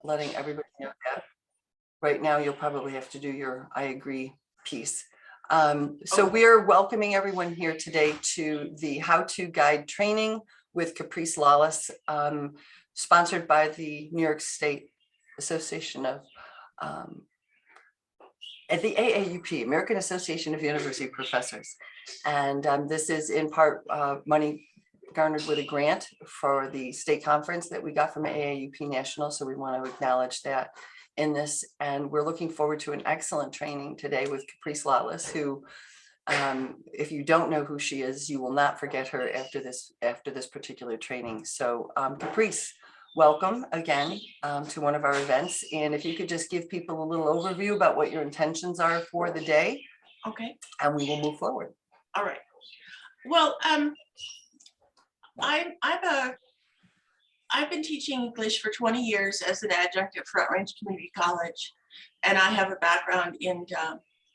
letting everybody know that. Right now, you'll probably have to do your I agree piece. So we're welcoming everyone here today to the how-to guide training with Caprice Lawless, sponsored by the New York State Association of at the AAUP, American Association of University Professors. And this is in part money garnered with a grant for the state conference that we got from AAUP National. So we want to acknowledge that in this. And we're looking forward to an excellent training today with Caprice Lawless, who, if you don't know who she is, you will not forget her after this particular training. So Caprice, welcome again to one of our events. And if you could just give people a little overview about what your intentions are for the day. Okay. And we will move forward. All right. Well, I've been teaching English for 20 years as an adjunct at Front Range Community College, and I have a background in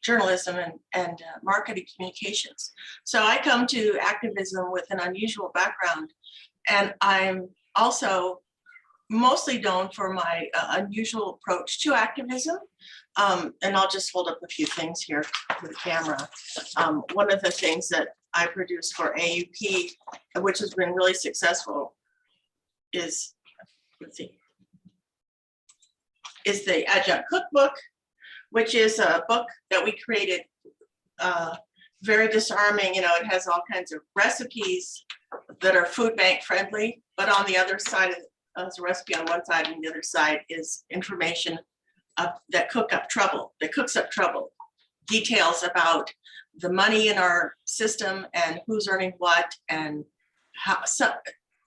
journalism and marketing communications. So I come to activism with an unusual background, and I'm also mostly known for my unusual approach to activism. And I'll just hold up a few things here for the camera. One of the things that I produce for AUP, which has been really successful, is, let's see, is the Adjunct Cookbook, which is a book that we created, very disarming. You know, it has all kinds of recipes that are food bank friendly, but on the other side of there's a recipe on one side, and the other side is information that cooks up trouble, details about the money in our system and who's earning what, and how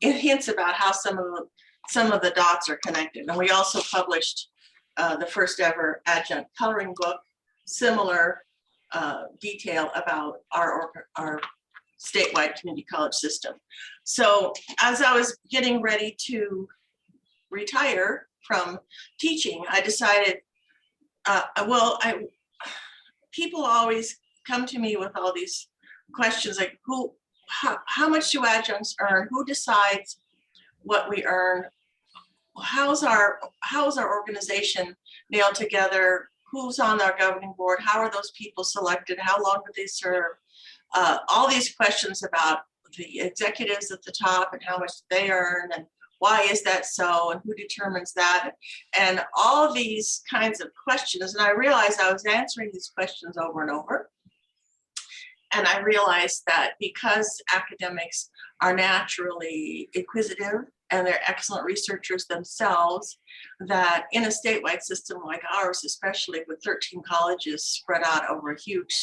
it hints about how some of the dots are connected. And we also published the first ever adjunct coloring book, similar detail about our statewide community college system. So as I was getting ready to retire from teaching, I decided, people always come to me with all these questions like, how much do adjuncts earn? Who decides what we earn? How's our organization nailed together? Who's on our governing board? How are those people selected? How long do they serve? All these questions about the executives at the top and how much they earn, and why is that so, and who determines that, and all these kinds of questions. And I realized I was answering these questions over and over. And I realized that because academics are naturally inquisitive and they're excellent researchers themselves, that in a statewide system like ours, especially with 13 colleges spread out over a huge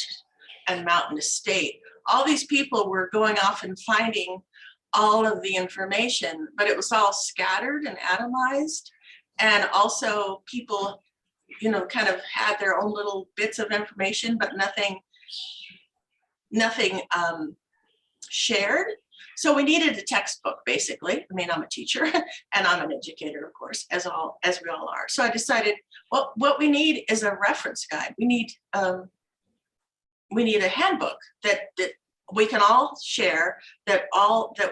and mountainous state, all these people were going off and finding all of the information, but it was all scattered and atomized. And also people, you know, kind of had their own little bits of information, but nothing shared. So we needed a textbook, basically. I mean, I'm a teacher and I'm an educator, of course, as we all are. So I decided, well, what we need is a reference guide. We need a handbook that we can all share, that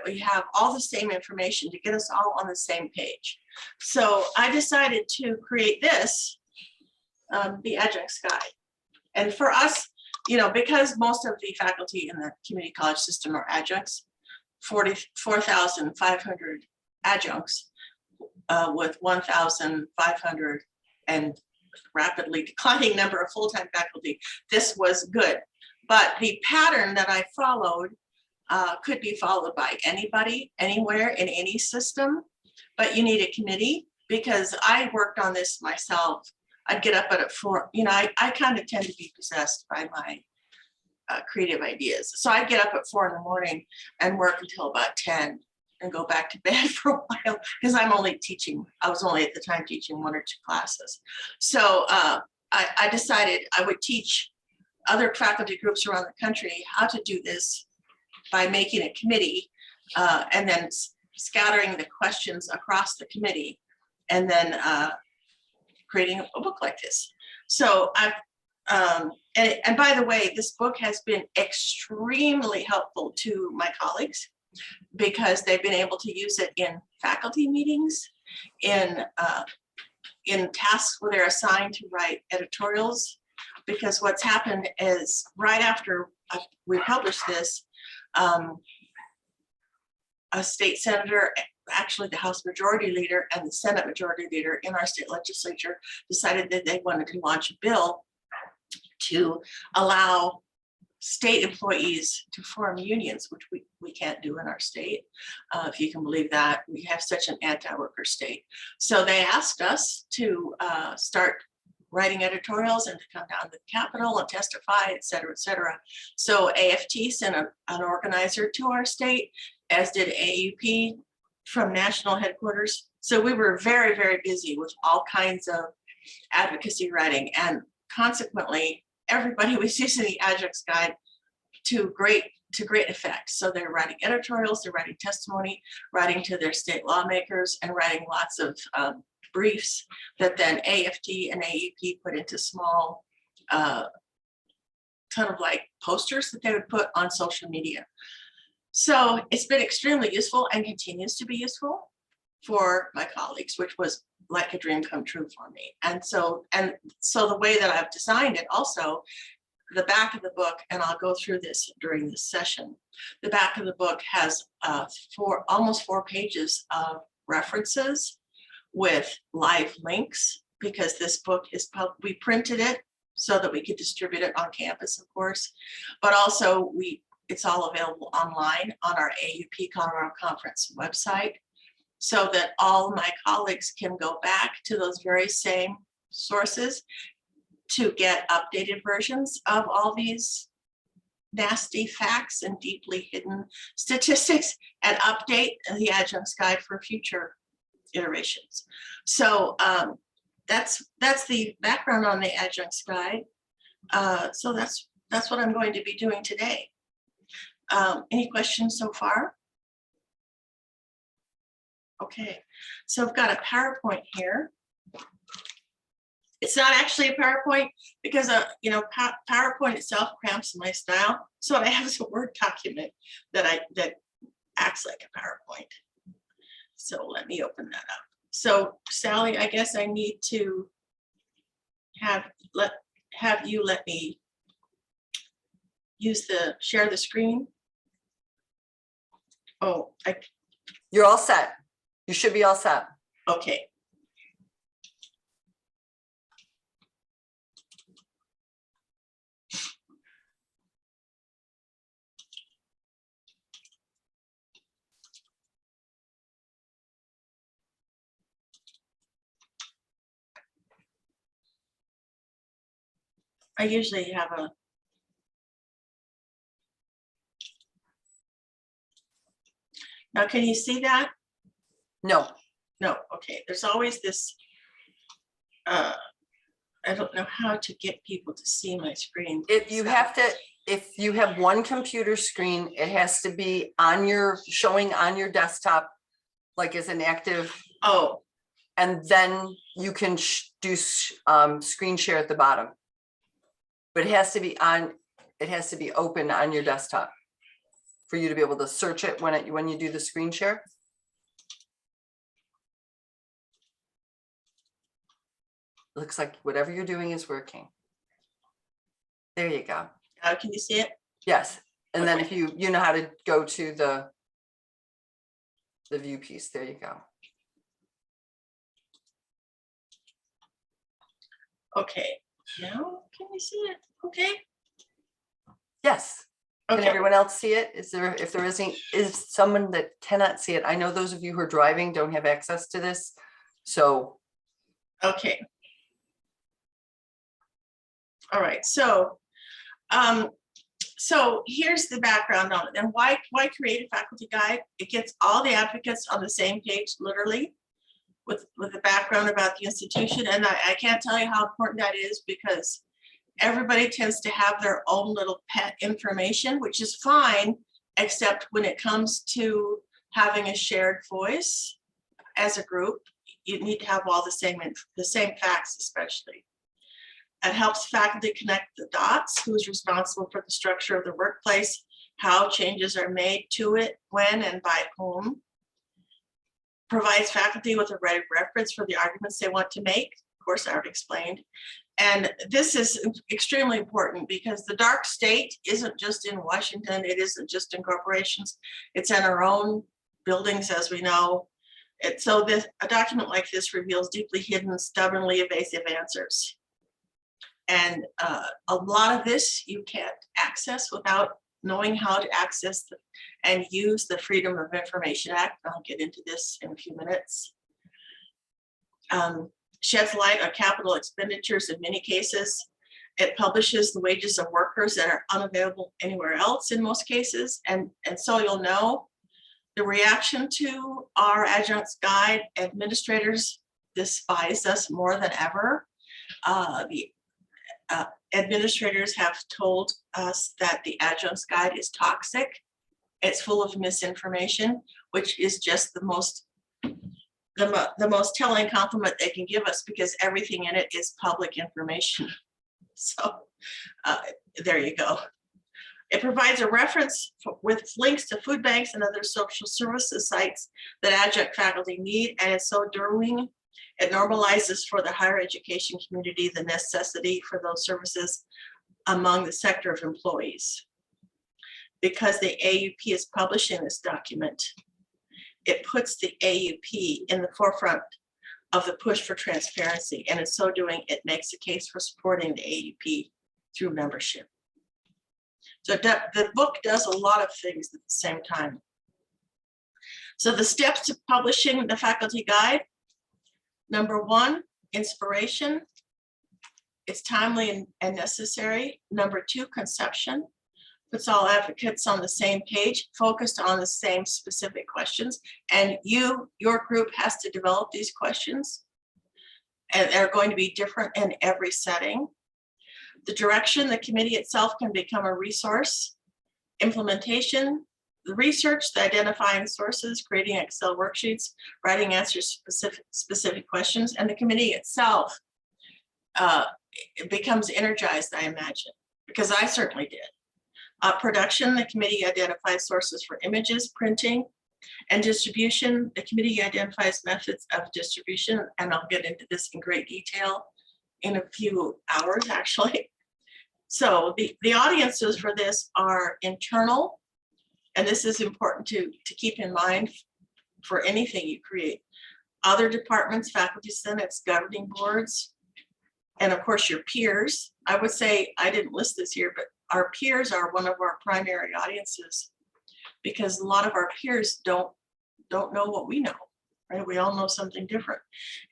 we have all the same information to get us all on the same page. So I decided to create this, the Adjuncts Guide. And for us, you know, because most of the faculty in the community college system are adjuncts, 44,500 adjuncts with 1,500 and rapidly declining number of full-time faculty, this was good. But the pattern that I followed could be followed by anybody, anywhere, in any system, but you need a committee, because I worked on this myself. I'd get up at 4, you know, I kind of tend to be possessed by my creative ideas. So I'd get up at 4 in the morning and work until about 10 and go back to bed for a while, because I was only at the time teaching 1 or 2 classes. So I decided I would teach other faculty groups around the country how to do this by making a committee and then scattering the questions across the committee, and then creating a book like this. So I've, and by the way, this book has been extremely helpful to my colleagues, because they've been able to use it in faculty meetings, in in tasks where they're assigned to write editorials, because what's happened is right after we published this, a state senator, actually the House Majority Leader and the Senate Majority Leader in our state legislature decided that they wanted to launch a bill to allow state employees to form unions, which we can't do in our state. If you can believe that, we have such an anti-worker state. So they asked us to start writing editorials and to come down to the Capitol and testify, et cetera, et cetera. So AFT sent an organizer to our state, as did AUP from national headquarters. So we were very, very busy with all kinds of advocacy writing, and consequently, everybody was using the Adjunct's Guide to great effect. So they're writing editorials, they're writing testimony, writing to their state lawmakers, and writing lots of briefs that then AFT and AEP put into small kind of like posters that they would put on social media. So it's been extremely useful and continues to be useful for my colleagues, which was like a dream come true for me. And so the way that I've designed it also, the back of the book, and I'll go through this during this session, the back of the book has almost 4 pages of references with live links, because this book is, we printed it so that we could distribute it on campus, of course, but also it's all available online on our AUP Colorado Conference website, so that all my colleagues can go back to those very same sources to get updated versions of all these nasty facts and deeply hidden statistics, and update the Adjunct's Guide for future iterations. So that's the background on the Adjunct's Guide. So that's what I'm going to be doing today. Any questions so far? Okay, so I've got a PowerPoint here. It's not actually a PowerPoint because PowerPoint itself cramps my style. So I have a Word document that acts like a PowerPoint. So let me open that up. So Sally, I guess I need to have you let me share the screen. Oh, You're all set. You should be all set. Okay. I usually have a now, can you see that? No. No, okay. There's always this, I don't know how to get people to see my screen. If you have one computer screen, it has to be showing on your desktop, like as an active. Oh. And then you can do screen share at the bottom. But it has to be open on your desktop for you to be able to search it when you do the screen share. Looks like whatever you're doing is working. There you go. Can you see it? Yes. And Okay. then if you know how to go to the view piece, there you go. Okay. Now can you see it? Okay. Yes. Can Okay. everyone else see it? Is someone that cannot see it? I know those of you who are driving don't have access to this. So. Okay. All right. So here's the background on it. And why create a faculty guide? It gets all the advocates on the same page, literally, with the background about the institution. And I can't tell you how important that is, because everybody tends to have their own little pet information, which is fine, except when it comes to having a shared voice as a group, you need to have all the same facts, especially. It helps faculty connect the dots, who's responsible for the structure of the workplace, how changes are made to it, when and by whom. provides faculty with a ready reference for the arguments they want to make. Of course, I already explained. And this is extremely important because the dark state isn't just in Washington. It isn't just in corporations. It's in our own buildings, as we know. So a document like this reveals deeply hidden, stubbornly evasive answers. And a lot of this you can't access without knowing how to access and use the Freedom of Information Act. I'll get into this in a few minutes. Sheds light on capital expenditures in many cases. It publishes the wages of workers that are unavailable anywhere else in most cases. And so you'll know the reaction to our adjuncts guide. Administrators despise us more than ever. The administrators have told us that the adjuncts guide is toxic. It's full of misinformation, which is just the most telling compliment they can give us, because everything in it is public information. So there you go. It provides a reference with links to food banks and other social services sites that adjunct faculty need, and in so doing, it normalizes for the higher education community the necessity for those services among the sector of employees. Because the AUP is publishing this document, it puts the AUP in the forefront of the push for transparency, and in so doing, it makes a case for supporting the AUP through membership. So the book does a lot of things at the same time. So the steps to publishing the faculty guide: number one, inspiration. It's timely and necessary. Number two, conception. Puts all advocates on the same page, focused on the same specific questions. And your group has to develop these questions. And they're going to be different in every setting. The direction, the committee itself can become a resource. Implementation, the research, the identifying sources, creating Excel worksheets, writing answers to specific questions, and the committee itself it becomes energized, I imagine, because I certainly did. Production, the committee identifies sources for images, printing, and distribution. The committee identifies methods of distribution, and I'll get into this in great detail in a few hours, actually. So the audiences for this are internal, and this is important to keep in mind for anything you create. Other departments, faculty senates, governing boards, and of course your peers. I would say, I didn't list this here, but our peers are one of our primary audiences, because a lot of our peers don't know what we know, right? We all know something different.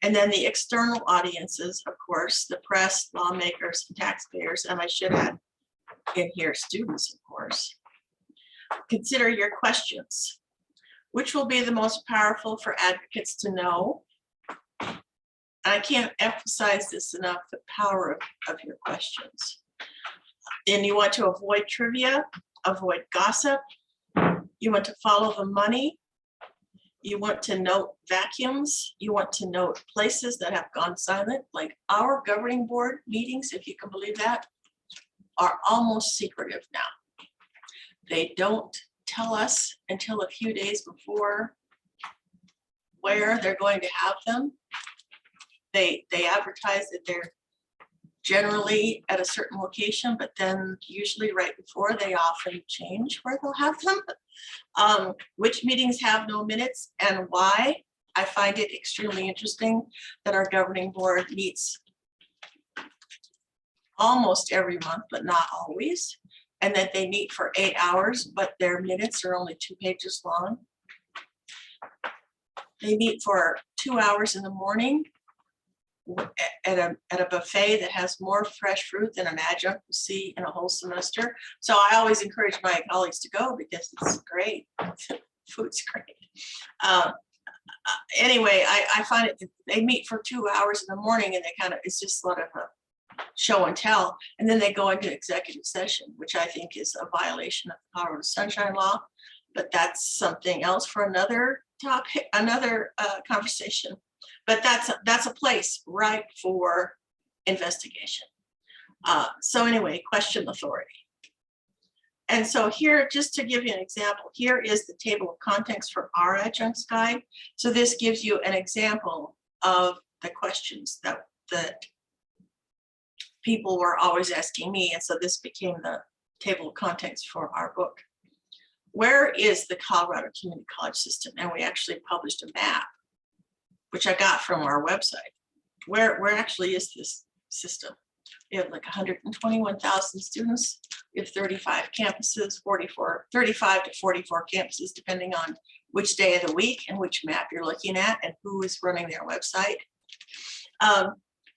And then the external audiences, of course, the press, lawmakers, and taxpayers, and I should add in here students, of course. Consider your questions. Which will be the most powerful for advocates to know? I can't emphasize this enough, the power of your questions. And you want to avoid trivia, avoid gossip. You want to follow the money. You want to note vacuums. You want to note places that have gone silent, like our governing board meetings, if you can believe that, are almost secretive now. They don't tell us until a few days before where they're going to have them. They advertise that they're generally at a certain location, but then usually right before, they often change where they'll have them. Which meetings have no minutes and why? I find it extremely interesting that our governing board meets almost every month, but not always, and that they meet for 8 hours, but their minutes are only 2 pages long. They meet for 2 hours in the morning at a buffet that has more fresh fruit than an adjunct will see in a whole semester. So I always encourage my colleagues to go because it's great. Food's great. Anyway, I find it, they meet for 2 hours in the morning and they kind of, it's just sort of a show and tell. And then they go into executive session, which I think is a violation of the Power of Sunshine Law, but that's something else for another topic, another conversation. But that's a place right for investigation. So anyway, question authority. And so here, just to give you an example, here is the table of contents for our adjuncts guide. So this gives you an example of the questions that people were always asking me. And so this became the table of contents for our book. Where is the Colorado Community College system? And we actually published a map, which I got from our website. Where actually is this system? We have like 121,000 students. We have 35 campuses, 35 to 44 campuses, depending on which day of the week and which map you're looking at and who is running their website.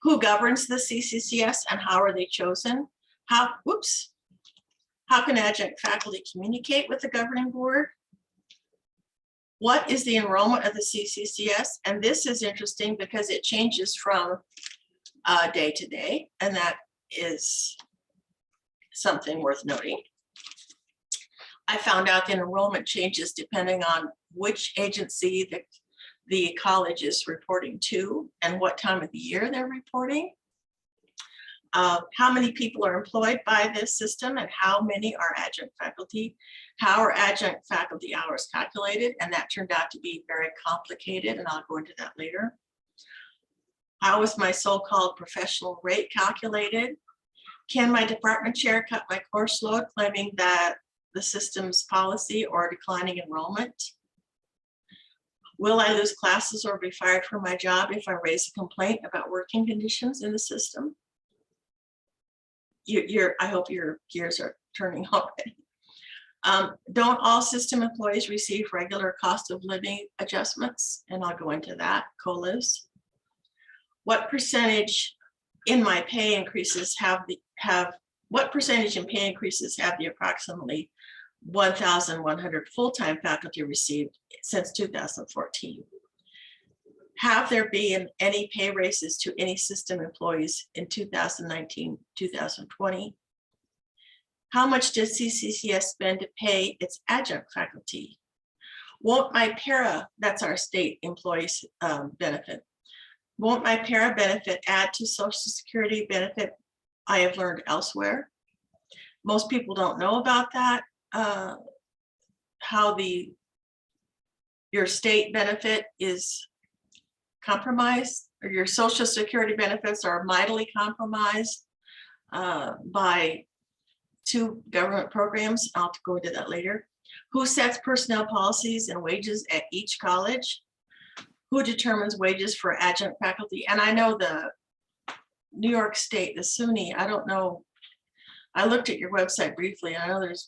Who governs the CCCS and how are they chosen? How can adjunct faculty communicate with the governing board? What is the enrollment of the CCCS? And this is interesting because it changes from day to day, and that is something worth noting. I found out that enrollment changes depending on which agency the college is reporting to and what time of the year they're reporting. How many people are employed by this system and how many are adjunct faculty? How are adjunct faculty hours calculated? And that turned out to be very complicated, and I'll go into that later. How is my so-called professional rate calculated? Can my department chair cut my course load, claiming that the system's policy or declining enrollment? Will I lose classes or be fired from my job if I raise a complaint about working conditions in the system? I hope your gears are turning already. Don't all system employees receive regular cost of living adjustments? And I'll go into that, COLAs. What percentage in my pay increases what percentage in pay increases have the approximately 1,100 full-time faculty received since 2014? Have there been any pay raises to any system employees in 2019, 2020? How much does CCCS spend to pay its adjunct faculty? Won't my para, that's our state employees benefit, won't my para benefit add to Social Security benefit I have learned elsewhere? Most people don't know about that, how your state benefit is compromised, or your Social Security benefits are mightily compromised by two government programs. I'll go into that later. Who sets personnel policies and wages at each college? Who determines wages for adjunct faculty? And I know the New York State, the SUNY, I don't know. I looked at your website briefly, and I know there's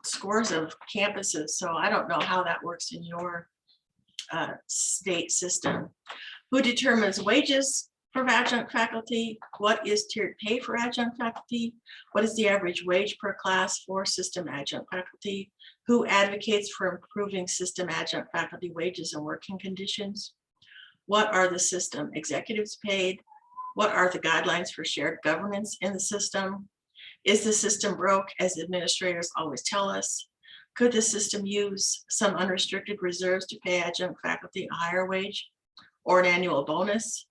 scores of campuses, so I don't know how that works in your state system. Who determines wages for adjunct faculty? What is tiered pay for adjunct faculty? What is the average wage per class for system adjunct faculty? Who advocates for improving system adjunct faculty wages and working conditions? What are the system executives paid? What are the guidelines for shared governance in the system? Is the system broke, as administrators always tell us? Could the system use some unrestricted reserves to pay adjunct faculty a higher wage or an annual bonus?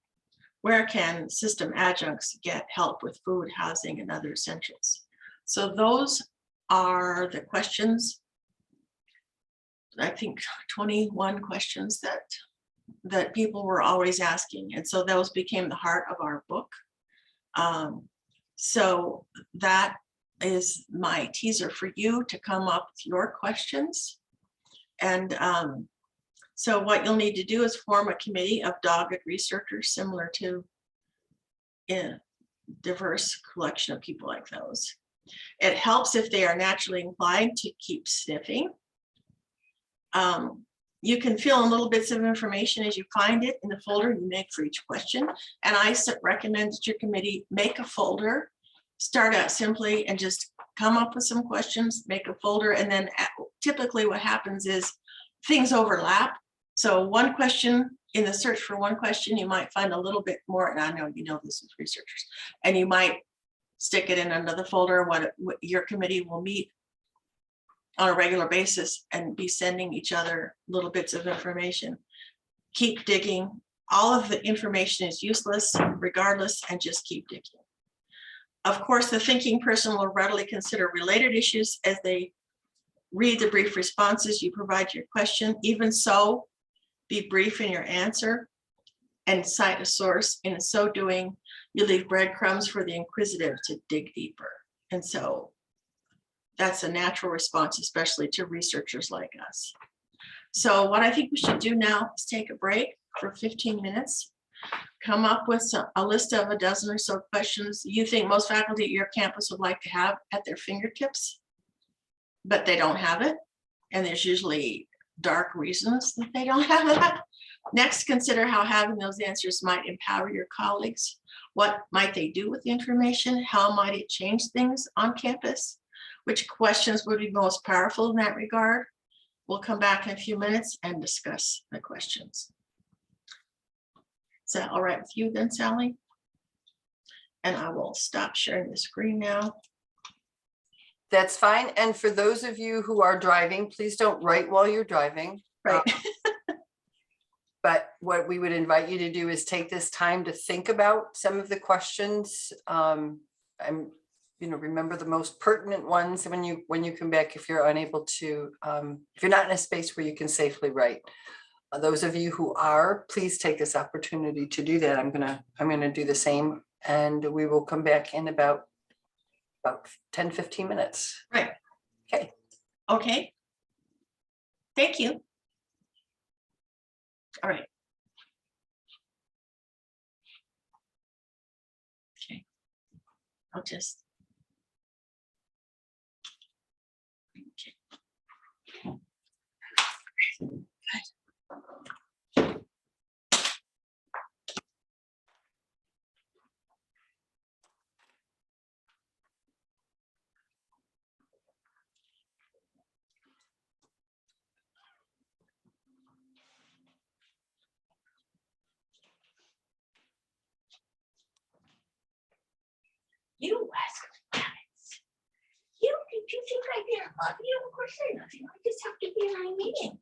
Where can system adjuncts get help with food, housing, and other essentials? So those are the questions, I think 21 questions that people were always asking. And so those became the heart of our book. So that is my teaser for you to come up with your questions. And so what you'll need to do is form a committee of dogged researchers, similar to a diverse collection of people like those. It helps if they are naturally inclined to keep sniffing. You can fill in little bits of information as you find it in the folder you make for each question. And I recommend that your committee make a folder, start out simply and just come up with some questions, make a folder. And then typically what happens is things overlap. So one question, in the search for one question, you might find a little bit more, and I know you know this with researchers, and you might stick it in another folder. What your committee will meet on a regular basis and be sending each other little bits of information. Keep digging. All of the information is useless regardless, and just keep digging. Of course, the thinking person will readily consider related issues as they read the brief responses you provide to your question. Even so, be brief in your answer and cite a source. In so doing, you leave breadcrumbs for the inquisitive to dig deeper. And so that's a natural response, especially to researchers like us. So what I think we should do now is take a break for 15 minutes, come up with a list of a dozen or so questions you think most faculty at your campus would like to have at their fingertips, but they don't have it. And there's usually dark reasons that they don't have that. Next, consider how having those answers might empower your colleagues. What might they do with the information? How might it change things on campus? Which questions would be most powerful in that regard? We'll come back in a few minutes and discuss the questions. Is that all right with you then, Sally? And I will stop sharing the screen now. That's fine. And for those of you who are driving, please don't write while you're driving. Right. But what we would invite you to do is take this time to think about some of the questions. Remember the most pertinent ones when you come back, if you're unable to, if you're not in a space where you can safely write. Those of you who are, please take this opportunity to do that. I'm gonna do the same, and we will come back in about 10-15 minutes. Right. Okay. Okay. Thank you. All right. Okay. I'll just. Okay. You ask rabbits. Did you think I didn't love you? Of course I love you. I just have to be in my meeting.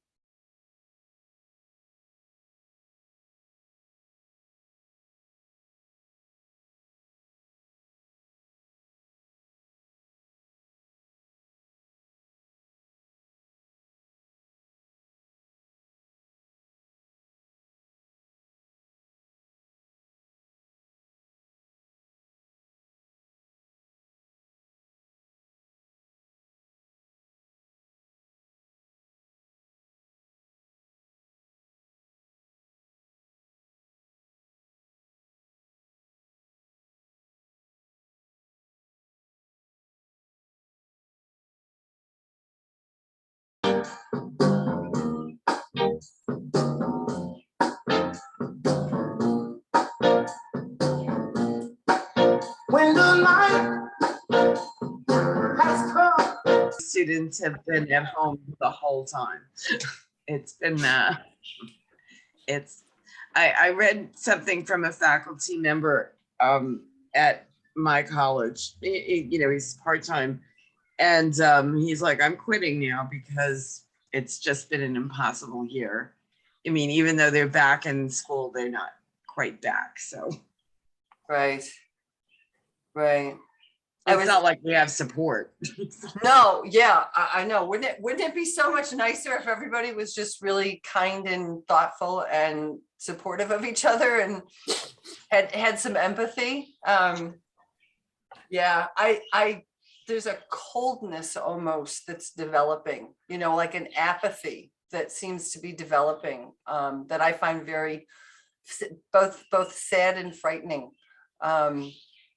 When the night has come. Students have been at home the whole time. It's been, I read something from a faculty member at my college. He's part-time, and he's like, I'm quitting now because it's just been an impossible year. I mean, even though they're back in school, they're not quite back, so. Right. Right. It's not like we have support. No, yeah, I know. Wouldn't it be so much nicer if everybody was just really kind and thoughtful and supportive of each other and had some empathy? Yeah, there's a coldness almost that's developing, like an apathy that seems to be developing, that I find very both sad and frightening.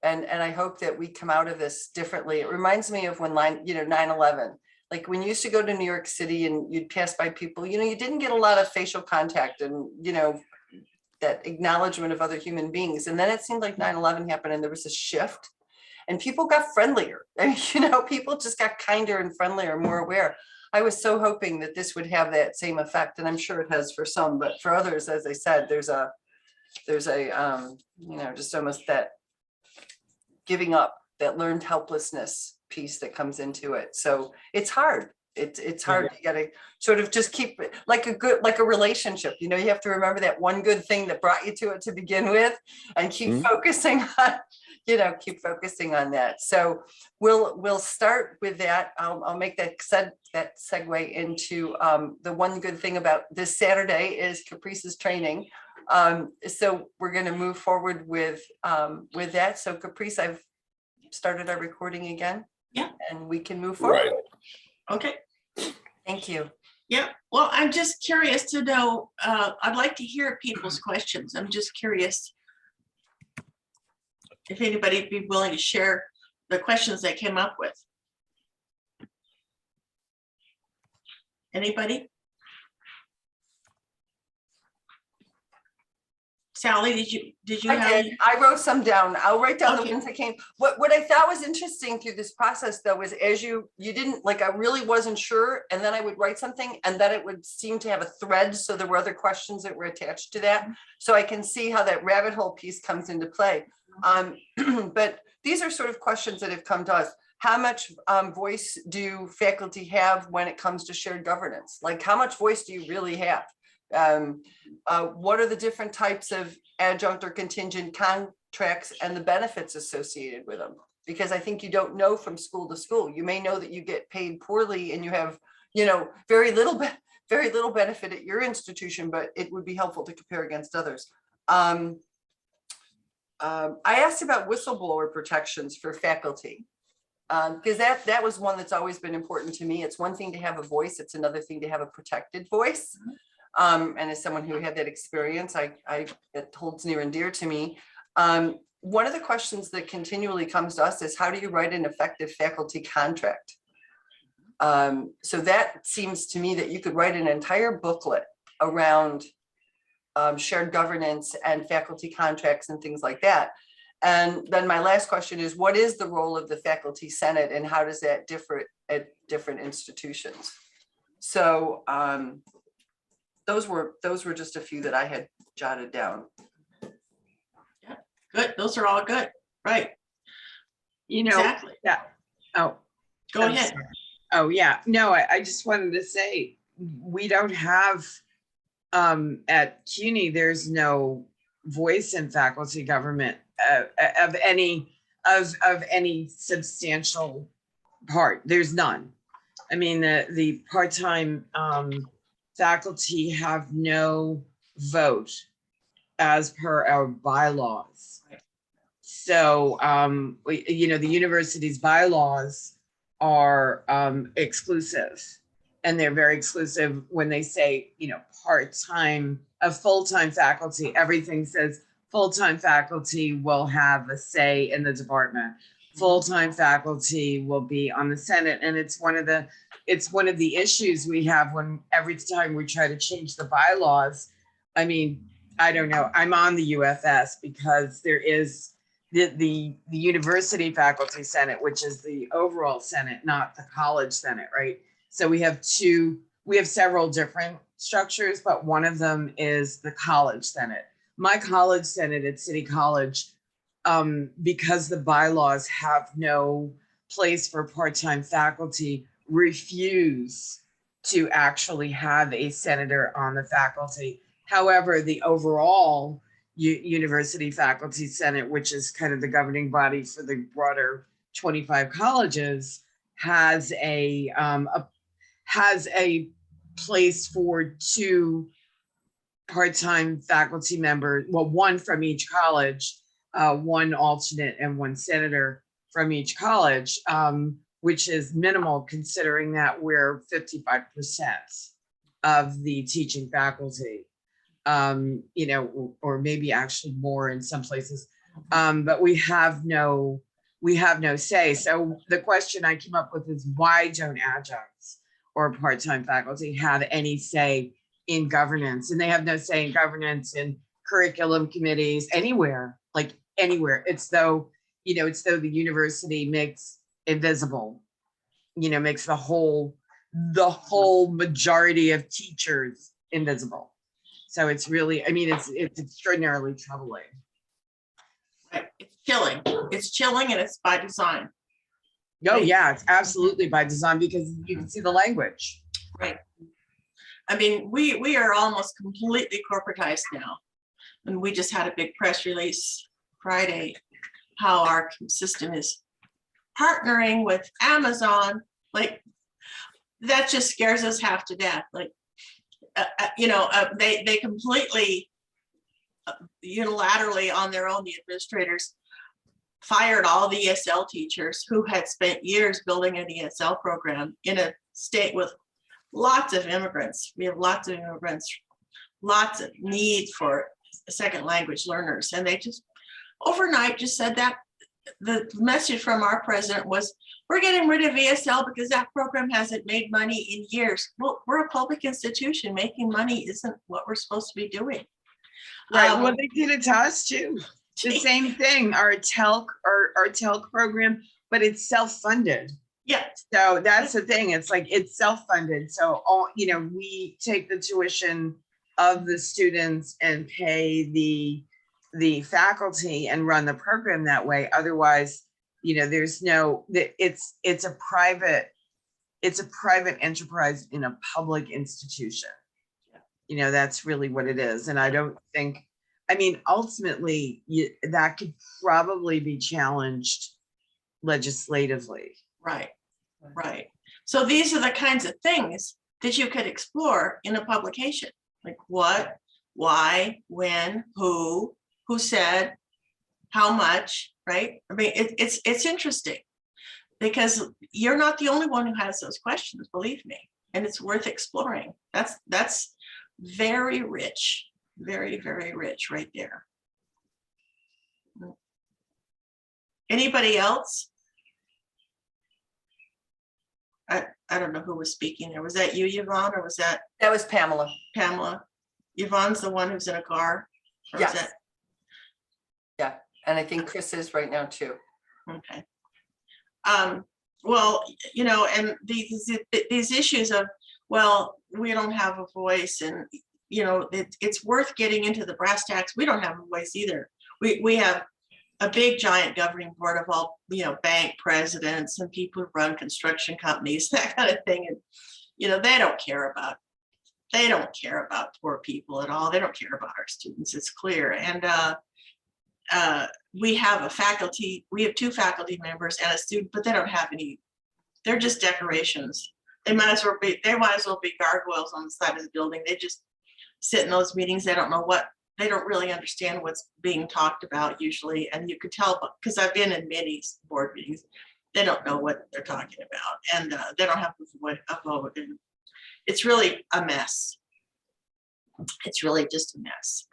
And I hope that we come out of this differently. It reminds me of when 9/11, like when you used to go to New York City and you'd pass by people, you didn't get a lot of facial contact and, that acknowledgement of other human beings. And then it seemed like 9/11 happened and there was a shift and people got friendlier. And, people just got kinder and friendlier, more aware. I was so hoping that this would have that same effect. And I'm sure it has for some, but for others, as I said, there's a just almost that giving up, that learned helplessness piece that comes into it. So it's hard. It's hard. You gotta sort of just keep it like a relationship. You have to remember that one good thing that brought you to it to begin with, and keep focusing on you know, keep focusing on that. So we'll start with that. I'll make that segue into the one good thing about this Saturday is Caprice's training. So we're going to move forward with that. So Caprice, I've started our recording again. Yeah. And we can move forward. Right. Okay. Thank you. Yeah. Well, I'm just curious to know, I'd like to hear people's questions. I'm just curious if anybody'd be willing to share the questions they came up with. Anybody? Sally, did you I have? did. I wrote some down. I'll write down the Okay. ones that came. What I thought was interesting through this process though, was as you didn't, like, I really wasn't sure. And then I would write something and then it would seem to have a thread. So there were other questions that were attached to that. So I can see how that rabbit hole piece comes into play. But these are sort of questions that have come to us. How much voice do faculty have when it comes to shared governance? Like, how much voice do you really have? What are the different types of adjunct or contingent contracts and the benefits associated with them? Because I think you don't know from school to school. You may know that you get paid poorly and you have, you know, very little benefit at your institution, but it would be helpful to compare against others. I asked about whistleblower protections for faculty. Because that was one that's always been important to me. It's one thing to have a voice. It's another thing to have a protected voice. And as someone who had that experience, it holds near and dear to me. One of the questions that continually comes to us is, how do you write an effective faculty contract? So that seems to me that you could write an entire booklet around shared governance and faculty contracts and things like that. And then my last question is, what is the role of the faculty senate and how does that differ at different institutions? So those were just a few that I had jotted down. Yeah, good. Those are all good. Right. You know, Exactly. yeah. Oh, Go I'm ahead. sorry. Oh, yeah. No, I just wanted to say, we don't have, at CUNY, there's no voice in faculty government of any substantial part. There's none. I mean, the part-time faculty have no vote as per our bylaws. So, you know, the university's bylaws are exclusive, and they're very exclusive when they say, you know, part-time, full-time faculty. Everything says full-time faculty will have a say in the department. Full-time faculty will be on the Senate, and it's one of the issues we have when every time we try to change the bylaws. I mean, I don't know. I'm on the UFS because there is the university faculty senate, which is the overall senate, not the college senate, right? So we have several different structures, but one of them is the college senate. My college senate at City College, because the bylaws have no place for part-time faculty, refuse to actually have a senator on the faculty. However, the overall university faculty senate, which is kind of the governing body for the broader 25 colleges, has a place for two part-time faculty members, well, one from each college, one alternate and one senator from each college, which is minimal considering that we're 55% of the teaching faculty, you know, or maybe actually more in some places, but we have no say. So the question I came up with is, why don't adjuncts or part-time faculty have any say in governance? And they have no say in governance, in curriculum committees, anywhere, like anywhere. It's though the university makes invisible, you know, makes the whole majority of teachers invisible. So it's really, I mean, it's extraordinarily troubling. Right. It's chilling. It's chilling, and it's by design. Oh Right. yeah, it's absolutely by design because you can see the language. Right. I mean, we are almost completely corporatized now. And we just had a big press release Friday how our system is partnering with Amazon, like that just scares us half to death. Like, they completely unilaterally on their own, the administrators fired all the ESL teachers who had spent years building an ESL program in a state with lots of immigrants. We have lots of immigrants, lots of need for second language learners. And they just overnight just said that the message from our president was, we're getting rid of ESL because that program hasn't made money in years. Well, we're a public institution. Making money isn't what we're supposed to be doing. Right, well, they did it to us too. The same thing, our TELC program, but it's self-funded. Yeah. So that's the thing. It's like, it's self-funded. So all, we take the tuition of the students and pay the faculty and run the program that way. Otherwise, there's no, it's a private enterprise in a public institution. That's really what it is. And I don't think, ultimately that could probably be challenged legislatively. Right. So these are the kinds of things that you could explore in a publication. Like what, why, when, who said, how much, right? It's interesting because you're not the only one who has those questions, believe me, and it's worth exploring. That's very rich, very, very rich right there. Anybody else? I don't know who was speaking there. Was that you, Yvonne, or was that? That was Pamela. Pamela. Yvonne's the one who's in a car? Or is Yes. that- Yeah, and I think Chris is right now too. Okay. Well, and these issues of, well, we don't have a voice, and it's worth getting into the brass tacks. We don't have a voice either. We have a big giant governing board of all, bank presidents and people who run construction companies, that kind of thing. And, they don't care about poor people at all. They don't care about our students. It's clear. And we have two faculty members and a student, but they don't have any, they're just decorations. They might as well be gargoyles on the side of the building. They just sit in those meetings. They don't really understand what's being talked about usually. And you could tell, because I've been in many board meetings, they don't know what they're talking about, and they don't have a vote. And it's really a mess. It's really just a mess.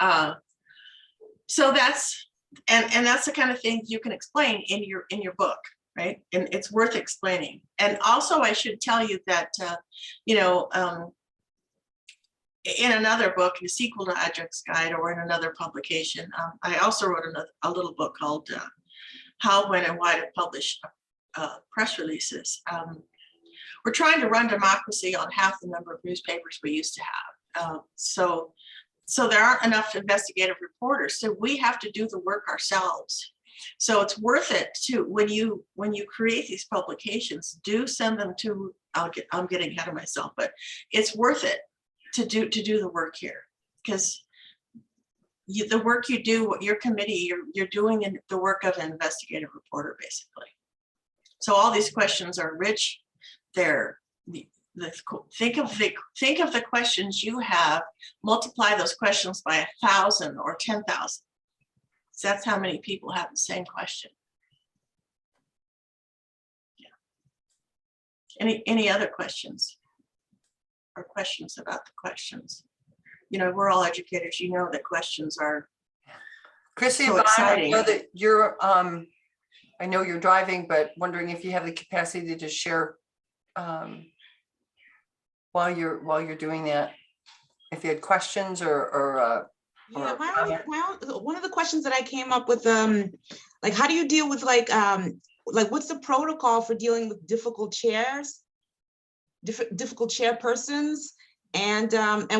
So that's the kind of things you can explain in your book, right? And it's worth explaining. And also, I should tell you that in another book, the sequel to Adjunct's Guide, or in another publication, I also wrote a little book called How, When, and Why to Publish Press Releases. We're trying to run democracy on half the number of newspapers we used to have. So there aren't enough investigative reporters, so we have to do the work ourselves. So it's worth it to, when you create these publications, do send them to, I'm getting ahead of myself, but it's worth it to do the work here, because the work you do, your committee, you're doing the work of an investigative reporter, basically. So all these questions are rich. Think of the questions you have, multiply those questions by 1,000 or 10,000. So that's how many people have the same question. Yeah. Any other questions? Or questions about the questions? We're all educators. That questions are Chrissy, so I exciting. know that you're I know you're driving, but wondering if you have the capacity to just share while you're doing that, if you had questions or Yeah, one of the questions that I came up with, like, how do you deal with like what's the protocol for dealing with difficult chairpersons, and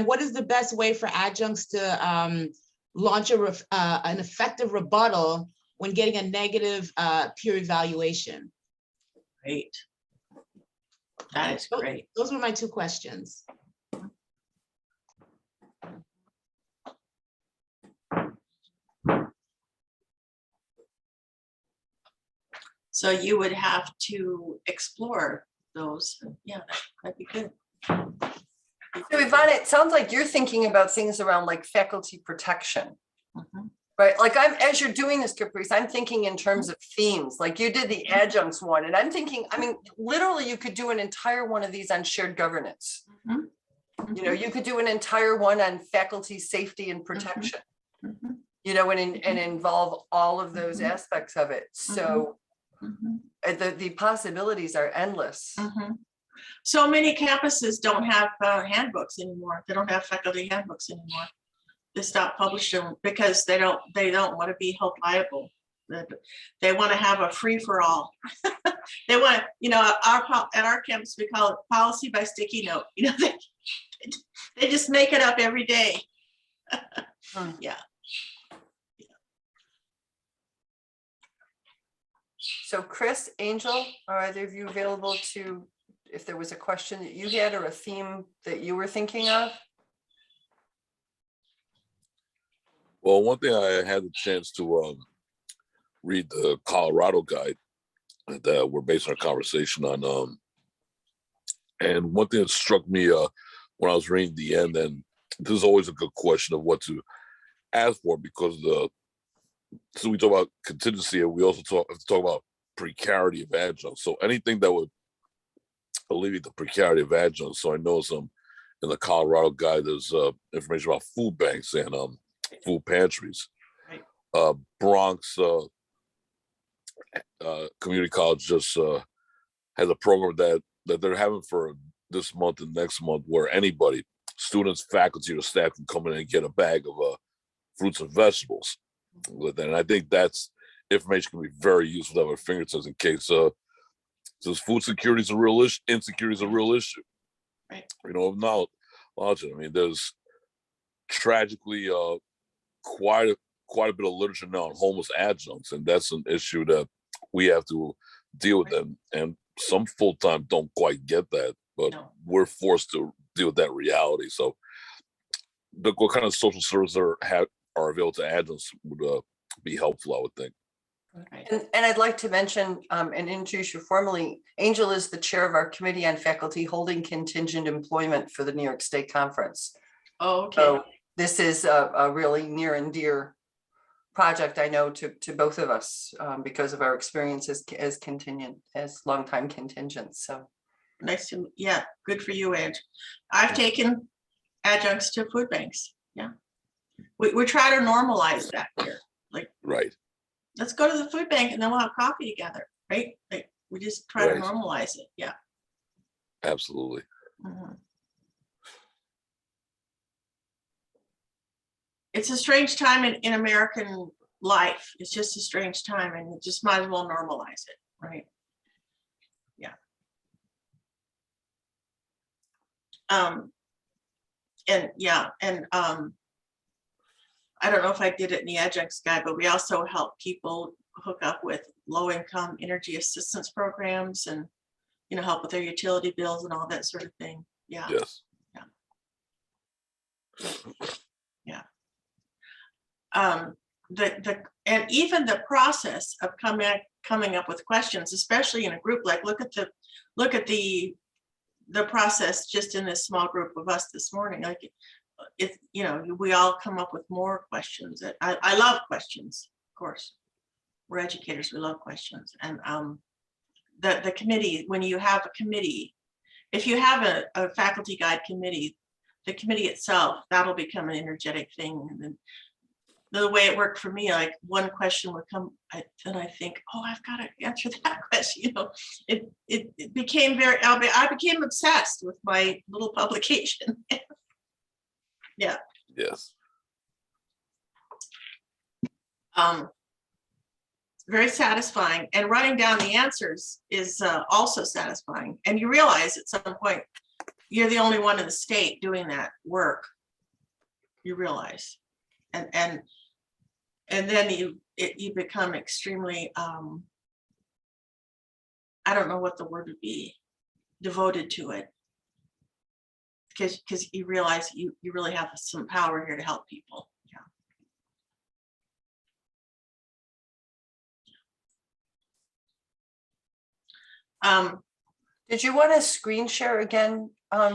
what is the best way for adjuncts to launch an effective rebuttal when getting a negative peer evaluation? Great. That is great. Those were my two questions. So you would have to explore those. Yeah, that'd be good. So Yvonne, it sounds like you're thinking about things around like faculty protection, Mhm. right? Like as you're doing this, Caprice, I'm thinking in terms of themes, like you did the adjuncts one, and I'm thinking, I mean, literally you could do an entire one of these on shared governance. Mhm. You know, you could do an entire one on faculty safety and protection, Mhm. you know, and involve all of those Mhm. aspects of it. So Mhm. the possibilities are endless. Mhm. So many campuses don't have handbooks anymore. They don't have faculty handbooks anymore. They stopped publishing them because they don't want to be held liable. They want to have a free for all. They want, you know, at our campus we call it policy by sticky note. You know, they just make it up every day. Hmm. Yeah. So Chris, Angel, are either of you available to, if there was a question that you had or a theme that you were thinking of? Well, one thing I had the chance to read the Colorado guide that we're basing our conversation on. And one thing that struck me when I was reading the end, and this is always a good question of what to ask for, because so we talk about contingency, and we also have to talk about precarity of adjuncts. So anything that would alleviate the precarity of adjuncts. So I know some in the Colorado guide, there's information about food banks and food pantries. Right. Bronx Community College just has a program that they're having for this month and next month, where anybody, students, faculty, or staff, can come in and get a bag of fruits and vegetables with that. And I think that's information can be very useful to have at fingertips in case since food security is a real issue, insecurity is a real issue. Right. You know, now, I mean, there's tragically quite a bit of literature now on homeless adjuncts, and that's an issue that we have to deal with. Them, and some full-time don't quite get that, but No. we're forced to deal with that reality. So what kind of social services are available to adjuncts would be helpful, I would think. Right. And I'd like to mention and introduce you formally. Angel is the chair of our Committee on Faculty Holding Contingent Employment for the New York State Conference. Oh, okay. So this is a really near and dear project, I know, to both of us because of our experiences as longtime contingents. So Nice to, yeah, good for you, Ed. I've taken adjuncts to food banks. Yeah. We try to normalize that here. Like, Right. let's go to the food bank and then we'll have coffee together, right? Like, we just try to Right. normalize it. Yeah. Absolutely. Mhm. It's a strange time in American life. It's just a strange time, and you just might as well normalize it, right? Yeah. And yeah, and I don't know if I did it in the adjuncts guide, but we also help people hook up with low-income energy assistance programs, and you know, help with their utility bills and all that sort of thing. Yeah. Yes. Yeah. And even the process of coming up with questions, especially in a group, like look at the process just in this small group of us this morning. Like if you know, we all come up with more questions. I love questions, of course. We're educators, we love questions. And the committee, when you have a committee, if you have a faculty guide committee, the committee itself, that'll become an energetic thing. And then the way it worked for me, like one question would come, and I think, oh, I've got to answer that question. You know, it became I became obsessed with my little publication. Yeah. Yes. Very satisfying, and writing down the answers is also satisfying. And you realize at some point you're the only one in the state doing that work. You realize, and then you become extremely I don't know what the word would be, devoted to it, because you realize you really have some power here to help people. Yeah. Did you want to screen share again?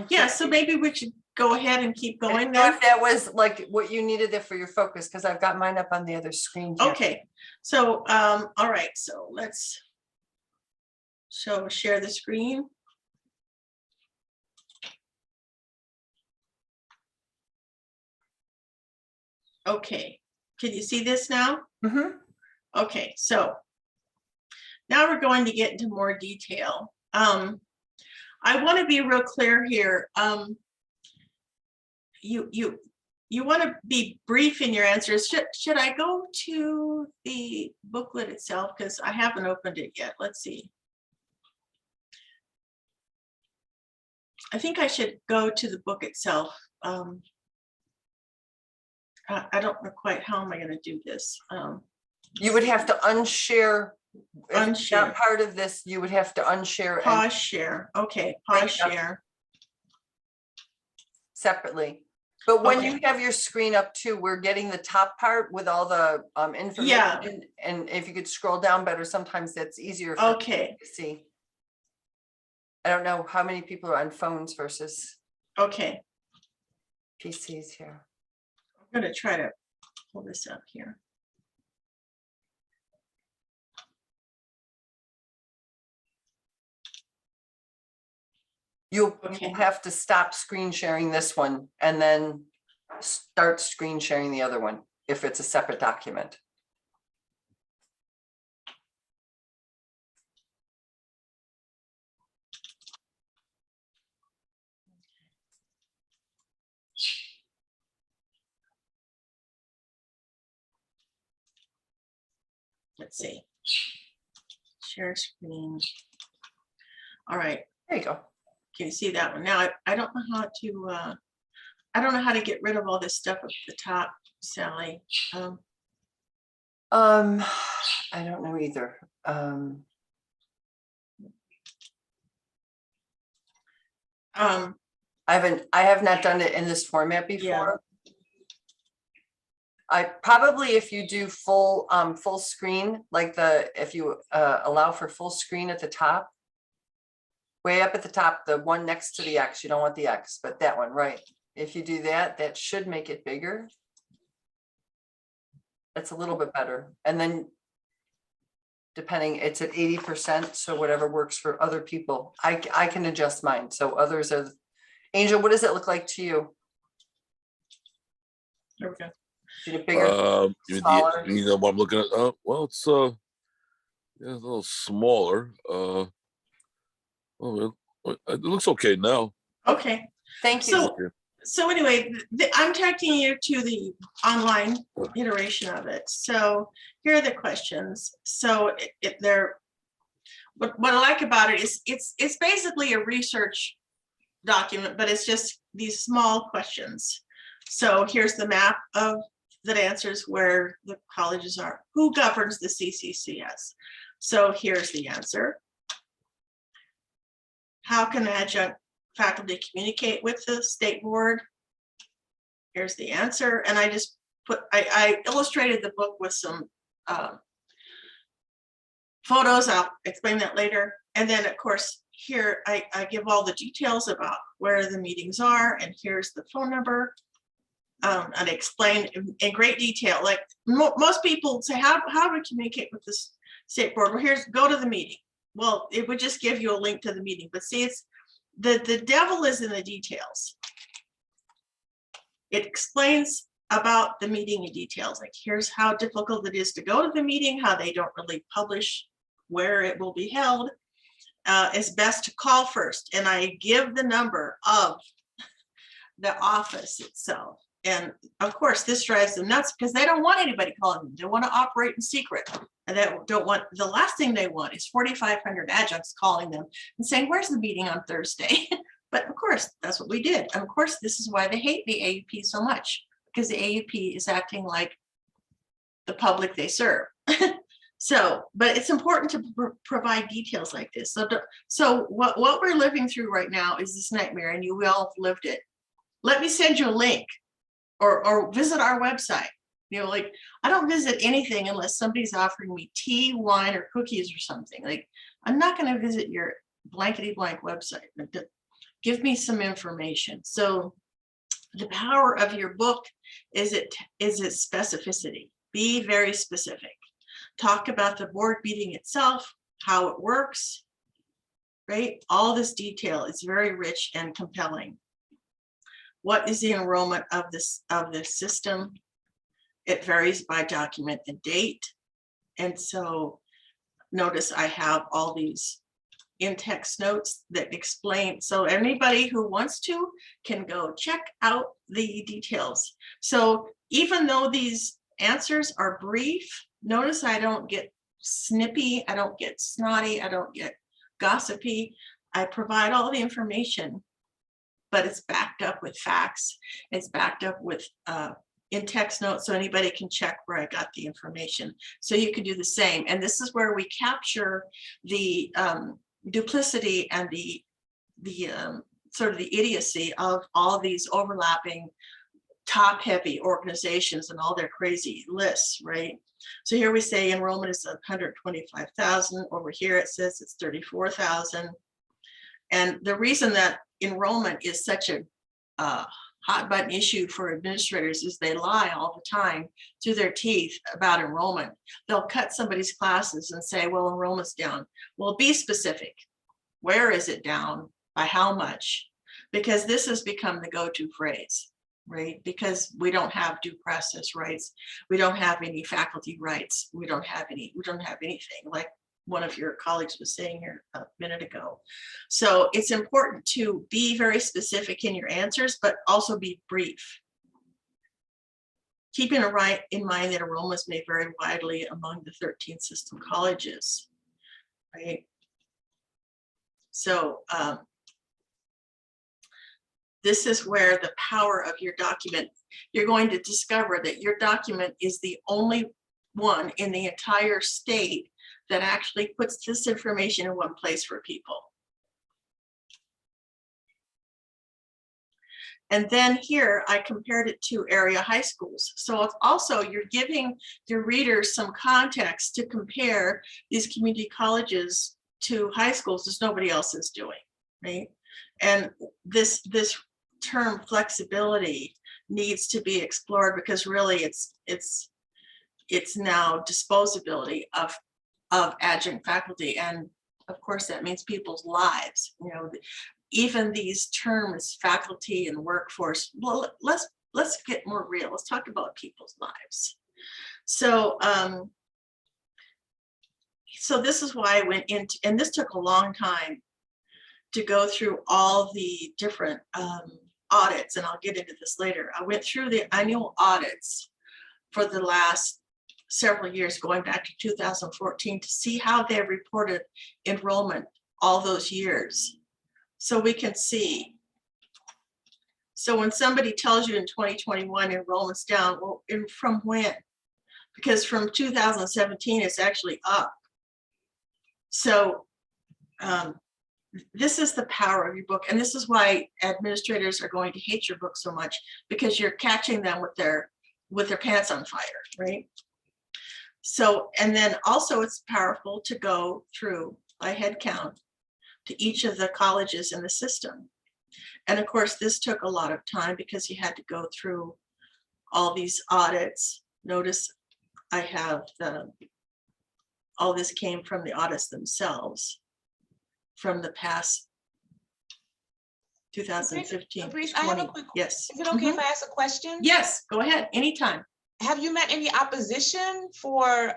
Yeah, so maybe we should go ahead and keep I going didn't know then. if that was like what you needed there for your focus, because I've got mine up on the other screen here. Okay, so, all right, so let's share the screen. Okay, can you see this now? Mhm. Okay, so now we're going to get into more detail. I want to be real clear here. You want to be brief in your answers. Should I go to the booklet itself? Because I haven't opened it yet. Let's see. I think I should go to the book itself. I don't know quite how am I going to do this. You would have to unshare. If it's Unshare. not part of this, you would have to unshare and Pause share. Okay, pause Right, yep. share. separately. But when Okay. you have your screen up too, we're getting the top part with all the information. Yeah. And if you could scroll down better, sometimes that's easier for Okay, you to see. I don't know how many people are on phones versus okay. PCs here. I'm going to try to pull this up here. You'll Okay. have to stop screen sharing this one and then start screen sharing the other one if it's a separate document. Let's see. Share screen. All right. There you go. Can you see that one? Now, I don't know how to, I don't know how to get rid of all this stuff up at the top, Sally. I don't know either. I have not done it in this format before. I probably, if you do full screen, like if you allow for full screen at the top, way up at the top, the one next to the X, you don't want the X, but that one, right? If you do that, that should make it bigger. That's a little bit better. And then depending, it's at 80%. So whatever works for other people, I can adjust mine. So others are, Angel, what does it look like to you? There we go. Is it bigger? Smaller? You know what I'm looking at? Well, it's yeah, a little smaller. Well, it looks okay now. Okay. Thank you. So, so anyway, I'm taking you to the online iteration of it. So here are the questions. So what I like about it is it's basically a research document, but it's just these small questions. So here's the map of that answers where the colleges are. Who governs the CCCS? So here's the answer. How can adjunct faculty communicate with the state board? Here's the answer. And I just I illustrated the book with some photos. I'll explain that later. And then of course, here I give all the details about where the meetings are, and here's the phone number. And explain in great detail. Like most people say, how do we communicate with the state board? Well, here's go to the meeting. Well, it would just give you a link to the meeting, but see, it's the devil is in the details. It explains about the meeting in details. Like here's how difficult it is to go to the meeting, how they don't really publish where it will be held. It's best to call first, and I give the number of the office itself. And of course, this drives them nuts because they don't want anybody calling them. They want to operate in secret. And they don't want, the last thing they want is 4,500 adjuncts calling them and saying, where's the meeting on Thursday? But of course, that's what we did. And of course, this is why they hate the AUP so much, because the AUP is acting like the public they serve. So, but it's important to provide details like this. So what we're living through right now is this nightmare, and we all have lived it. Let me send you a link. Or visit our website, You know, like, I don't visit anything unless somebody's offering me tea, wine, or cookies or something. Like, I'm not going to visit your blankety blank website. Give me some information. So the power of your book is its specificity. Be very specific. Talk about the board meeting itself, how it works, right? All this detail is very rich and compelling. What is the enrollment of this system? It varies by document and date. And so notice I have all these in-text notes that explain. So anybody who wants to can go check out the details. So even though these answers are brief, notice I don't get snippy, I don't get snotty, I don't get gossipy. I provide all the information, but it's backed up with facts. It's backed up with in-text notes, so anybody can check where I got the information. So you can do the same. And this is where we capture the duplicity and the sort of the idiocy of all these overlapping top-heavy organizations and all their crazy lists, right? So here we say enrollment is 125,000. Over here it says it's 34,000. And the reason that enrollment is such a hot button issue for administrators is they lie all the time through their teeth about enrollment. They'll cut somebody's classes and say, well, enrollment's down. Well, be specific. Where is it down? By how much? Because this has become the go-to phrase, right? Because we don't have due process rights. We don't have any faculty rights. We don't have anything, like one of your colleagues was saying here a minute ago. So it's important to be very specific in your answers, but also be brief. Keeping in mind that enrollments may vary widely among the 13 system colleges, right? So this is where the power of your document, you're going to discover that your document is the only one in the entire state that actually puts this information in one place for people. And then here I compared it to area high schools. So it's also you're giving your readers some context to compare these community colleges to high schools as nobody else is doing, right? And this term flexibility needs to be explored because really it's now disposability of adjunct faculty, and of course that means people's lives. You know, even these terms, faculty and workforce. Well, let's get more real. Let's talk about people's lives. So so this is why I went into, and this took a long time to go through all the different audits, and I'll get into this later. I went through the annual audits for the last several years, going back to 2014, to see how they reported enrollment all those years. So we can see. So when somebody tells you in 2021 enrollment's down, well, from when? Because from 2017, it's actually up. So this is the power of your book. And this is why administrators are going to hate your book so much, because you're catching them with their pants on fire, right? So, and then also it's powerful to go through by head count to each of the colleges in the system. And of course, this took a lot of time because you had to go through all these audits. Notice I have all this came from the audits themselves from the past 2015. Caprice, I have a quick, yes. is it okay if I ask a question? Yes, go ahead, anytime. Have you met any opposition for,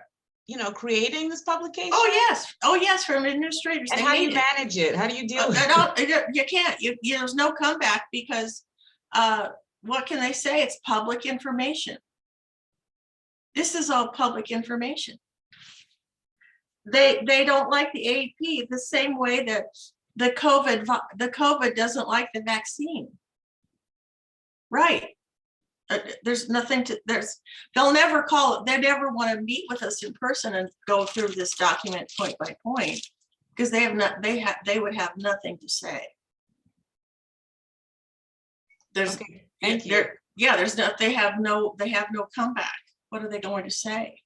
creating this publication? Oh yes, from administrators. And how do you manage it? How do you deal with it? You can't. There's no comeback because what can they say? It's public information. This is all public information. They don't like the AEP the same way that the COVID doesn't like the vaccine. Right. There's nothing to, they'll never call it, they never want to meet with us in person and go through this document point by point, because they would have nothing to say. There's, okay, thank you. Yeah, they have no comeback. What are they going to say?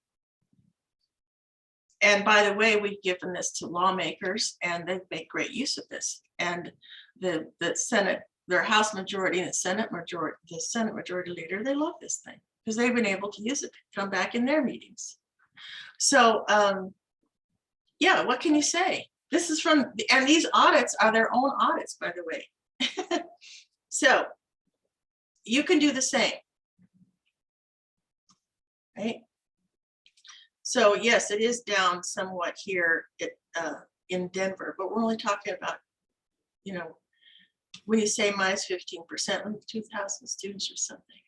And by the way, we've given this to lawmakers and they've made great use of this. And the Senate, their House majority and the Senate majority leader, they love this thing because they've been able to use it to come back in their meetings. So yeah, what can you say? This is from, and these audits are their own audits, by the way. So you can do the same, right? So yes, it is down somewhat here in Denver, but we're only talking about, you know, when you say minus 15%, 2,000 students or something.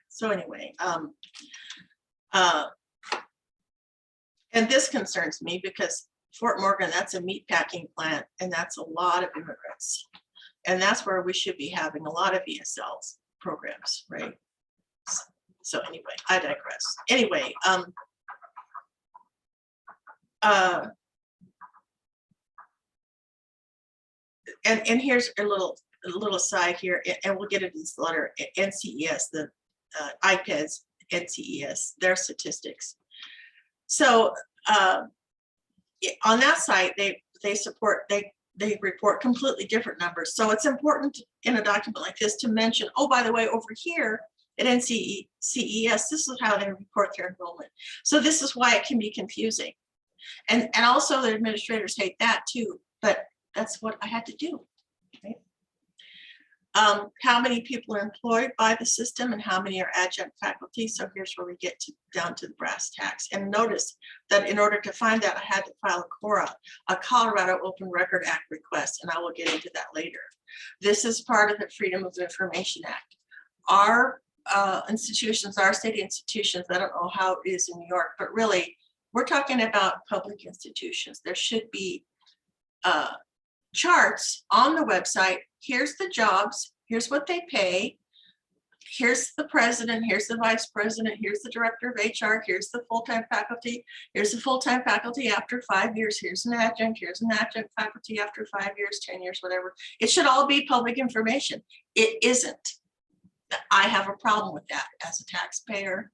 So anyway, and this concerns me because Fort Morgan, that's a meat packing plant, and that's a lot of immigrants. And that's where we should be having a lot of ESLs programs, right? So anyway, I digress. Anyway, and here's a little aside here, and we'll get into this letter. NCES, the IPEDS, NCES, their statistics. So on that site, they report completely different numbers. So it's important in a document like this to mention, oh, by the way, over here at NCES, this is how they report their enrollment. So this is why it can be confusing. And also the administrators hate that too, but that's what I had to do, right? How many people are employed by the system and how many are adjunct faculty? So here's where we get down to the brass tacks. And notice that in order to find that, I had to file a CORA, a Colorado Open Record Act request, and I will get into that later. This is part of the Freedom of Information Act. Our institutions, our state institutions, I don't know how it is in New York, but really, we're talking about public institutions. There should be charts on the website. Here's the jobs, here's what they pay, here's the president, here's the vice president, here's the director of HR, here's the full-time faculty, here's the full-time faculty after 5 years, here's an adjunct faculty after 5 years, 10 years, whatever. It should all be public information. It isn't. I have a problem with that as a taxpayer,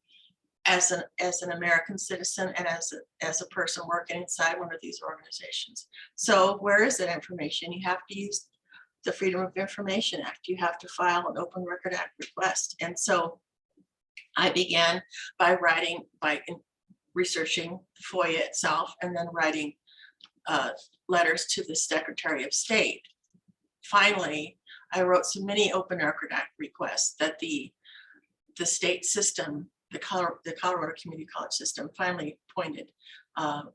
as an American citizen, and as a person working inside one of these organizations. So where is that information? You have to use the Freedom of Information Act. You have to file an Open Record Act request. And so I began by researching FOIA itself and then writing letters to the Secretary of State. Finally, I wrote so many Open Record Act requests that the state system, the Colorado Community College system, finally appointed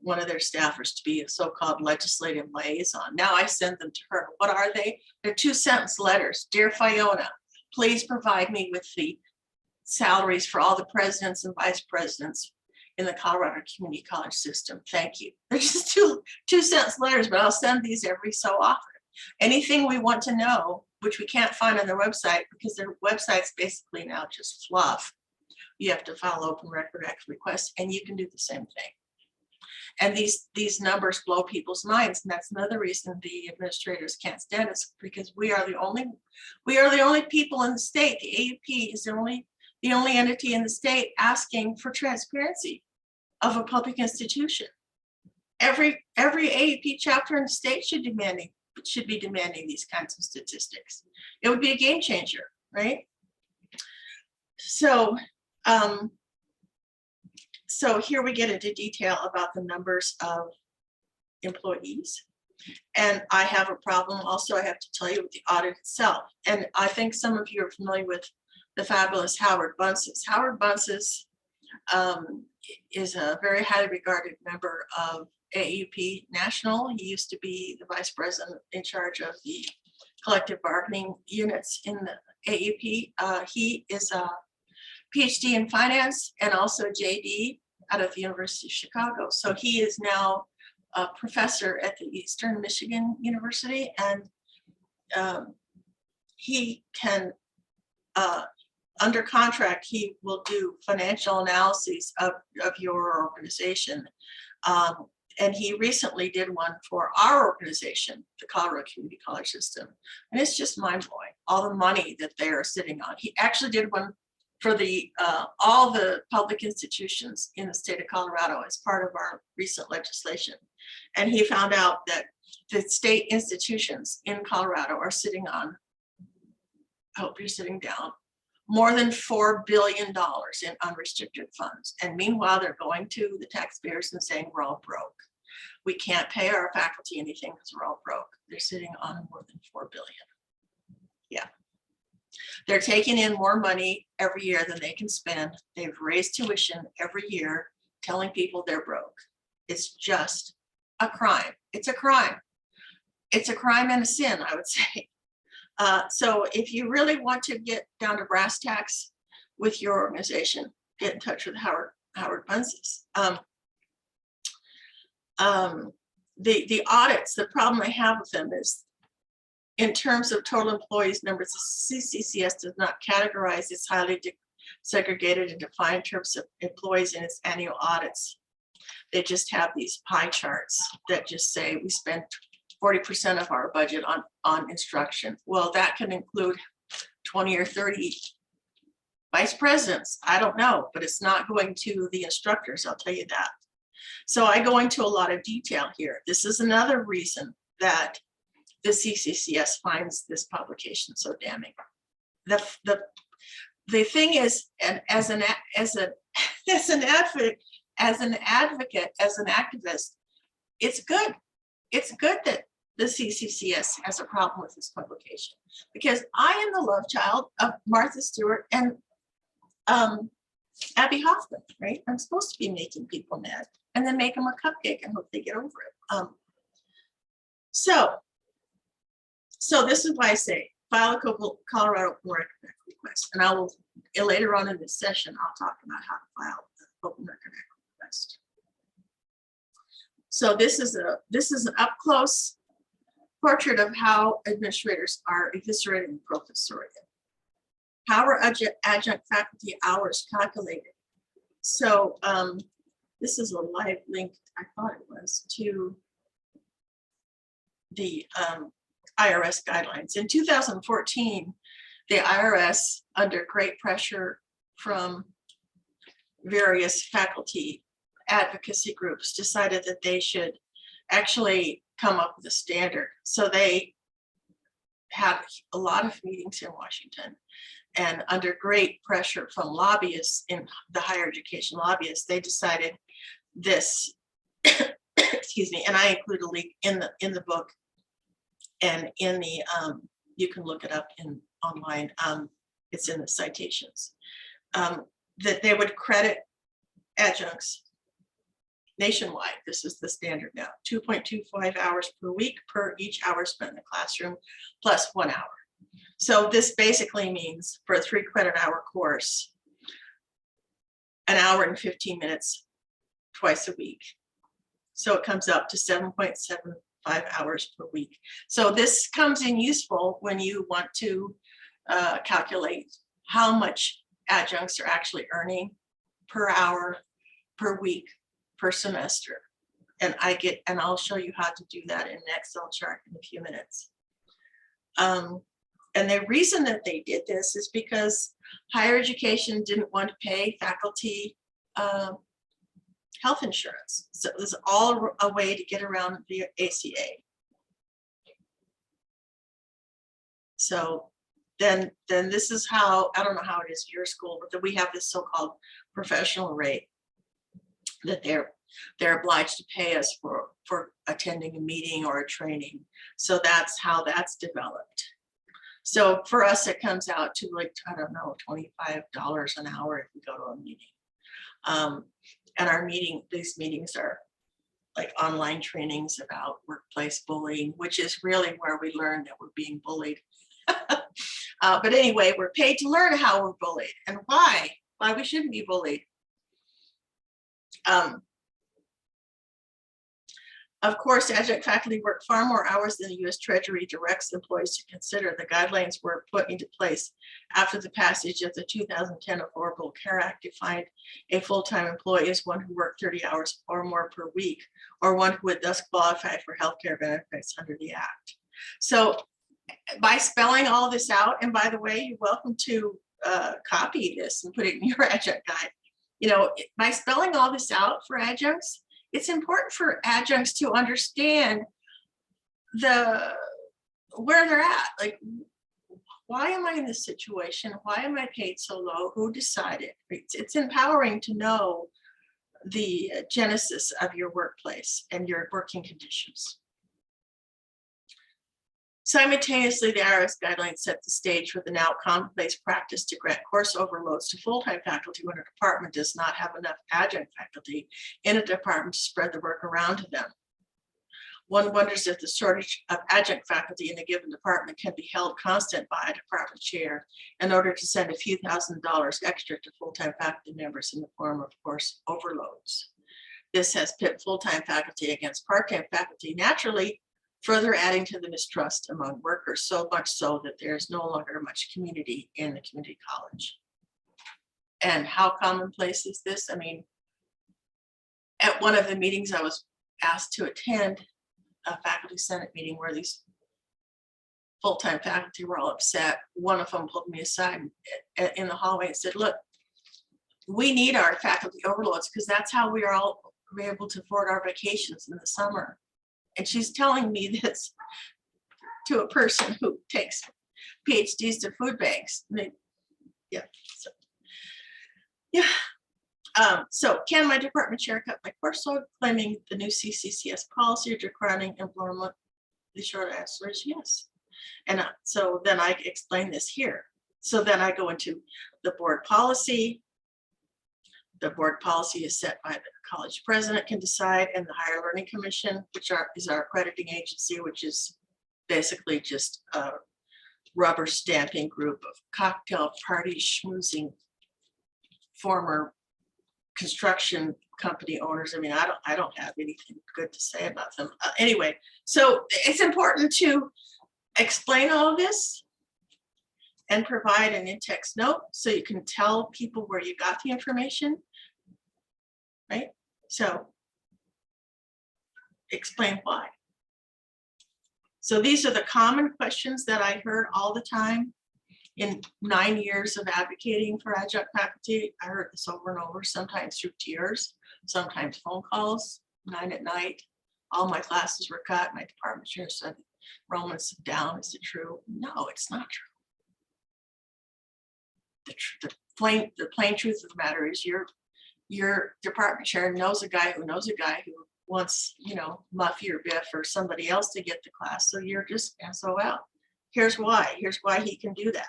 one of their staffers to be a so-called legislative liaison. Now I send them to her. What are they? They're 2-sentence letters. Dear Fiona, please provide me with the salaries for all the presidents and vice presidents in the Colorado Community College system. Thank you. They're just two-sentence letters, but I'll send these every so often. Anything we want to know, which we can't find on their website because their website's basically now just fluff, you have to file Open Record Act requests, and you can do the same thing. And these numbers blow people's minds, and that's another reason the administrators can't stand us, because we are the only people in the state. The AUP is the only entity in the state asking for transparency of a public institution. Every AUP chapter in the state should be demanding these kinds of statistics. It would be a game changer, right? So so here we get into detail about the numbers of employees. And I have a problem also, I have to tell you, with the audit itself. And I think some of you are familiar with the fabulous Howard Bunces. Howard Bunces is a very highly regarded member of AUP National. He used to be the vice president in charge of the collective bargaining units in the AUP. He is a PhD in finance and also JD out of the University of Chicago. So he is now a professor at the Eastern Michigan University, and he can, under contract, he will do financial analyses of your organization. And he recently did one for our organization, the Colorado Community College System. And it's just mind-blowing, all the money that they are sitting on. He actually did one for the all the public institutions in the state of Colorado as part of our recent legislation. And he found out that the state institutions in Colorado are sitting on, I hope you're sitting down, more than $4 billion in unrestricted funds. And meanwhile, they're going to the taxpayers and saying, we're all broke. We can't pay our faculty anything because we're all broke. They're sitting on more than $4 billion. Yeah. They're taking in more money every year than they can spend. They've raised tuition every year, telling people they're broke. It's just a crime. It's a crime. It's a crime and a sin, I would say. So if you really want to get down to brass tacks with your organization, get in touch with Howard Bunces. The audits, the problem I have with them is in terms of total employees numbers, CCCS does not categorize its highly segregated and defined terms of employees in its annual audits. They just have these pie charts that just say we spend 40% of our budget on instruction. Well, that can include 20 or 30 vice presidents. I don't know, but it's not going to the instructors, I'll tell you that. So I go into a lot of detail here. This is another reason that the CCCS finds this publication so damning. The thing is, and as an advocate, as an activist, it's good. It's good that the CCCS has a problem with this publication, because I am the love child of Martha Stewart and Abby Hoffman, right? I'm supposed to be making people mad and then make them a cupcake and hope they get over it. So this is why I say file a Colorado Board request, and I will later on in this session I'll talk about how to file the Open Record Act request. So this is an up close portrait of how administrators are eviscerating professoriate. How are adjunct faculty hours calculated? So this is a live link, I thought it was, to the IRS guidelines. In 2014, the IRS, under great pressure from various faculty advocacy groups, decided that they should actually come up with a standard. So they had a lot of meetings in Washington, and under great pressure from lobbyists, in the higher education lobbyists, they decided this, excuse me, and I include a link in the book, and in the, you can look it up online, it's in the citations, that they would credit adjuncts nationwide. This is the standard now, 2.25 hours per week per each hour spent in the classroom, plus 1 hour. So this basically means for a 3 credit hour course, an hour and 15 minutes twice a week. So it comes up to 7.75 hours per week. So this comes in useful when you want to calculate how much adjuncts are actually earning per hour, per week, per semester. And I'll show you how to do that in an Excel chart in a few minutes. And the reason that they did this is because higher education didn't want to pay faculty health insurance. So it was all a way to get around the ACA. So then this is how, I don't know how it is at your school, but we have this so-called professional rate that they're obliged to pay us for attending a meeting or a training. So that's how that's developed. So for us, it comes out to like, I don't know, $25 an hour if we go to a meeting. And these meetings are like online trainings about workplace bullying, which is really where we learn that we're being bullied. But anyway, we're paid to learn how we're bullied and why we shouldn't be bullied. Of course, adjunct faculty work far more hours than the U.S. Treasury directs employees to consider. The guidelines were put into place after the passage of the 2010 Affordable Care Act defined a full-time employee as one who worked 30 hours or more per week, or one who would thus qualify for healthcare benefits under the Act. So by spelling all this out, and by the way, you're welcome to copy this and put it in your adjunct guide. You know, by spelling all this out for adjuncts, it's important for adjuncts to understand where they're at. Like, why am I in this situation? Why am I paid so low? Who decided? It's empowering to know the genesis of your workplace and your working conditions. Simultaneously, the IRS guidelines set the stage for the now commonplace practice to grant course overloads to full-time faculty when a department does not have enough adjunct faculty in a department to spread the work around to them. One wonders if the shortage of adjunct faculty in a given department can be held constant by a department chair in order to send a few $1,000s extra to full-time faculty members in the form of course overloads. This has pit full-time faculty against part-time faculty, naturally further adding to the mistrust among workers, so much so that there's no longer much community in the community college. And how commonplace is this? I mean, at one of the meetings I was asked to attend, a faculty senate meeting where these full-time faculty were all upset. One of them pulled me aside in the hallway and said, look, we need our faculty overloads because that's how we are all able to afford our vacations in the summer. And she's telling me this to a person who takes PhDs to food banks. So can my department chair cut my course load, claiming the new CCCS policy requiring employment? The short answer is yes. And so then I explain this here. So then I go into the board policy. The board policy is set by the college president can decide, and the Higher Learning Commission, which is our accrediting agency, which is basically just a rubber stamping group of cocktail party schmoozing former construction company owners. I mean, I don't have anything good to say about them. Anyway, so it's important to explain all of this and provide an in-text note so you can tell people where you got the information, right? So explain why. So these are the common questions that I heard all the time. In 9 years of advocating for adjunct faculty, I heard this over and over, sometimes through tears, sometimes phone calls, 9 at night. All my classes were cut. My department chair said, enrollment's down. Is it true? No, it's not true. The plain truth of the matter is your department chair knows a guy who knows a guy who wants, you know, Muffy or Biff or somebody else to get the class. So you're just SOL. Here's why he can do that.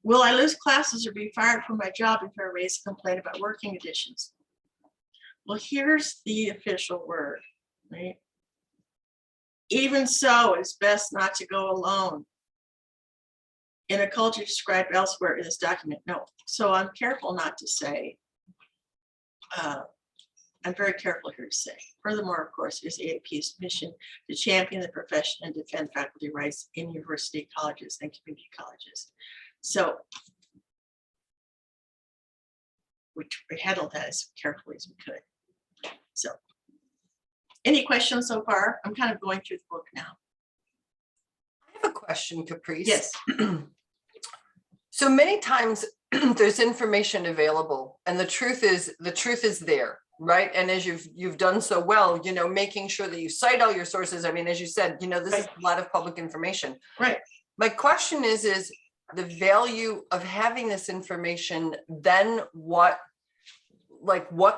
Will I lose classes or be fired from my job if I raise a complaint about working conditions? Well, here's the official word, right? Even so, it's best not to go alone. In a culture described elsewhere in this document, no. So I'm careful not to say, I'm very careful here to say. Furthermore, of course, is AAP's mission to champion the profession and defend faculty rights in university colleges and community colleges. So we handled that as carefully as we could. So any questions so far? I'm kind of going through the book now. I have a question, Caprice. Yes. So many times there's information available and the truth is there, right? And as you've done so well, you know, making sure that you cite all your sources. I mean, as you said, you know, this is a lot of public information. Right. My question is the value of having this information, then what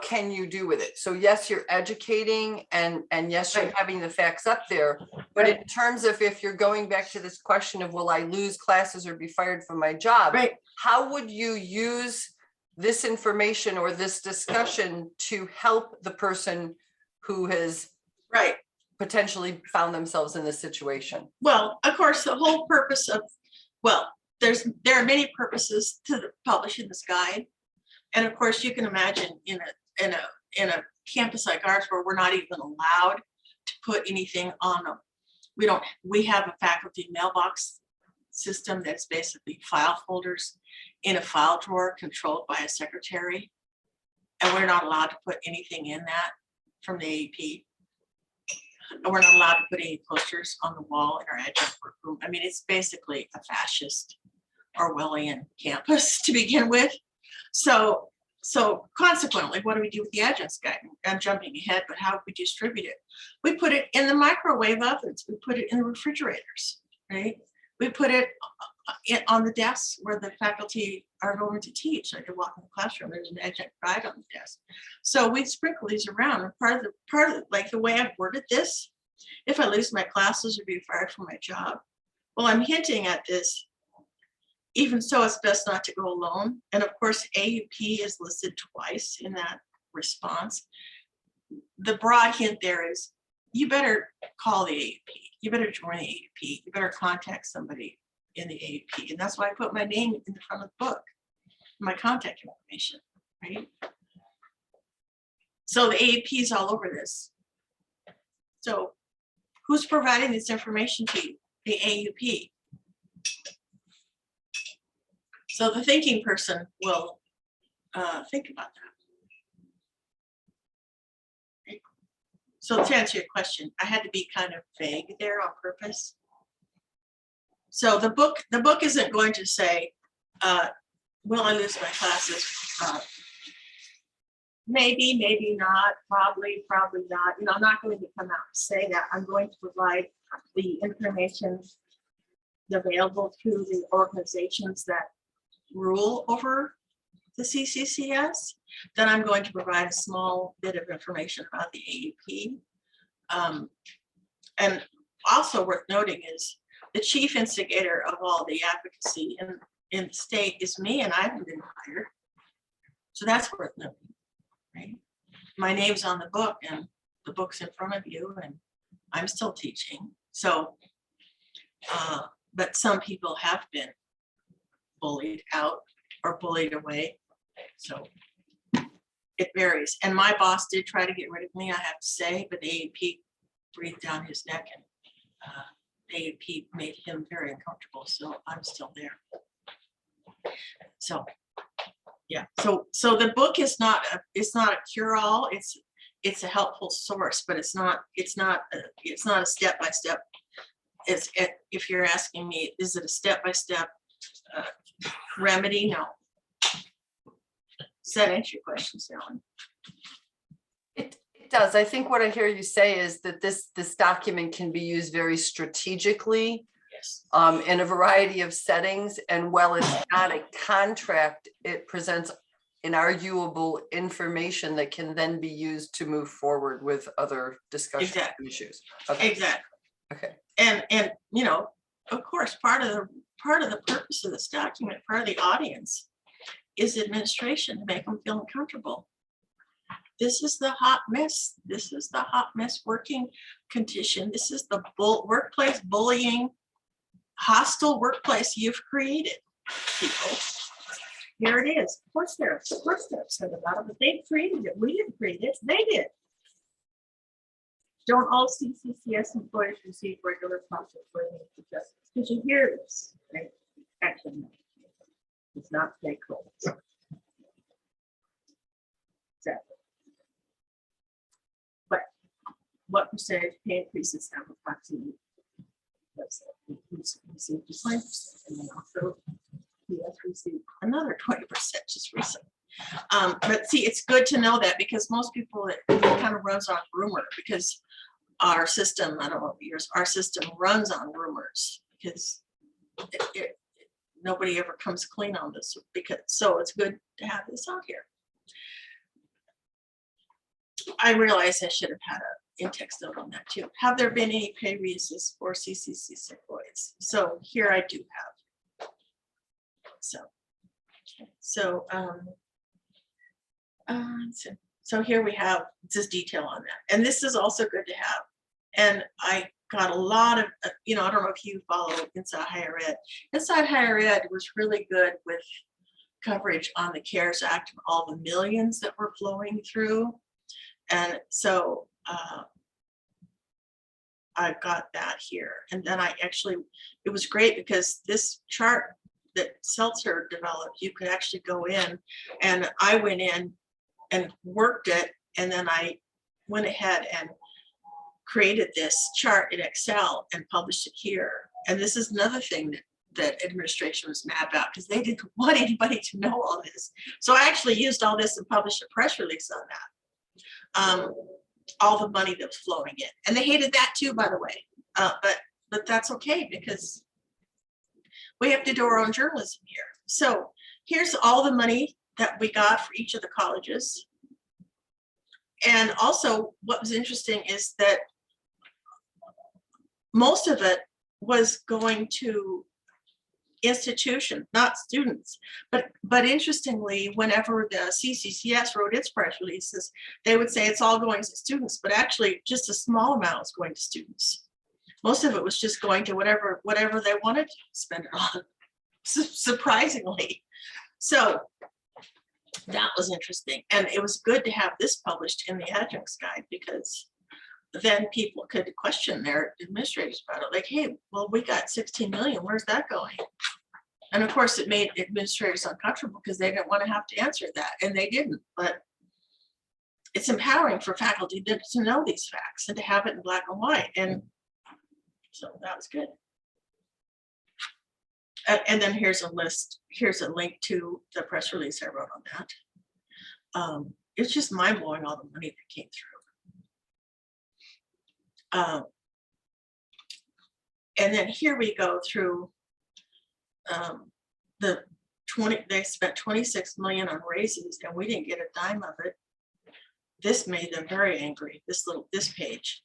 can you do with it? So yes, you're educating and yes, you're having the facts up there, but in terms of if you're going back to this question of will I lose classes or be fired from my job, right? How would you use this information or this discussion to help the person who has potentially found themselves in this situation? Well, of course, the whole purpose of, there are many purposes to publishing this guide. And of course, you can imagine in a campus like ours where we're not even allowed to put anything on them. We have a faculty mailbox system that's basically file folders in a file drawer controlled by a secretary. And we're not allowed to put anything in that from the AAP. And we're not allowed to put any posters on the wall in our adjunct workroom. I mean, it's basically a fascist Orwellian campus to begin with. So consequently, what do we do with the adjuncts guide? I'm jumping ahead, but how do we distribute it? We put it in the microwave ovens. We put it in the refrigerators, right? We put it on the desks where the faculty are going to teach. I could walk in the classroom, there's an adjunct guide on the desk. So we sprinkle these around. And part of like the way I've worded this, if I lose my classes or be fired from my job, well, I'm hinting at this. Even so, it's best not to go alone. And of course, AUP is listed twice in that response. The broad hint there is you better call the AUP. You better join the AUP. You better contact somebody in the AUP. And that's why I put my name in the front of the book, my contact information, right? So the AUP is all over this. So who's providing this information to you? The AUP. So the thinking person will think about that. Right? So to answer your question, I had to be kind of vague there on purpose. So the book isn't going to say, will I lose my classes? Maybe, maybe not, probably not. You know, I'm not going to come out and say that. I'm going to provide the information available to the organizations that rule over the CCCS. Then I'm going to provide a small bit of information about the AUP. And also worth noting is the chief instigator of all the advocacy in the state is me, and I haven't been hired. So that's worth noting, right? My name's on the book and the book's in front of you and I'm still teaching. So, but some people have been bullied out or bullied away. So it varies. And my boss did try to get rid of me, I have to say, but the AAP breathed down his neck and the AAP made him very uncomfortable. So I'm still there. So yeah, so the book is not a cure-all. It's a helpful source, but it's not a step-by-step. If you're asking me, is it a step-by-step remedy? No. Does that answer your question, Sally? It does. I think what I hear you say is that this document can be used very strategically. Yes. In a variety of settings, and while it's not a contract, it presents inarguable information that can then be used to move forward with other discussion issues. Okay. Exactly. Okay. And you know, of course, part of the purpose of this document, part of the audience, is administration to make them feel uncomfortable. This is the hot mess. This is the hot mess working condition. This is the workplace bullying, hostile workplace you've created, people. Here it is. Of course they're upset about it, but they created it. We didn't create it. They did. Don't all CCCS employees receive regular process learning for justice? Did you hear this? Right? Actually, no. It's not stakeholders. Exactly. But what percentage pay increases have approximately? Received 20%, and then also PS received another 20% just recently. But see, it's good to know that, because most people, it kind of runs on rumor, because our system, I don't know what yours, our system runs on rumors, because nobody ever comes clean on this, because so it's good to have this out here. I realize I should have had a in-text note on that too. Have there been any pay raises for CCCS employees? So here I do have. So here we have this detail on that, and this is also good to have. And I got a lot of, I don't know if you follow Inside Higher Ed. Inside Higher Ed was really good with coverage on the CARES Act and all the millions that were flowing through. And so I've got that here. And then it was great because this chart that Seltzer developed, you could actually go in, and I went in and worked it. And then I went ahead and created this chart in Excel and published it here. And this is another thing that that administration was mad about because they didn't want anybody to know all this. So I actually used all this and published a press release on that. All the money that was flowing in, and they hated that too, by the way. But that's okay because we have to do our own journalism here. So here's all the money that we got for each of the colleges. And also what was interesting is that most of it was going to institution, not students. But interestingly, whenever the CCCS wrote its press releases, they would say it's all going to students, but actually just a small amount was going to students. Most of it was just going to whatever they wanted to spend it on, surprisingly. So that was interesting. And it was good to have this published in the adjuncts guide, because then people could question their administrators about it. Like, hey, well, we got 16 million, where's that going? And of course it made administrators uncomfortable because they didn't want to have to answer that, and they didn't. But it's empowering for faculty to know these facts and to have it in black and white. And so that was good. And then here's a list, here's a link to the press release I wrote on that. It's just mind blowing all the money that came through. And then here we go through they spent 26 million on raises and we didn't get a dime of it. This made them very angry, this page.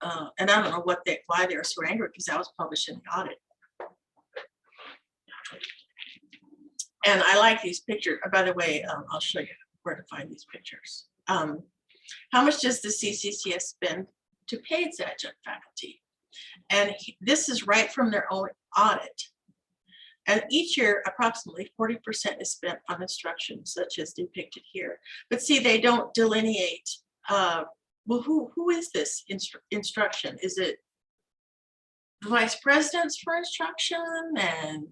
And I don't know why they were so angry, because that was published in the audit. And I like these pictures. By the way, I'll show you where to find these pictures. How much does the CCCS spend to pay its adjunct faculty? And this is right from their own audit. And each year, approximately 40% is spent on instruction, such as depicted here. But see, they don't delineate, well, who is this instruction? Is it the vice presidents for instruction and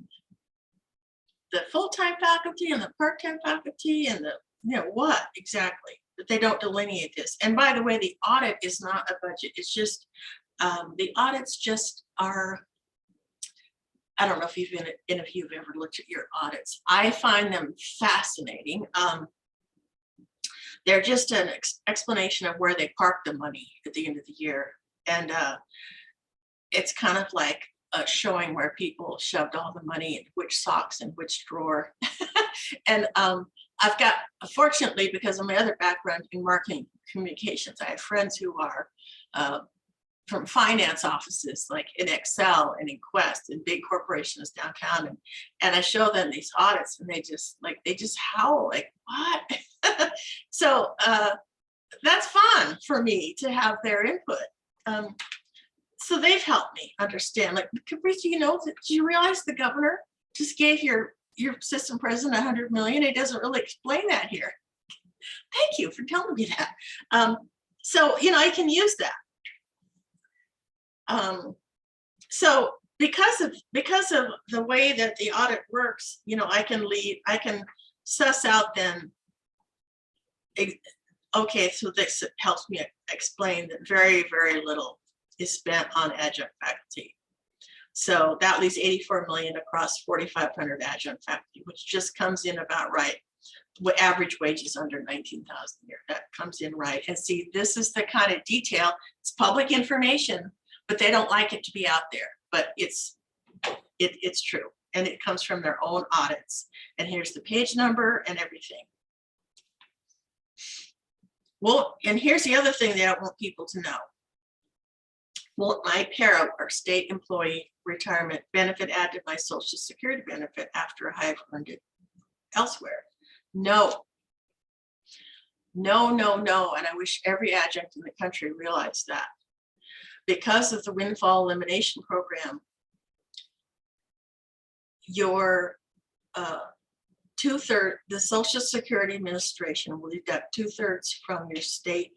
the full-time faculty and the part-time faculty and the, what exactly? But they don't delineate this. And by the way, the audit is not a budget. It's just, the audits just are, I don't know if you've ever looked at your audits. I find them fascinating. They're just an explanation of where they park the money at the end of the year. And it's kind of like showing where people shoved all the money in which socks and which drawer. And I've got, fortunately, because of my other background in marketing communications, I have friends who are from finance offices, like in Excel and in Quest and big corporations downtown. And I show them these audits and they just howl like, what? So that's fun for me to have their input. So they've helped me understand, like, Caprice, do you realize the governor just gave your system president 100 million? It doesn't really explain that here. Thank you for telling me that. So, I can use that. So because of the way that the audit works, I can suss out then, okay, so this helps me explain that very, very little is spent on adjunct faculty. So that leaves 84 million across 4,500 adjunct faculty, which just comes in about right. What average wages under 19,000 a year, that comes in right. And see, this is the kind of detail, it's public information, but they don't like it to be out there, but it's true. And it comes from their own audits. And here's the page number and everything. Well, and here's the other thing that I want people to know. Will my PARA, or state employee retirement benefit, add to my Social Security benefit after I have earned it elsewhere? No. No, no, no. And I wish every adjunct in the country realized that. Because of the windfall elimination program, your the Social Security Administration will deduct 2/3 from your state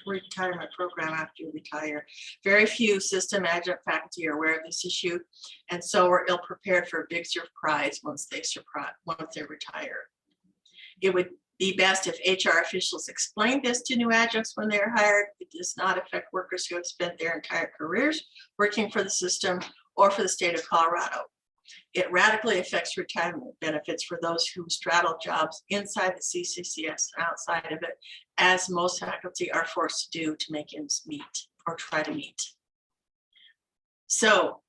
retirement program after you retire. Very few system adjunct faculty are aware of this issue, and so are ill prepared for a big surprise once they retire. It would be best if HR officials explained this to new adjuncts when they are hired. It does not affect workers who have spent their entire careers working for the system or for the state of Colorado. It radically affects retirement benefits for those who straddle jobs inside the CCCS and outside of it, as most faculty are forced to do to make ends meet or try to meet. So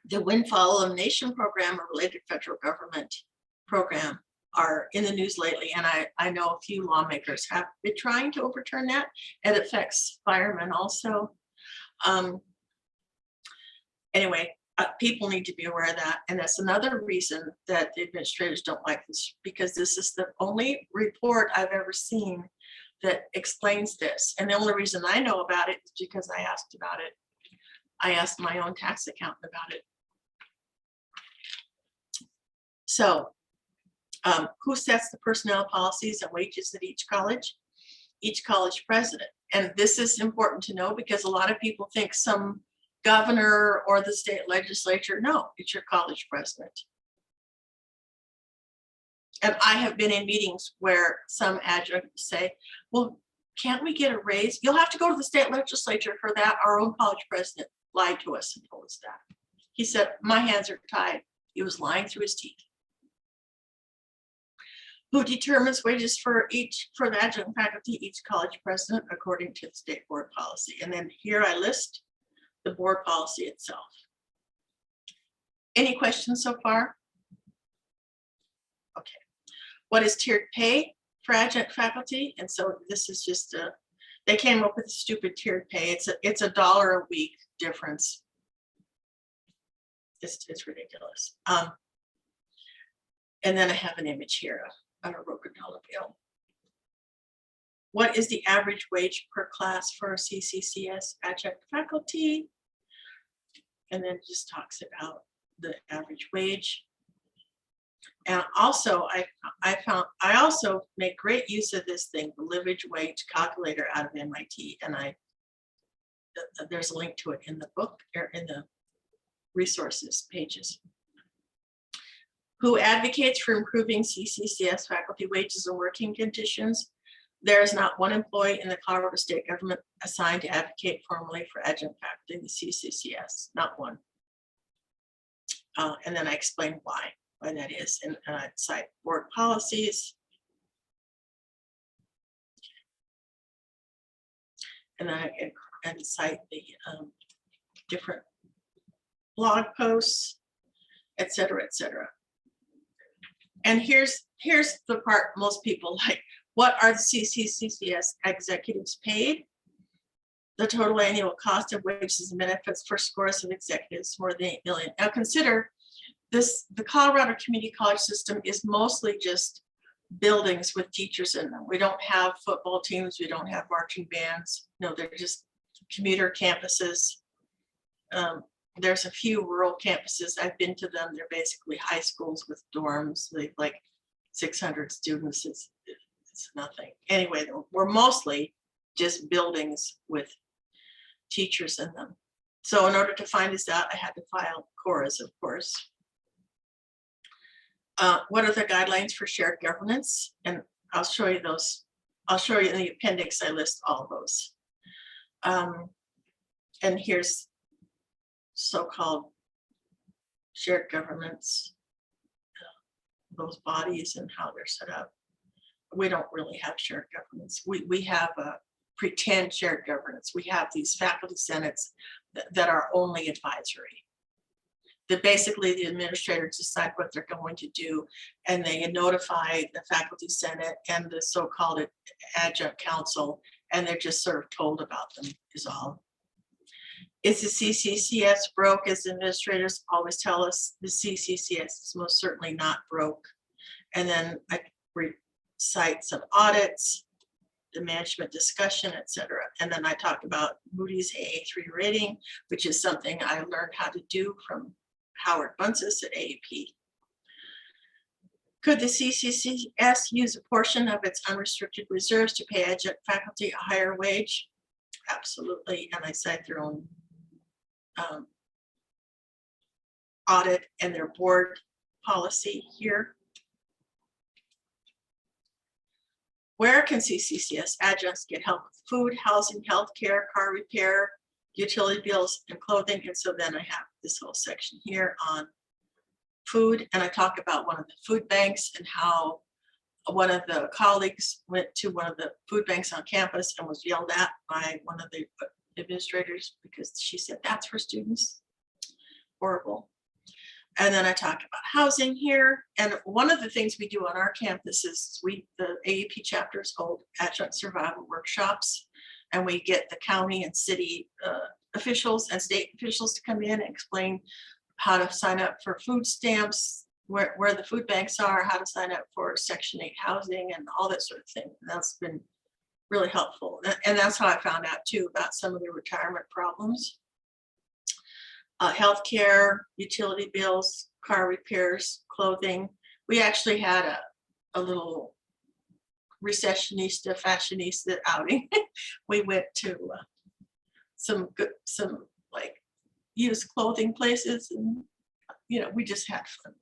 the windfall elimination program or related federal government program are in the news lately, and I know a few lawmakers have been trying to overturn that. It affects firemen also. Anyway, people need to be aware of that, and that's another reason that the administrators don't like this, because this is the only report I've ever seen that explains this. And the only reason I know about it is because I asked about it. I asked my own tax accountant about it. So who sets the personnel policies and wages at each college? Each college president. And this is important to know because a lot of people think some governor or the state legislature. No, it's your college president. And I have been in meetings where some adjuncts say, well, can't we get a raise? You'll have to go to the state legislature for that. Our own college president lied to us and told us that. He said, my hands are tied. He was lying through his teeth. Who determines wages for the adjunct faculty? Each college president, according to the state board policy. And then here I list the board policy itself. Any questions so far? Okay. What is tiered pay for adjunct faculty? And so this is just they came up with a stupid tiered pay. It's $1 a week difference. It's ridiculous. And then I have an image here on a $1 bill. What is the average wage per class for CCCS adjunct faculty? And then it just talks about the average wage. And also, I also make great use of this thing, the living wage calculator out of MIT, and there's a link to it in the book or in the resources pages. Who advocates for improving CCCS faculty wages and working conditions? There is not one employee in the Colorado state government assigned to advocate formally for adjunct faculty in the CCCS, not one. And then I explain why that is, and I cite board policies. And I cite the different blog posts, et cetera, et cetera. And here's the part most people like. What are the CCCS executives paid? The total annual cost of wages and benefits for scores of executives, more than $8 million. Now consider this, the Colorado Community College system is mostly just buildings with teachers in them. We don't have football teams, we don't have marching bands. No, they're just commuter campuses. There's a few rural campuses. I've been to them. They're basically high schools with dorms, like 600 students. It's nothing. Anyway, we're mostly just buildings with teachers in them. So in order to find this out, I had to file CORAs, of course. What are the guidelines for shared governance? And I'll show you those. I'll show you in the appendix. I list all those. And here's so-called shared governance, those bodies and how they're set up. We don't really have shared governance. We have a pretend shared governance. We have these faculty senates that are only advisory. That basically the administrators decide what they're going to do, and they notify the faculty senate and the so-called adjunct council, and they're just sort of told about them is all. Is the CCCS broke? As administrators always tell us, the CCCS is most certainly not broke. And then I cite some audits, the management discussion, etc. And then I talk about Moody's AA3 rating, which is something I learned how to do from Howard Bunces at AAP. Could the CCCS use a portion of its unrestricted reserves to pay adjunct faculty a higher wage? Absolutely. And I cite their own audit and their board policy here. Where can CCCS adjuncts get help with food, housing, healthcare, car repair, utility bills and clothing. And so then I have this whole section here on food. And I talk about one of the food banks and how one of the colleagues went to one of the food banks on campus and was yelled at by one of the administrators because she said, that's for students. Horrible. And then I talk about housing here. And one of the things we do on our campus is the AUP chapters hold adjunct survival workshops. And we get the county and city officials and state officials to come in and explain how to sign up for food stamps, where the food banks are, how to sign up for Section 8 housing and all that sort of thing. And that's been really helpful. And that's how I found out too about some of the retirement problems. Healthcare, utility bills, car repairs, clothing. We actually had a little recessionista, fashionista outing. We went to some like used clothing places, and we just had fun.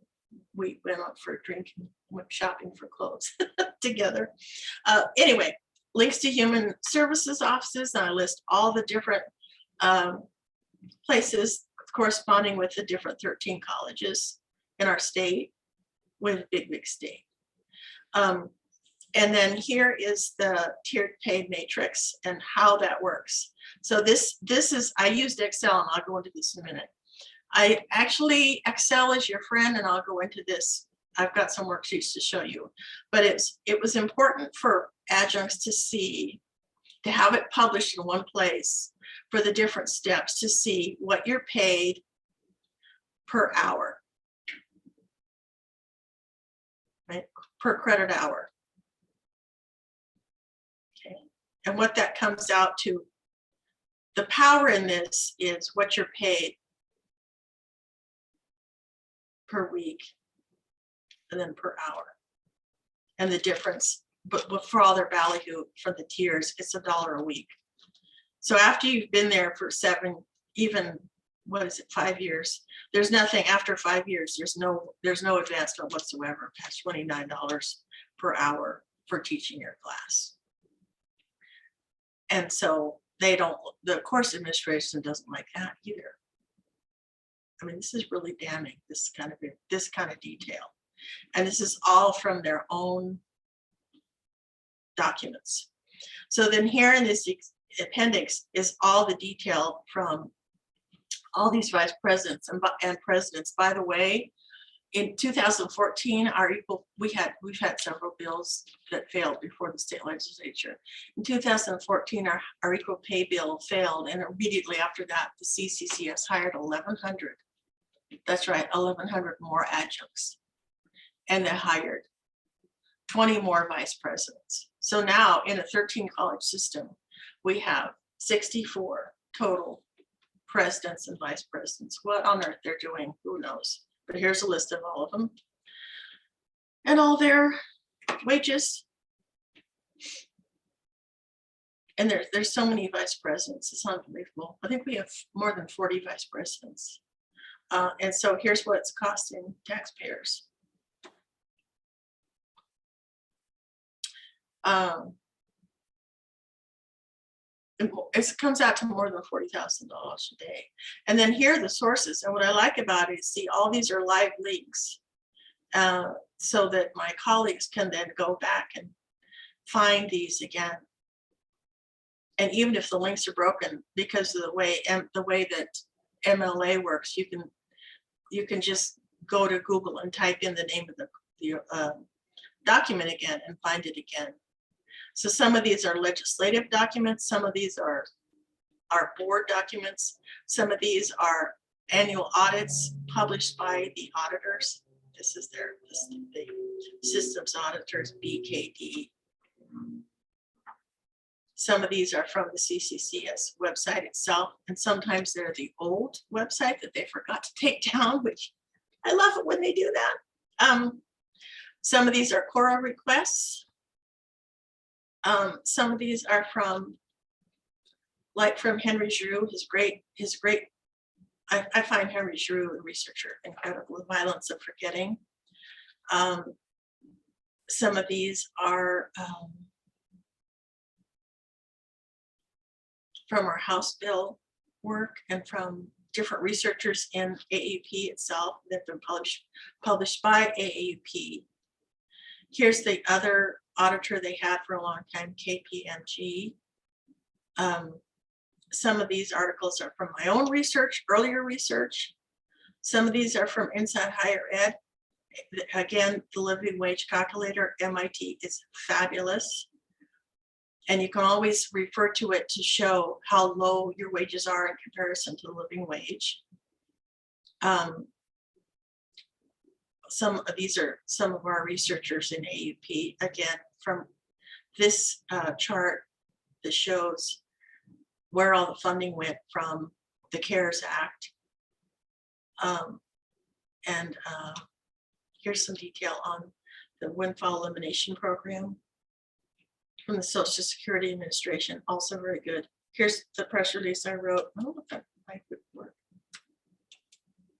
We went out for a drink and went shopping for clothes together. Anyway, links to human services offices, and I list all the different places corresponding with the different 13 colleges in our state, with big state. And then here is the tiered pay matrix and how that works. So this is, I used Excel, and I'll go into this in a minute. Excel is your friend, and I'll go into this. I've got some worksheets to show you, but it was important for adjuncts to have it published in one place for the different steps to see what you're paid per hour, right? Per credit hour. Okay. And what that comes out to, the power in this is what you're paid per week and then per hour. And the difference, but for all their value for the tiers, it's $1 a week. So after you've been there for 5 years, there's nothing after 5 years, there's no advancement whatsoever past $29 per hour for teaching your class. And so the course administration doesn't like that either. I mean, this is really damning, this kind of detail. And this is all from their own documents. So then here in this appendix is all the detail from all these vice presidents and presidents. By the way, in 2014, we've had several bills that failed before the state legislature. In 2014, our equal pay bill failed, and immediately after that, the CCCS hired 1,100. That's right, 1,100 more adjuncts, and they hired 20 more vice presidents. So now in a 13 college system, we have 64 total presidents and vice presidents. What on earth they're doing, who knows? But here's a list of all of them and all their wages. And there's so many vice presidents, it's unbelievable. I think we have more than 40 vice presidents. And so here's what it's costing taxpayers. It comes out to more than $40,000 a day. And then here are the sources. And what I like about it is, see, all these are live links, so that my colleagues can then go back and find these again. And even if the links are broken, because of the way that MLA works, you can just go to Google and type in the name of the document again and find it again. So some of these are legislative documents, some of these are board documents, some of these are annual audits published by the auditors. This is the systems auditors, BKD. Some of these are from the CCCS website itself, and sometimes they're the old website that they forgot to take down, which I love it when they do that. Some of these are Cora requests. Some of these are from Henry Giroux, his great, I find Henry Giroux, the researcher, incredible, The Violence of Forgetting. Some of these are from our House bill work and from different researchers in AAUP itself that have been published by AAUP. Here's the other auditor they had for a long time, KPMG. Some of these articles are from my own research, earlier research. Some of these are from Inside Higher Ed. Again, the living wage calculator, MIT, is fabulous. And you can always refer to it to show how low your wages are in comparison to the living wage. Some of these are some of our researchers in AUP, again, from this chart that shows where all the funding went from the CARES Act. Here's some detail on the windfall elimination program from the Social Security Administration, also very good. Here's the press release I wrote. I don't know if that might work.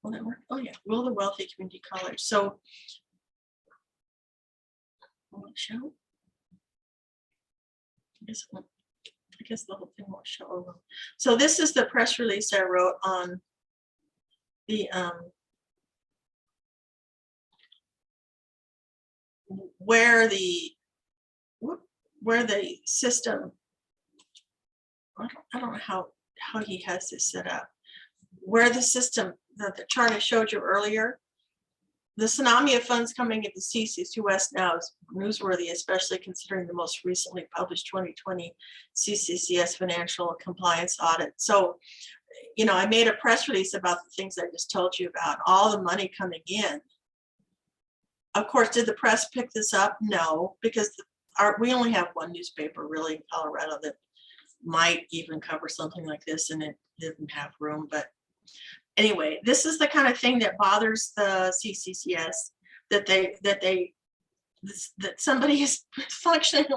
Will that work? Oh yeah, Will the Wealthy Community College. So, will it show? I guess the whole thing won't show. So this is the press release I wrote on the where the system, I don't know how he has this set up, where the system, the chart I showed you earlier, the tsunami of funds coming into CCCUS now is newsworthy, especially considering the most recently published 2020 CCCS financial compliance audit. So, you know, I made a press release about the things I just told you about, all the money coming in. Of course, did the press pick this up? No, because we only have one newspaper really in Colorado that might even cover something like this, and it didn't have room. But anyway, this is the kind of thing that bothers the CCCS, that somebody is functioning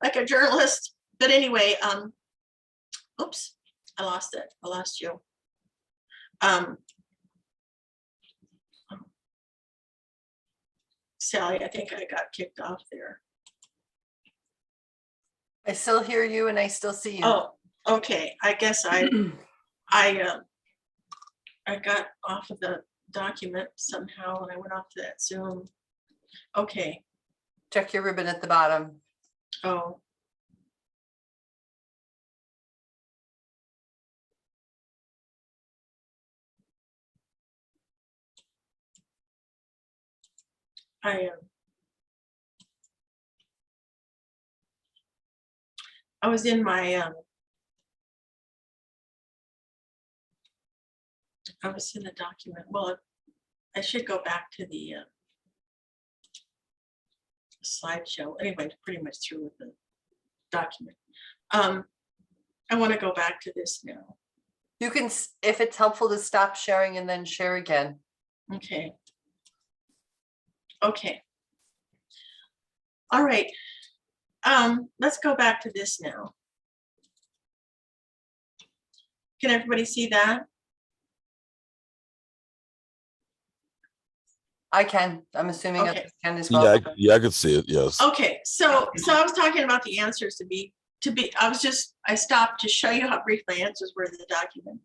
like a journalist. But anyway, oops, I lost it. I lost you. Sally, I think I got kicked off there. I still hear you and I still see you. Oh, okay. I guess I got off of the document somehow when I went off to that Zoom. Okay. Check your ribbon at the bottom. Oh. I was in my I was in the document. Well, I should go back to the slideshow. Anyway, pretty much through with the document. I want to go back to this now. You can, if it's helpful, to stop sharing and then share again. Okay. Okay. All right. Let's go back to this now. Can everybody see that? I can. I'm assuming Okay. others can as well. Yeah, I could see it. Yes. Okay, so I was talking about the answers I stopped to show you how brief my answers were in the document.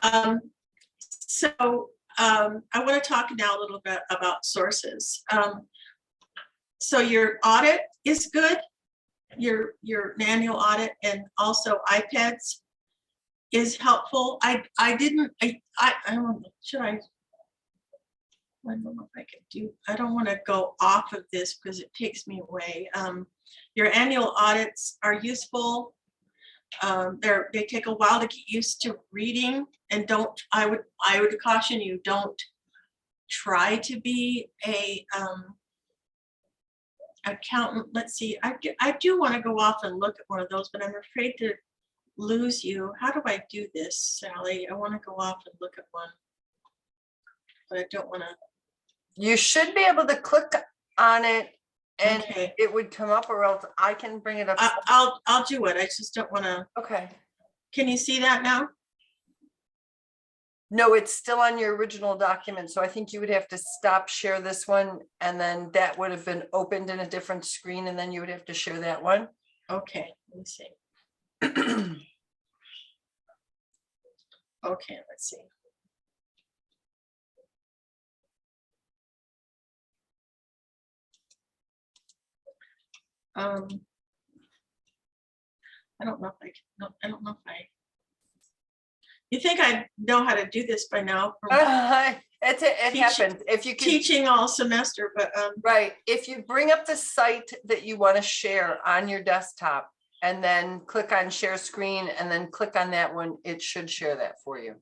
I want to talk now a little bit about sources. So your audit is good, your annual audit, and also iPads is helpful. I don't know, should I don't know if I can do, I don't want to go off of this because it takes me away. Your annual audits are useful. They take a while to get used to reading, and I would caution you, don't try to be a accountant. Let's see, I do want to go off and look at one of those, but I'm afraid to lose you. How do I do this, Sally? I want to go off and look at one, but I don't want to. You should be able to click on it and Okay. it would come up, or else I can bring it up. I'll do it. I just don't want to. Okay. Can you see that now? No, it's still on your original document. So I think you would have to stop share this one, and then that would have been opened in a different screen, and then you would have to share that one. Okay, let me see. Okay, let's see. I don't know if I can, no, I don't know if I. You think I know how to do this by now from It Teach- happens. If you can, teaching all semester, but right, if you bring up the site that you want to share on your desktop and then click on share screen and then click on that one, it should share that for you.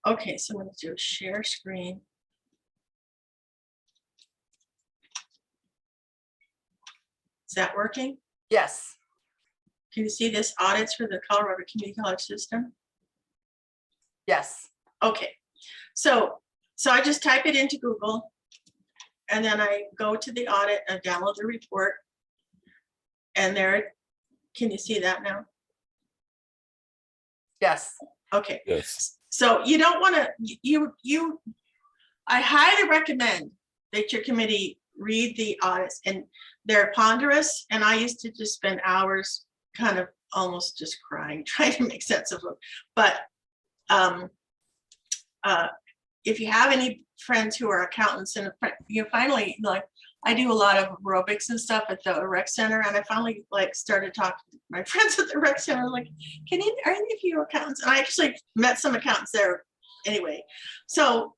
okay, so I'm going to do a share screen. Is that working? Yes, Can you see this audits for the Colorado Community College system? yes, Okay, so I just type it into Google and then I go to the audit and download the report. And there, can you see that now? yes. Okay, Yes. so you don't want to, I highly recommend that your committee read the audits, and they're ponderous. And I used to just spend hours kind of almost just crying, trying to make sense of them. But if you have any friends who are accountants, and you finally, like, I do a lot of aerobics and stuff at the rec center, and I finally like started talking to my friends at the rec center, like, are any of you accountants? And I actually met some accountants there anyway. So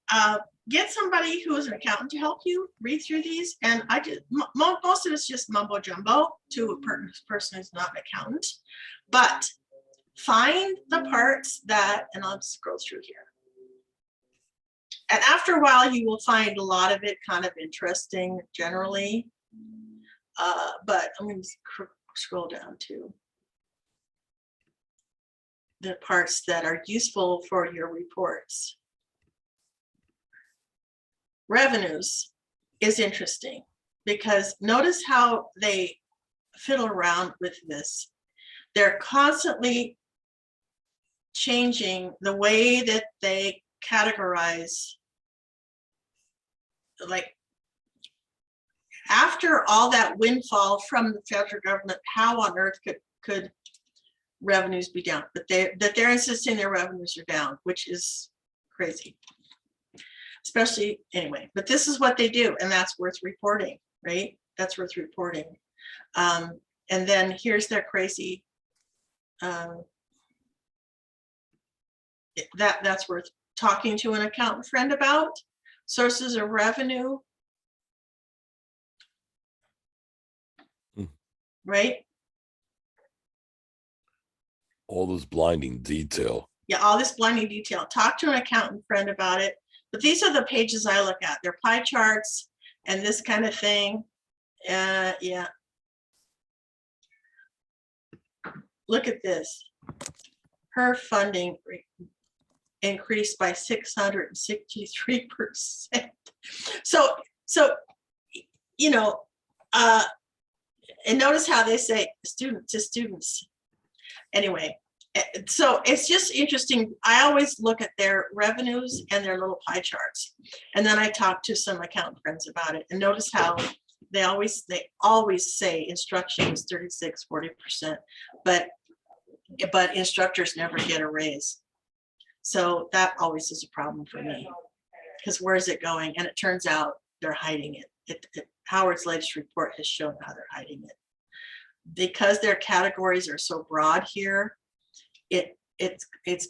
get somebody who is an accountant to help you read through these. And I did, most of it's just mumbo jumbo to a person who's not an accountant, but find the parts that, and I'll scroll through here. And after a while, you will find a lot of it kind of interesting generally. But I'm going to scroll down to the parts that are useful for your reports. Revenues is interesting because notice how they fiddle around with this. They're constantly changing the way that they categorize. Like, after all that windfall from the federal government, how on earth could revenues be down? But they're insisting their revenues are down, which is crazy. Especially anyway, but this is what they do, and that's worth reporting, right? That's worth reporting. And then here's their crazy. That's worth talking to an accountant friend about. Sources of revenue, right? All this blinding detail. Yeah, all this blinding detail. Talk to an accountant friend about it. But these are the pages I look at. They're pie charts and this kind of thing. Yeah. Look at this. Her funding increased by 663%. So you know, and notice how they say student to students. Anyway, so it's just interesting. I always look at their revenues and their little pie charts, and then I talk to some accountant friends about it. And notice how they always say instruction is 36-40%, but instructors never get a raise. So that always is a problem for me, because where is it going? And it turns out they're hiding it. Howard's latest report has shown how they're hiding it. Because their categories are so broad here, it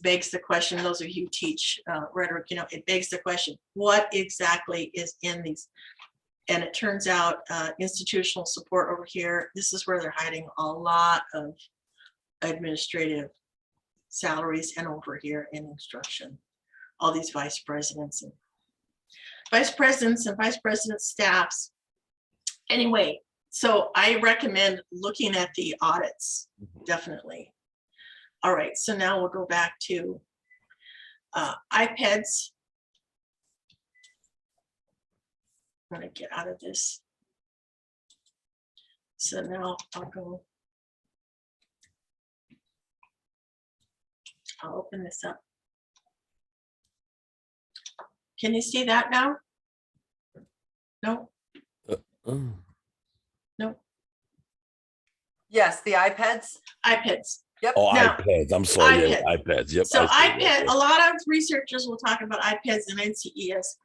begs the question, those of you who teach rhetoric, you know, it begs the question, what exactly is in these? And it turns out institutional support over here, this is where they're hiding a lot of administrative salaries, and over here in instruction, all these vice presidents and vice president staffs. Anyway, so I recommend looking at the audits, definitely. All right, so now we'll go back to iPads. I'm gonna get out of this. So now I'll open this up. Can you see that now? No, Oh. no, Yes, the iPads. iPads. Yep. Oh, Now, iPads. I'm sorry. Yeah, iPads. iPads. Yep. So I see that, iPad, a lot of researchers will talk about iPads and NCES.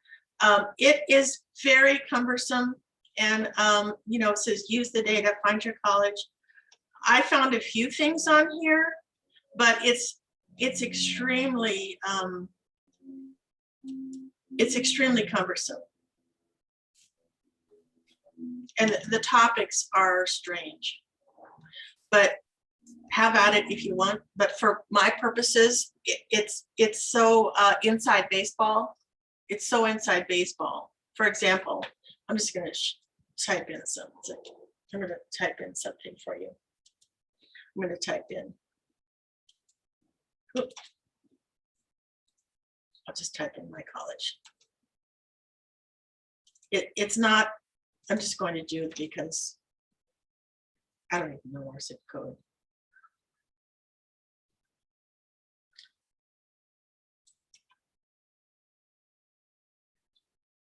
It is very cumbersome, and you know, it says use the data, find your college. I found a few things on here, but it's extremely cumbersome, and the topics are strange. But have at it if you want. But for my purposes, it's so inside baseball. It's so inside baseball. For example, I'm just going to type in something. I'm going to type in something for you. I'm going to type in. Oops. I'll just type in my college. It's not. I'm just going to do it because I don't even know our zip code.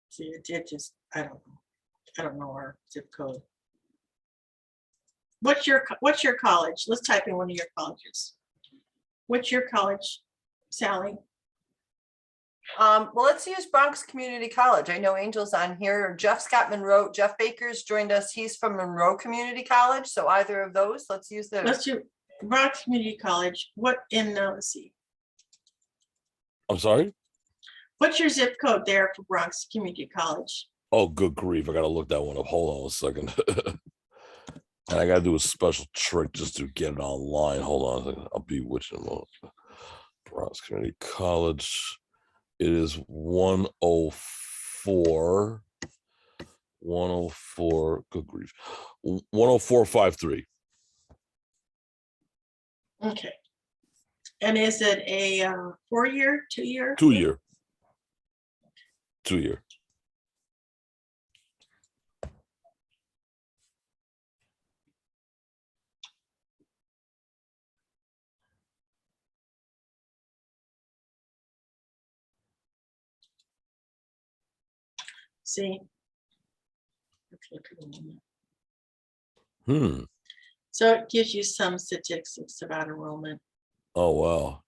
See, it just, I don't know our zip code. What's your college? Let's type in one of your colleges. What's your college, Sally? Well, let's use Bronx Community College. I know Angel's on here. Jeff Scott Monroe, Jeff Baker's joined us. He's from Monroe Community College. So either of those, let's use those. Let's do Bronx Community College. What in, let's see. I'm sorry. What's your zip code there for Bronx Community College? Oh, good grief. I got to look that one up. Hold on a second. And I got to do a special trick just to get it online. Hold on a second. I'll be with you. Bronx Community College. It is 104. 104. Good grief. 10453. Okay. And is it a 4-year, 2-year? 2-year. 2-year. See. Let's look at Hmm. So it gives you some statistics about enrollment. Oh, wow.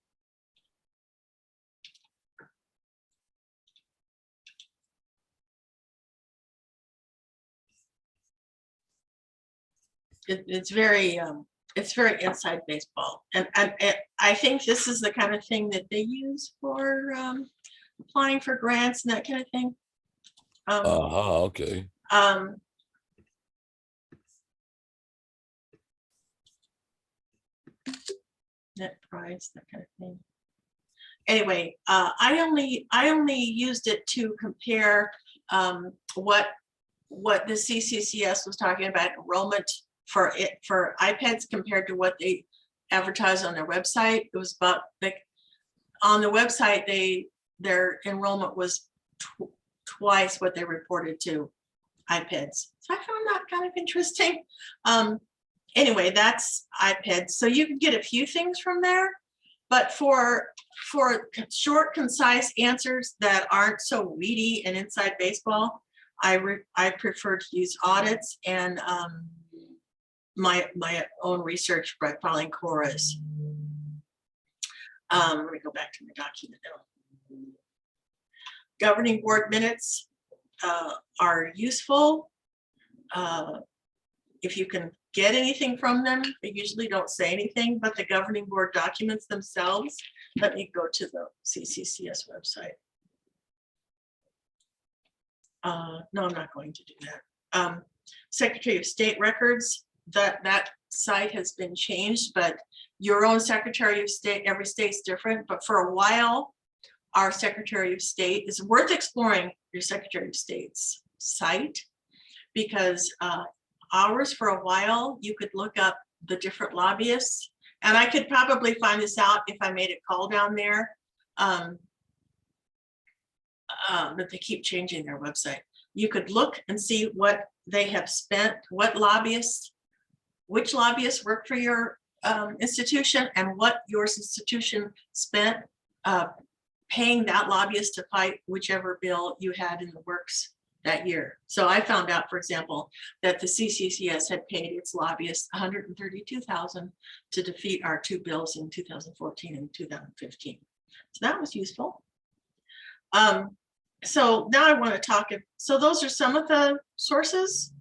It's very inside baseball, and I think this is the kind of thing that they use for applying for grants and that kind of thing. Okay. Net price, that kind of thing. Anyway, I only used it to compare what the CCCS was talking about enrollment for iPads compared to what they advertise on their website. It was about on the website their enrollment was twice what they reported to iPads. So I found that kind of interesting. Anyway, that's iPads. So you can get a few things from there, but for short, concise answers that aren't so weedy and inside baseball, I prefer to use audits and my own research by following Cora's. Let me go back to my document now. Governing board minutes are useful. If you can get anything from them, they usually don't say anything, but the governing board documents themselves, let me go to the CCCS website. No, I'm not going to do that. Secretary of State records, that site has been changed, but your own Secretary of State, every state's different, but for a while, our Secretary of State, is worth exploring your Secretary of State's site, because ours, for a while, you could look up the different lobbyists, and I could probably find this out if I made a call down there, but they keep changing their website. You could look and see what they have spent, what lobbyists which lobbyists work for your institution and what your institution spent paying that lobbyist to fight whichever bill you had in the works that year. So I found out, for example, that the CCCS had paid its lobbyists $132,000 to defeat our two bills in 2014 and 2015. So that was useful. So now I want to talk. So those are some of the sources.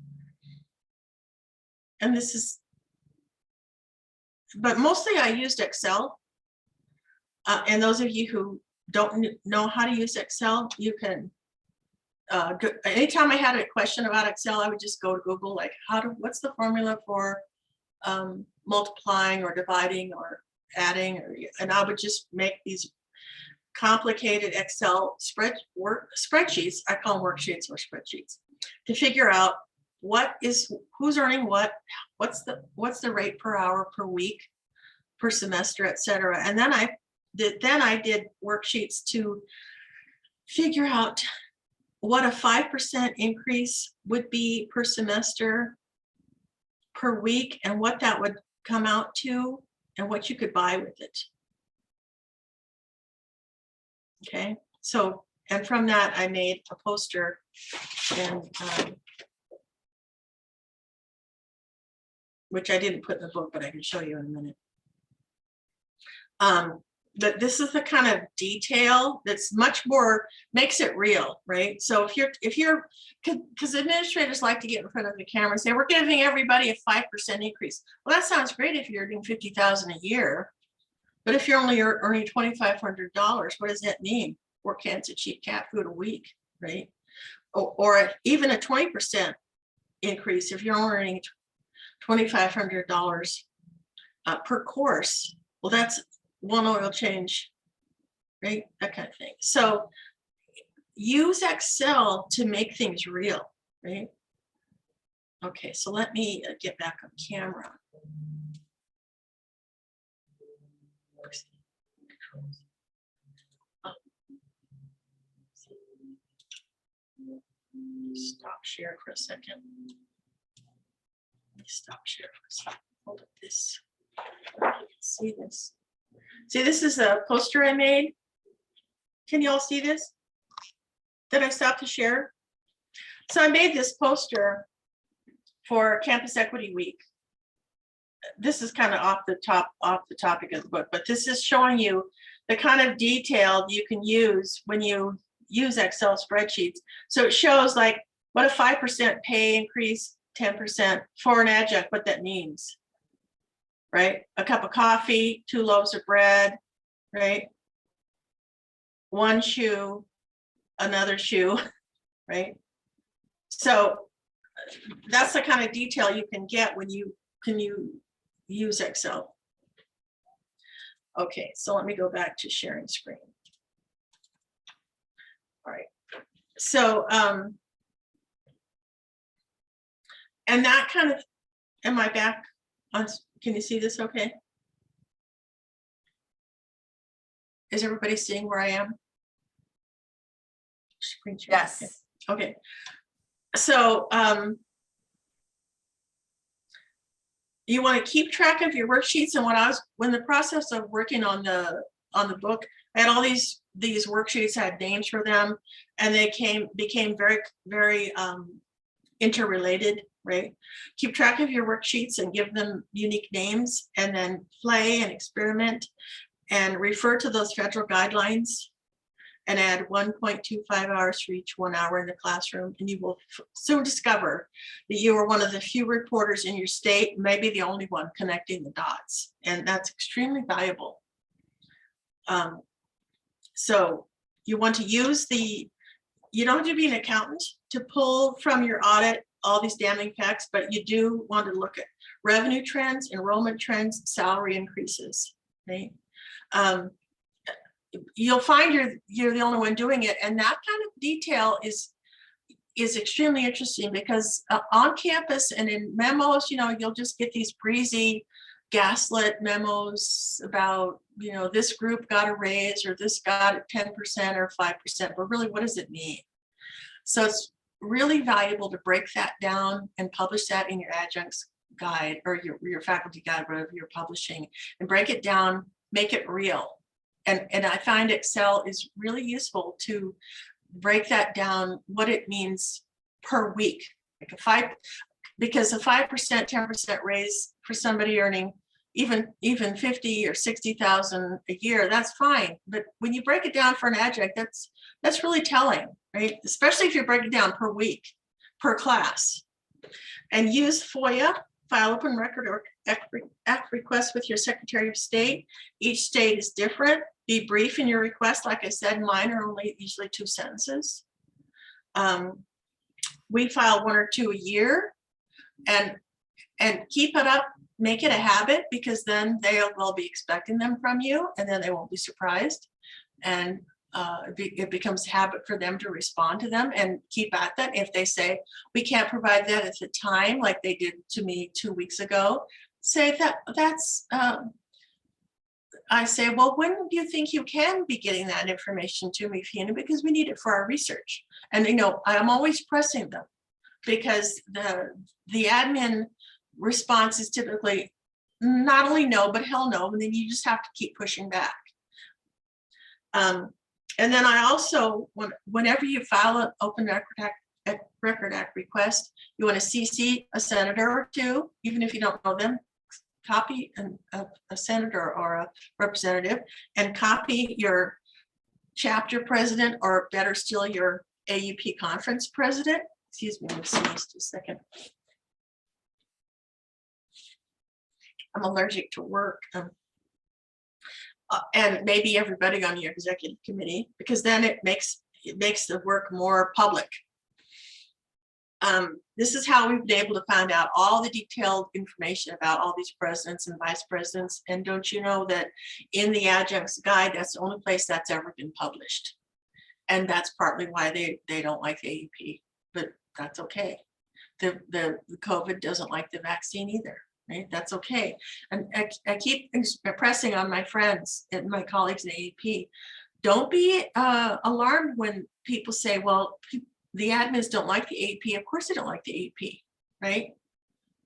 And this is, but mostly I used Excel. And those of you who don't know how to use Excel, you can, anytime I had a question about Excel, I would just go to Google, like what's the formula for multiplying or dividing or adding, and I would just make these complicated Excel spreadsheets. I call them worksheets or spreadsheets, to figure out who's earning what's the rate per hour, per week, per semester, etc. And then I did worksheets to figure out what a 5% increase would be per semester, per week, and what that would come out to, and what you could buy with it. Okay, so, and from that I made a poster, and which I didn't put in the book, but I can show you in a minute. But this is the kind of detail that's much more, makes it real, right? So if you're, because administrators like to get in front of the camera and say, we're giving everybody a 5% increase. Well, that sounds great if you're doing $50,000 a year, but if you're only earning $2,500, what does that mean? 4 cans of cheap cat food a week, right? Or even a 20% increase if you're only earning $2,500 per course. Well, that's one oil change, right? That kind of thing. So use Excel to make things real, right? Okay, so let me get back on camera. Stop share for a second. Stop share for a second. Hold up this. You can see this. See, this is a poster I made. Can you all see this? Did I stop to share? So I made this poster for Campus Equity Week. This is kind of off the topic of the book, but this is showing you the kind of detail you can use when you use Excel spreadsheets. So it shows like what a 5% pay increase, 10% for an adjunct, what that means, right? A cup of coffee, 2 loaves of bread, right? 1 shoe, another shoe, right? So that's the kind of detail you can get when you use Excel. Okay, so let me go back to sharing screen. All right, so and that kind of, am I back on, can you see this okay? Is everybody seeing where I am? Screen share. Yes. Okay. So you want to keep track of your worksheets. And when the process of working on the book, I had all these worksheets, had names for them, and they became very, very interrelated, right? Keep track of your worksheets and give them unique names, and then play and experiment and refer to those federal guidelines, and add 1.25 hours for each 1 hour in the classroom. And you will soon discover that you are one of the few reporters in your state, maybe the only one, connecting the dots. And that's extremely valuable. So you want to use you don't have to be an accountant to pull from your audit all these damning facts, but you do want to look at revenue trends, enrollment trends, salary increases, right? You'll find you're the only one doing it, and that kind of detail is extremely interesting, because on campus and in memos, you'll just get these breezy gaslit memos about, this group got a raise, or this got a 10% or 5%, but really, what does it mean? So it's really valuable to break that down and publish that in your adjuncts guide or your faculty guide, whatever you're publishing, and break it down, make it real. And I find Excel is really useful to break that down, what it means per week. Like because a 5%, 10% raise for somebody earning even 50 or 60,000 a year, that's fine. But when you break it down for an adjunct, that's really telling, right? Especially if you break it down per week, per class. And use FOIA, file open record or act request with your Secretary of State. Each state is different. Be brief in your request. Like I said, mine are only usually 2 sentences. We file 1 or 2 a year, and keep it up. Make it a habit, because then they will be expecting them from you, and then they won't be surprised. And it becomes a habit for them to respond to them, and keep at that. If they say, we can't provide that at the time, like they did to me 2 weeks ago, say that's, I say, well, when do you think you can be getting that information to me, Fiona? Because we need it for our research. And, you know, I'm always pressing them, because the admin response is typically not only no, but hell no. And then you just have to keep pushing back. And then I also, whenever you file an open record act request, you want to CC a senator or 2, even if you don't know them. Copy a senator or a representative, and copy your chapter president, or better still, your AUP conference president. Excuse me, let me sneeze just a second. I'm allergic to work. And maybe everybody on your executive committee, because then it makes the work more public. This is how we've been able to find out all the detailed information about all these presidents and vice presidents. And don't you know that in the adjuncts guide, that's the only place that's ever been published. And that's partly why they don't like the AUP, but that's okay. The COVID doesn't like the vaccine either, right? That's okay. And I keep pressing on my friends and my colleagues in AUP, don't be alarmed when people say, well, the admins don't like the AEP. Of course they don't like the AEP, right?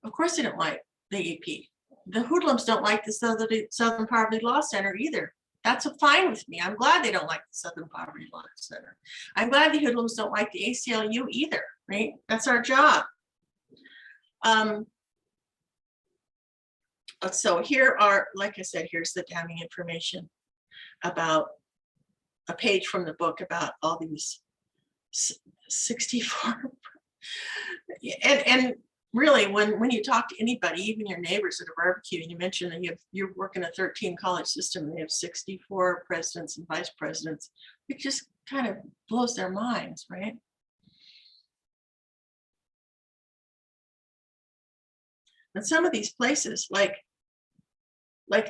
Of course they don't like the AEP. The hoodlums don't like the Southern Poverty Law Center either. That's fine with me. I'm glad they don't like the Southern Poverty Law Center. I'm glad the hoodlums don't like the ACLU either, right? That's our job. So here are, like I said, here's the damning information about a page from the book about all these 64 and really when you talk to anybody, even your neighbors at a barbecue, and you mention that you work in a 13 college system and they have 64 presidents and vice presidents, it just kind of blows their minds, right? And some of these places, like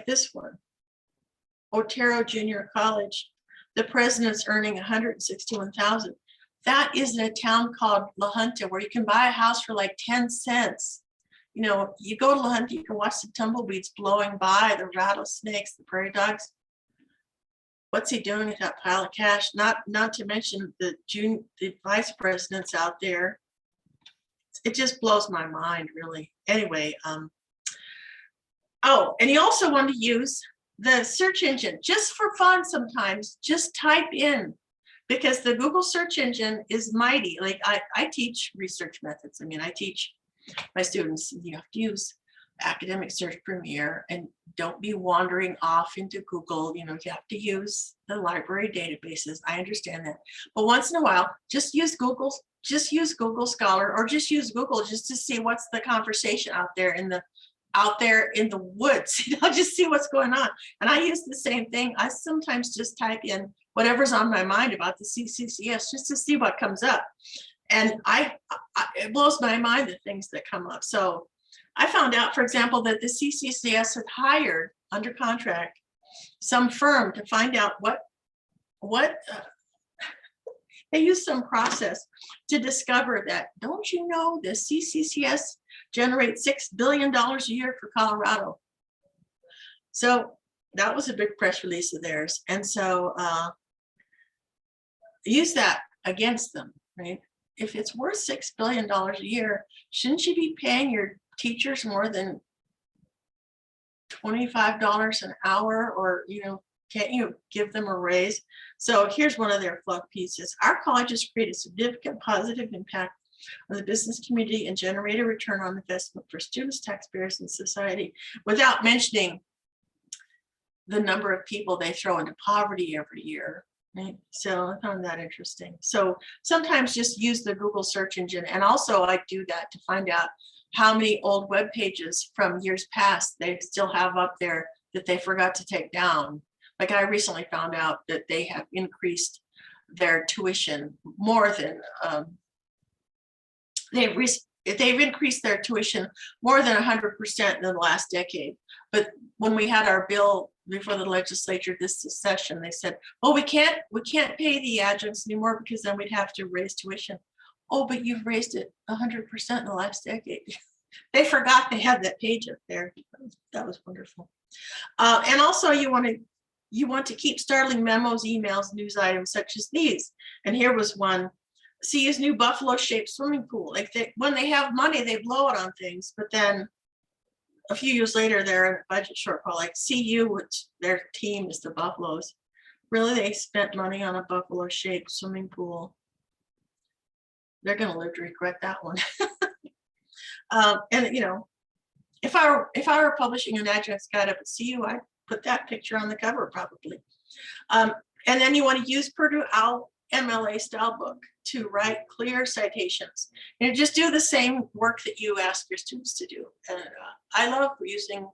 this one, Otero Junior College, the president's earning 161,000. That is in a town called La Junta, where you can buy a house for like 10 cents. You know, you go to La Junta, you can watch the tumbleweeds blowing by, the rattlesnakes, the prairie dogs. What's he doing with that pile of cash? Not to mention the vice presidents out there. It just blows my mind, really. Anyway, oh, and he also wanted to use the search engine just for fun sometimes. Just type in, because the Google search engine is mighty. Like I teach research methods. I mean, I teach my students, you have to use Academic Search Premier, and don't be wandering off into Google. You know, you have to use the library databases. I understand that. But once in a while, just use Google Scholar, or just use Google just to see what's the conversation out there in the woods, you know, just see what's going on. And I use the same thing. I sometimes just type in whatever's on my mind about the CCCS just to see what comes up. And it blows my mind the things that come up. So I found out, for example, that the CCCS had hired under contract some firm to find out what they used some process to discover that, don't you know, the CCCS generates $6 billion a year for Colorado. So that was a big press release of theirs. And so use that against them, right? If it's worth $6 billion a year, shouldn't you be paying your teachers more than $25 an hour, or, can't you give them a raise? So here's one of their fluff pieces. Our colleges create a significant positive impact on the business community and generate a return on investment for students, taxpayers, and society, without mentioning the number of people they throw into poverty every year. Right? So I found that interesting. So sometimes just use the Google search engine. And also I do that to find out how many old web pages from years past they still have up there that they forgot to take down. Like I recently found out that they have increased their tuition more than, they've increased their tuition more than 100% in the last decade. But when we had our bill before the legislature this session, they said, "Oh, we can't pay the adjuncts anymore because then we'd have to raise tuition." Oh, but you've raised it 100% in the last decade. They forgot they had that page up there. That was wonderful. And also, you want to keep startling memos, emails, news items such as these. And here was one. CU's new buffalo-shaped swimming pool. Like when they have money, they blow it on things, but then a few years later, they're in a budget shortfall. Like CU, which their team is the Buffaloes. Really, they spent money on a buffalo-shaped swimming pool. They're going to live to regret that one. And if I were publishing an adjunct's guide up at CU, I'd put that picture on the cover probably. And then you want to use Purdue OWL MLA style book to write clear citations. And just do the same work that you ask your students to do. And I love using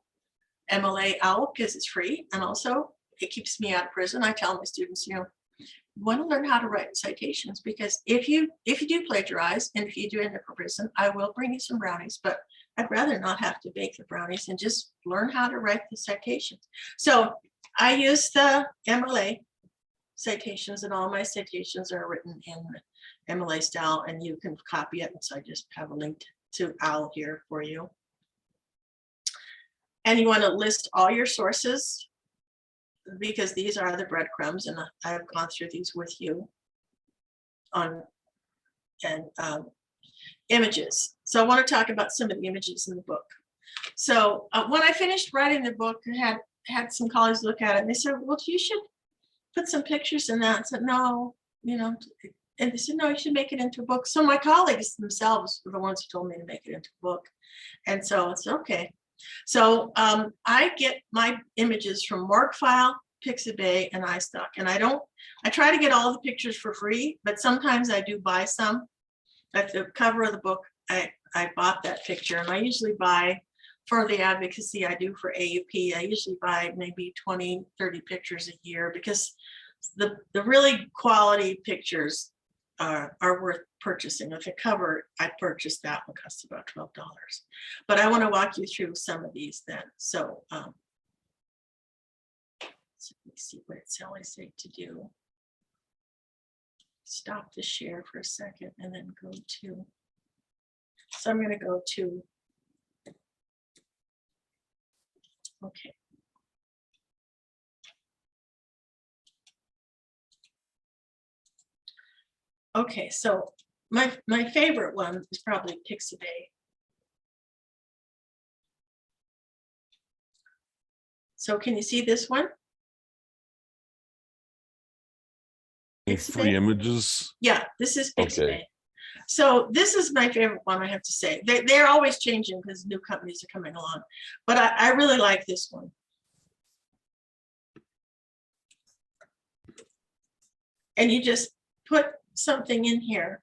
MLA OWL because it's free, and also it keeps me out of prison. I tell my students, want to learn how to write citations, because if you do plagiarize and if you do end up in prison, I will bring you some brownies, but I'd rather not have to bake the brownies and just learn how to write the citations. So I use the MLA citations, and all my citations are written in MLA style, and you can copy it. And so I just have a link to OWL here for you. And you want to list all your sources, because these are the breadcrumbs, and I've gone through these with you on images. So I want to talk about some of the images in the book. So when I finished writing the book, I had some colleagues look at it, and they said, "Well, you should put some pictures in that." I said, "No, and they said, "No, you should make it into a book." So my colleagues themselves were the ones who told me to make it into a book. And so it's okay. So I get my images from Morgfile, Pixabay, and iStock. And I try to get all the pictures for free, but sometimes I do buy some. At the cover of the book, I bought that picture, and I usually buy, for the advocacy I do for AUP, I usually buy maybe 20, 30 pictures a year, because the really quality pictures are worth purchasing. With the cover, I purchased that one, cost about $12. But I want to walk you through some of these then. So let me see what it's telling me to do. Stop the share for a second and then go to, so I'm going to go to, okay. Okay, so my favorite one is probably Pixabay. So can you see this one? Free images. Yeah, this is Pixabay. Okay. So this is my favorite one, I have to say. They're always changing because new companies are coming along, but I really like this one. And you just put something in here,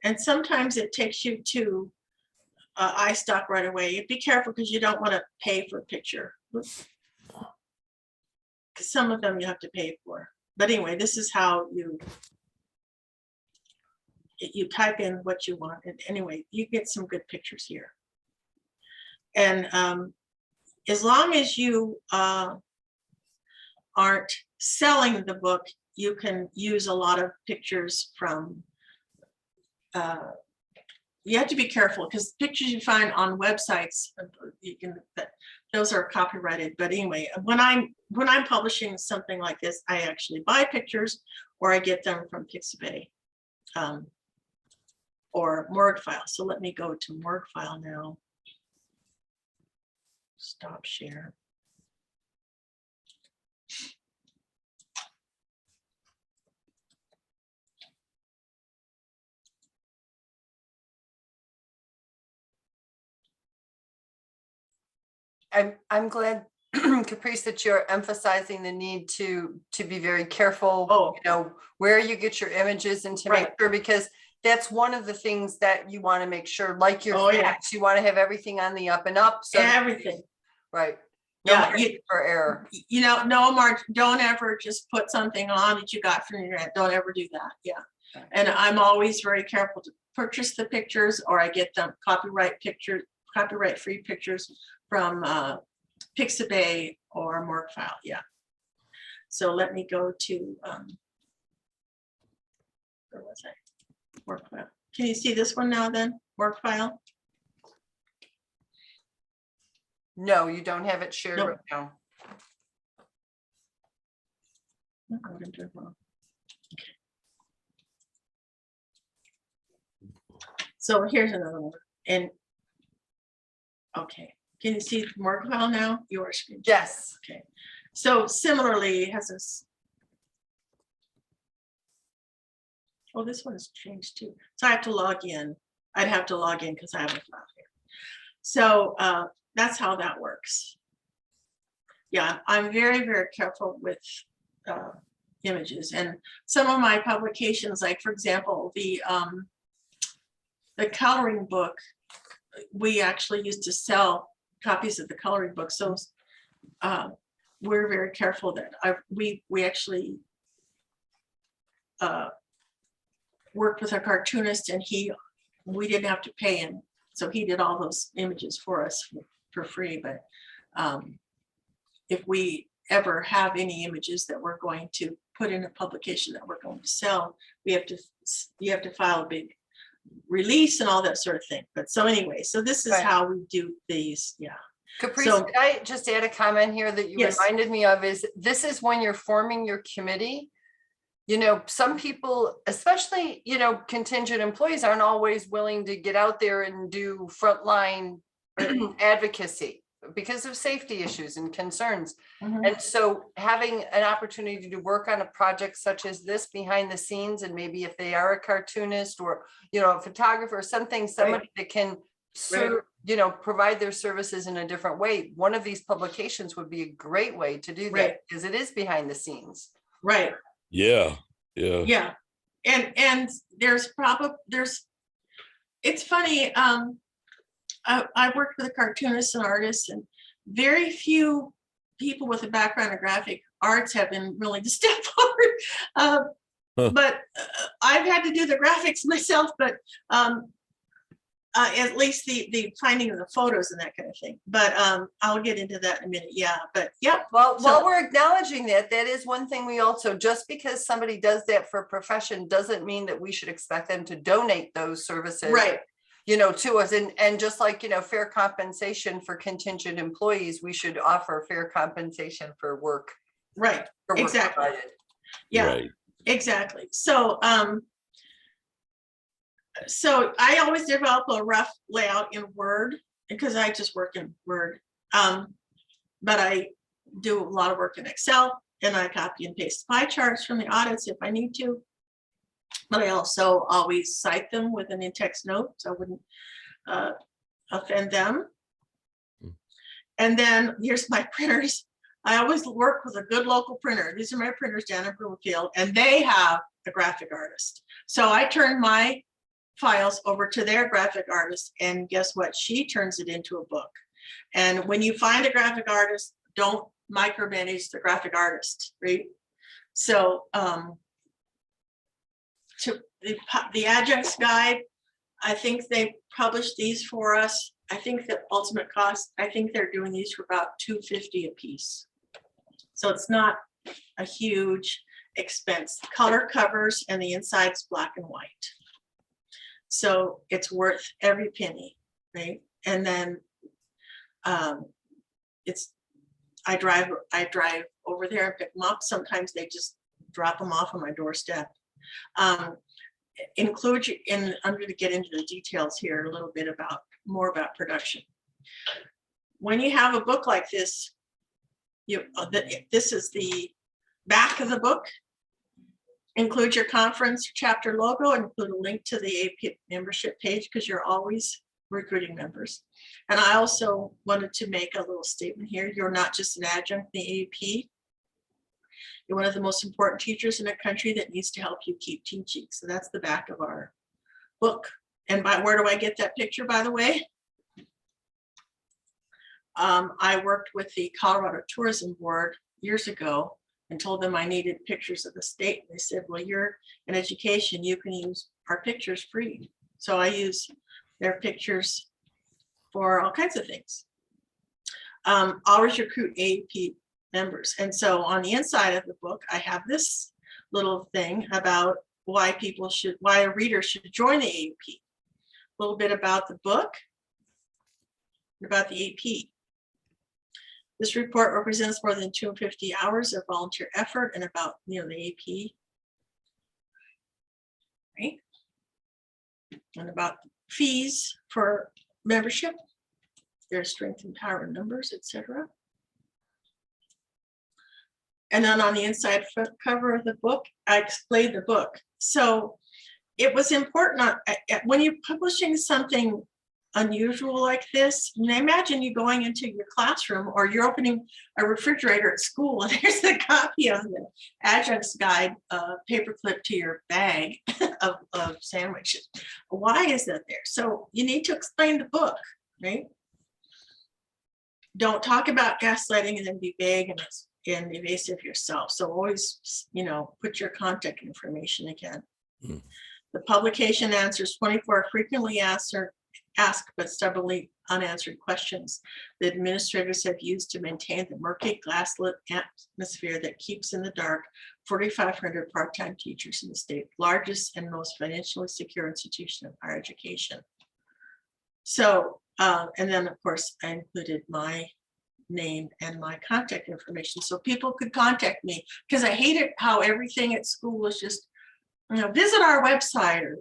and sometimes it takes you to iStock right away. Be careful, because you don't want to pay for a picture. Some of them you have to pay for. But anyway, this is how you type in what you want. And anyway, you get some good pictures here. And as long as you aren't selling the book, you can use a lot of pictures from, you have to be careful, because pictures you find on websites, those are copyrighted. But anyway, when I'm publishing something like this, I actually buy pictures, or I get them from Pixabay. or morgue file. So let me go to morgue file now. Stop share. I'm glad, Caprice, that you're emphasizing the need to be very careful, Oh. you know, where you get your images and to make Right. sure, because that's one of the things that you want to make sure, like your Oh, yeah. facts, you want to have everything on the up and up. So Everything. right. No Yeah, margin for error. You know, no margin, don't ever just put something on that you got from the internet. Don't ever do that. Yeah. Okay. And I'm always very careful to purchase the pictures, or I get them copyright free pictures from Pixabay or morgue file. Yeah. So let me go to where was I? Morgue file. Can you see this one now then? Morgue file? No, you don't have it shared Nope. right now. I'm gonna do it wrong. Okay. So here's another one. And okay, can you see the morgue file now? Your screen. Yes. Okay. So similarly, it has this. Oh, this one has changed too. So I have to log in. I'd have to log in because I have a file here. So that's how that works. Yeah, I'm very, very careful with images, and some of my publications, like for example, the coloring book, we actually used to sell copies of the coloring book. So we're very careful that we actually worked with a cartoonist, and we didn't have to pay him, so he did all those images for us for free. But if we ever have any images that we're going to put in a publication that we're going to sell, you have to file a big release and all that sort of thing. But so anyway, so this is Right. how we do these. Yeah. Caprice, So- could I just add a comment here that you Yes. reminded me of? Is this is when you're forming your committee. You know, some people, especially, you know, contingent employees, aren't always willing to get out there and do frontline advocacy because of safety issues and concerns. Mhm. And so having an opportunity to work on a project such as this behind the scenes, and maybe if they are a cartoonist or, you know, a photographer or something, somebody that can serve, you know, provide their services in a different way. One of these publications would be a great way to do that, Right. because it is behind the scenes. Right. Yeah, yeah. Yeah. And it's funny. I worked with a cartoonist and artist, and very few people with a background in graphic arts have been willing to step forward. But I've had to do the graphics myself, but at least the finding of the photos and that kind of thing. But I'll get into that in a minute. Yeah, but yeah. Well, So- while we're acknowledging that, that is one thing we also, just because somebody does that for a profession doesn't mean that we should expect them to donate those services. Right. You know, to us, and just like, you know, fair compensation for contingent employees, we should offer fair compensation for work. Right. For work Exactly. provided. Yeah. Right. Exactly. So so I always develop a rough layout in Word because I just work in Word. But I do a lot of work in Excel, and I copy and paste pie charts from the audits if I need to. But I also always cite them with an in-text note, so I wouldn't offend them. And then here's my printers. I always work with a good local printer. These are my printers down in Broomfield, and they have a graphic artist. So I turn my files over to their graphic artist, and guess what? She turns it into a book. And when you find a graphic artist, don't micromanage the graphic artist, right? So to the adjuncts guide, I think they published these for us. I think the ultimate cost, I think they're doing these for about $250 a piece. So it's not a huge expense. Color covers, and the inside's black and white. So it's worth every penny, right? And then I drive over there and pick them up. Sometimes they just drop them off on my doorstep. include you in, I'm going to get into the details here a little bit about more about production. When you have a book like this, this is the back of the book. Include your conference chapter logo, include a link to the AP membership page because you're always recruiting members. And I also wanted to make a little statement here. You're not just an adjunct in the AP. You're one of the most important teachers in a country that needs to help you keep teaching. So that's the back of our book. And where do I get that picture, by the way? I worked with the Colorado Tourism Board years ago and told them I needed pictures of the state. They said, well, you're in education, you can use our pictures free. So I use their pictures for all kinds of things. Always recruit AAP members. And so on the inside of the book, I have this little thing about why a reader should join the AAP. A little bit about the book, about the AP. This report represents more than 250 hours of volunteer effort and about, the AP, right? And about fees for membership, their strength and power in numbers, etc. And then on the inside front cover of the book, I explained the book. So it was important when you're publishing something unusual like this. I imagine you going into your classroom or you're opening a refrigerator at school and there's a copy of the adjunct's guide paperclip to your bag of sandwiches. Why is that there? So you need to explain the book, right? Don't talk about gaslighting and then be vague and evasive yourself. So always, put your contact information again. Mm. The publication answers 24 frequently asked but stubbornly unanswered questions that administrators have used to maintain the murky glass-lit atmosphere that keeps in the dark 4,500 part-time teachers in the state's largest and most financially secure institution of higher education. So, and then of course I included my name and my contact information so people could contact me, because I hated how everything at school was just, visit our website, or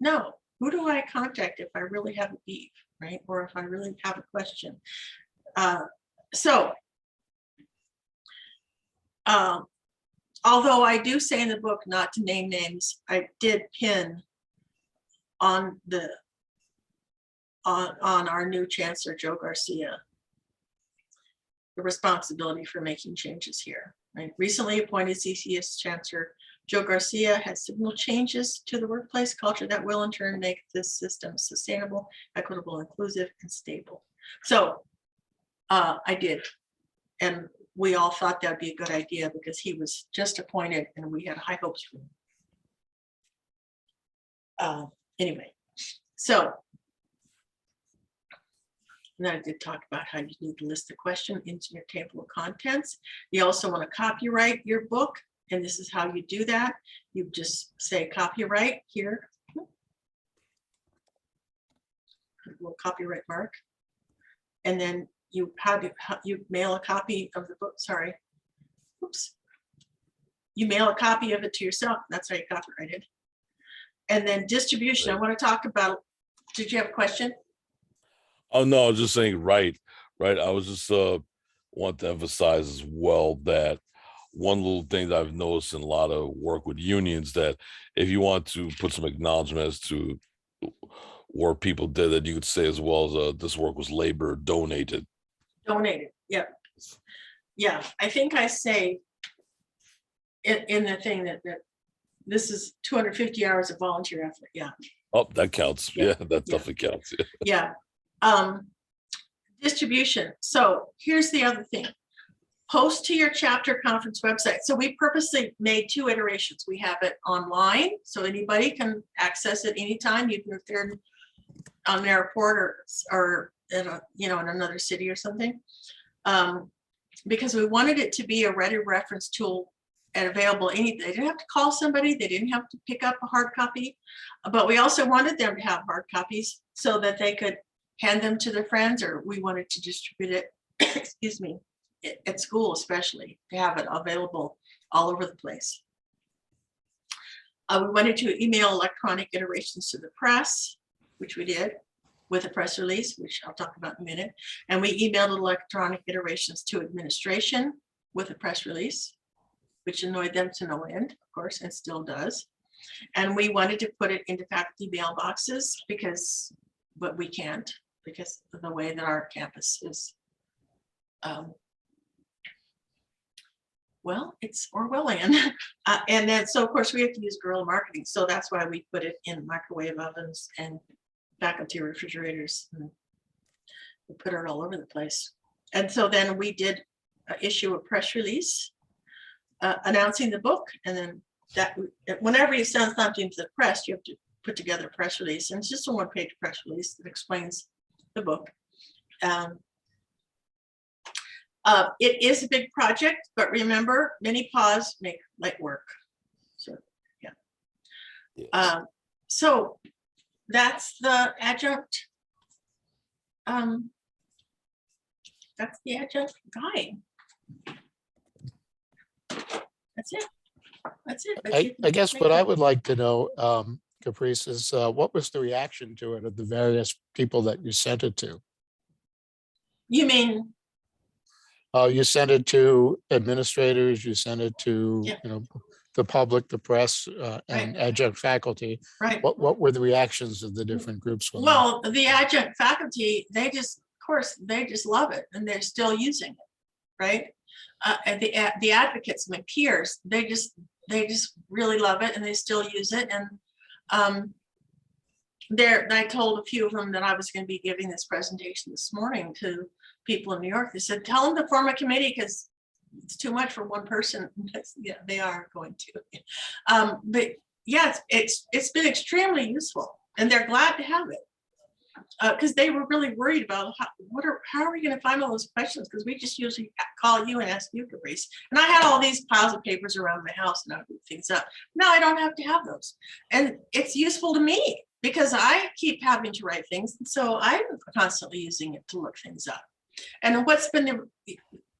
no. Who do I contact if I really have a beef, right? Or if I really have a question. Although I do say in the book not to name names, I did pin on our new Chancellor, Joe Garcia, the responsibility for making changes here. Right? Recently appointed CCS Chancellor Joe Garcia has signaled changes to the workplace culture that will in turn make this system sustainable, equitable, inclusive, and stable. So I did. And we all thought that'd be a good idea because he was just appointed and we had high hopes for him. Anyway, so and then I did talk about how you need to list the question into your table of contents. You also want to copyright your book. And this is how you do that. You just say copyright here. A little copyright mark. And then you mail a copy of the book, sorry. Oops. You mail a copy of it to yourself. That's how you copyright it. And then distribution, I want to talk about, did you have a question? Oh, no, I was just saying, right. I was just want to emphasize as well that one little thing that I've noticed in a lot of work with unions, that if you want to put some acknowledgement as to work people did, that you could say as well as this work was labor donated. Donated, yeah. Yeah, I think I say in the thing that this is 250 hours of volunteer effort, yeah. Oh, that counts. Yeah, that definitely counts. Yeah. Distribution. So here's the other thing. Post to your chapter conference website. So we purposely made 2 iterations. We have it online, so anybody can access it anytime, even if they're on an airport or in in another city or something. Because we wanted it to be a ready reference tool and available they didn't have to call somebody, they didn't have to pick up a hard copy, but we also wanted them to have hard copies so that they could hand them to their friends, or we wanted to distribute it, excuse me, at school especially, to have it available all over the place. We wanted to email electronic iterations to the press, which we did with a press release, which I'll talk about in a minute. And we emailed electronic iterations to administration with a press release, which annoyed them to no end, of course, and still does. And we wanted to put it into faculty mailboxes but we can't because of the way that our campus is. Well, it's Orwellian. And then, so of course we have to use guerrilla marketing. So that's why we put it in microwave ovens and faculty refrigerators. And we put it all over the place. And so then we did issue a press release announcing the book. And then that whenever you send something to the press, you have to put together a press release. And it's just a one-page press release that explains the book. It is a big project, but remember, many paws make light work. So, yeah. Yes. So that's the adjunct. That's the adjunct guide. That's it. That's it. But you I can guess make what I it- would like to know, Caprice, is what was the reaction to it of the various people that you sent it to? You mean, You sent it to administrators, you sent it to, Yeah. the public, the press, and adjunct faculty. right? What were the reactions of the different groups? when they- Well, the adjunct faculty, they just, of course, they just love it and they're still using it, right? And the advocates, my peers, they just really love it and they still use it. And I told a few of them that I was going to be giving this presentation this morning to people in New York. They said, tell them to form a committee because it's too much for one person. Yeah, they are going to. But yeah, it's been extremely useful and they're glad to have it. Because they were really worried about how are we going to find all those questions? Because we just usually call you and ask you, Caprice. And I had all these piles of papers around my house and I would look things up. Now I don't have to have those. And it's useful to me because I keep having to write things. And so I'm constantly using it to look things up. And what's been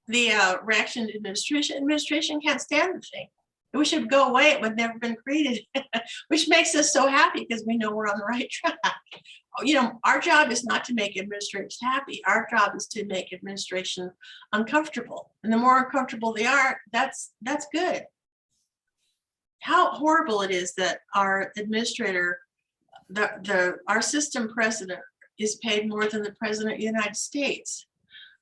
the reaction to administration? Administration can't stand the thing. We should go away. It would never been created, which makes us so happy because we know we're on the right track. You know, our job is not to make administrators happy. Our job is to make administration uncomfortable. And the more uncomfortable they are, that's good. How horrible it is that our administrator, our system president is paid more than the president of the United States.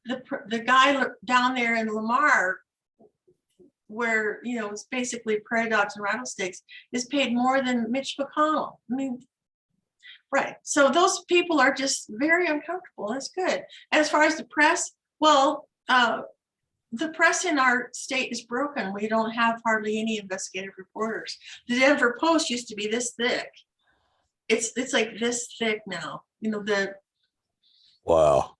The guy down there in Lamar, where, you know, it's basically prairie dogs and rattlesnakes, is paid more than Mitch McConnell. I mean, right. So those people are just very uncomfortable. That's good. As far as the press, well, the press in our state is broken. We don't have hardly any investigative reporters. The Denver Post used to be this thick. It's like this thick now. You know, Wow.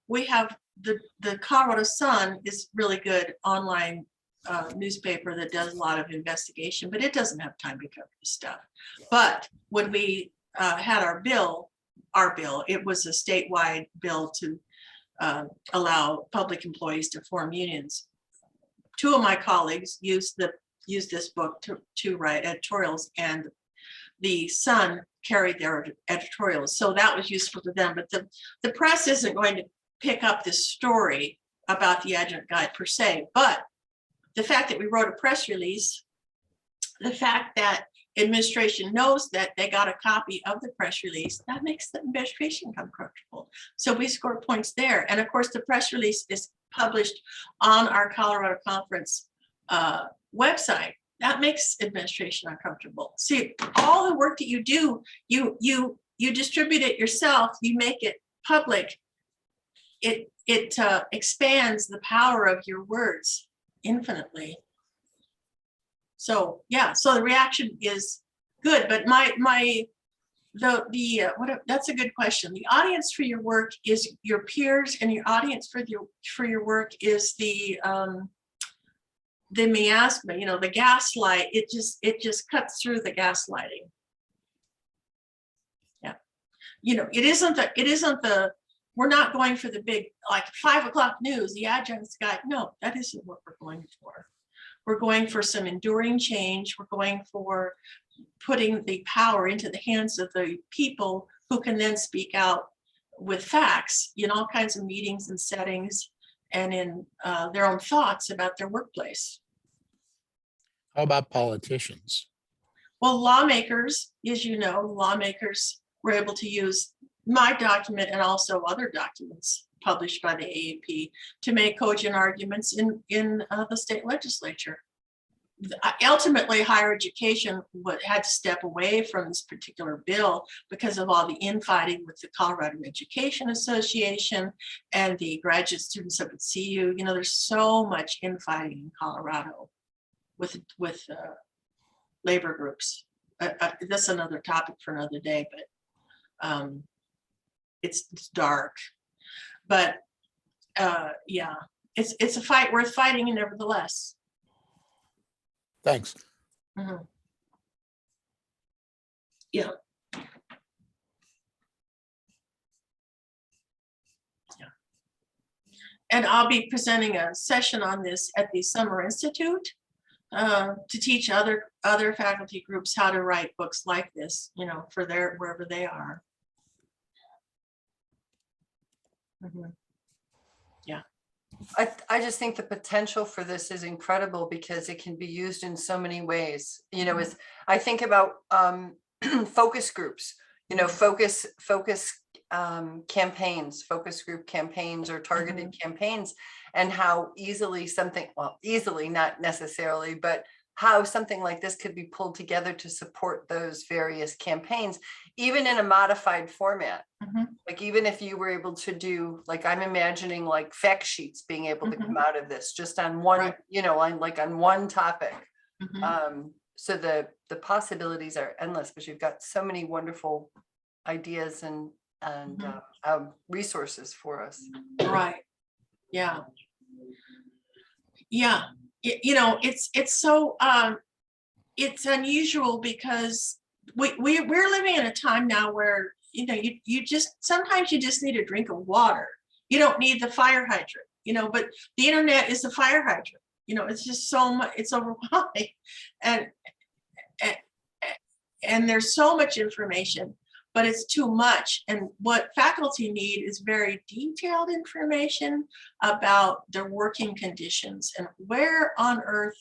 we have the Colorado Sun is really good online newspaper that does a lot of investigation, but it doesn't have time to cover this stuff. But when we had our bill, it was a statewide bill to allow public employees to form unions. Two of my colleagues used this book to write editorials, and the Sun carried their editorials. So that was useful to them, but the press isn't going to pick up this story about the adjunct guide per se, but the fact that we wrote a press release, the fact that administration knows that they got a copy of the press release, that makes the administration come comfortable. So we score points there. And of course, the press release is published on our Colorado Conference website. That makes administration uncomfortable. See, all the work that you do, you distribute it yourself, you make it public. It expands the power of your words infinitely. So yeah, so the reaction is good, but that's a good question. The audience for your work is your peers, and your audience for your work is the miasma, you know, the gaslight. It just cuts through the gaslighting. Yeah, you know, it isn't the we're not going for the big, like 5 o'clock news, the adjuncts guide. No, that isn't what we're going for. We're going for some enduring change. We're going for putting the power into the hands of the people who can then speak out with facts in all kinds of meetings and settings and in their own thoughts about their workplace. How about politicians? Well, lawmakers, as you know, lawmakers were able to use my document and also other documents published by the AAP to make cogent arguments in the state legislature. Ultimately, higher education had to step away from this particular bill because of all the infighting with the Colorado Education Association and the graduate students up at CU. You know, there's so much infighting in Colorado with labor groups. That's another topic for another day, but it's dark. But yeah, it's a fight worth fighting, nevertheless. Thanks. Mhm. Yeah. Yeah. And I'll be presenting a session on this at the Summer Institute to teach other faculty groups how to write books like this, for wherever they are. Mhm. Yeah. I just think the potential for this is incredible because it can be used in so many ways. As I think about focus groups, focus campaigns, focus group campaigns or targeted campaigns, and how easily easily, not necessarily, but how something like this could be pulled together to support those various campaigns, even in a modified format. Like even if you were able to do, like I'm imagining like fact sheets being able to come out of this just on one, Right. on one topic. So the possibilities are endless because you've got so many wonderful ideas and resources for us. Right. Yeah. Yeah. It's so it's unusual because we're living in a time now where you just sometimes you just need a drink of water. You don't need the fire hydrant, but the internet is the fire hydrant. It's just so much, it's overwhelming. And there's so much information, but it's too much. And what faculty need is very detailed information about their working conditions and where on earth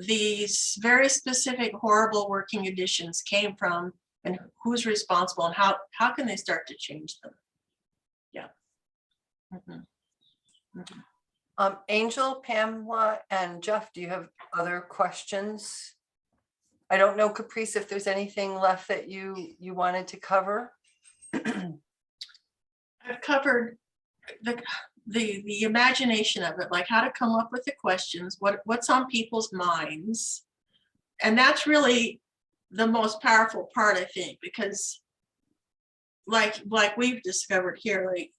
these very specific horrible working conditions came from and who's responsible and how can they start to change them. Yeah. Angel, Pamela, and Jeff, do you have other questions? I don't know, Caprice, if there's anything left that you wanted to cover. I've covered the imagination of it, like how to come up with the questions, what's on people's minds. And that's really the most powerful part, I think, because like we've discovered here, like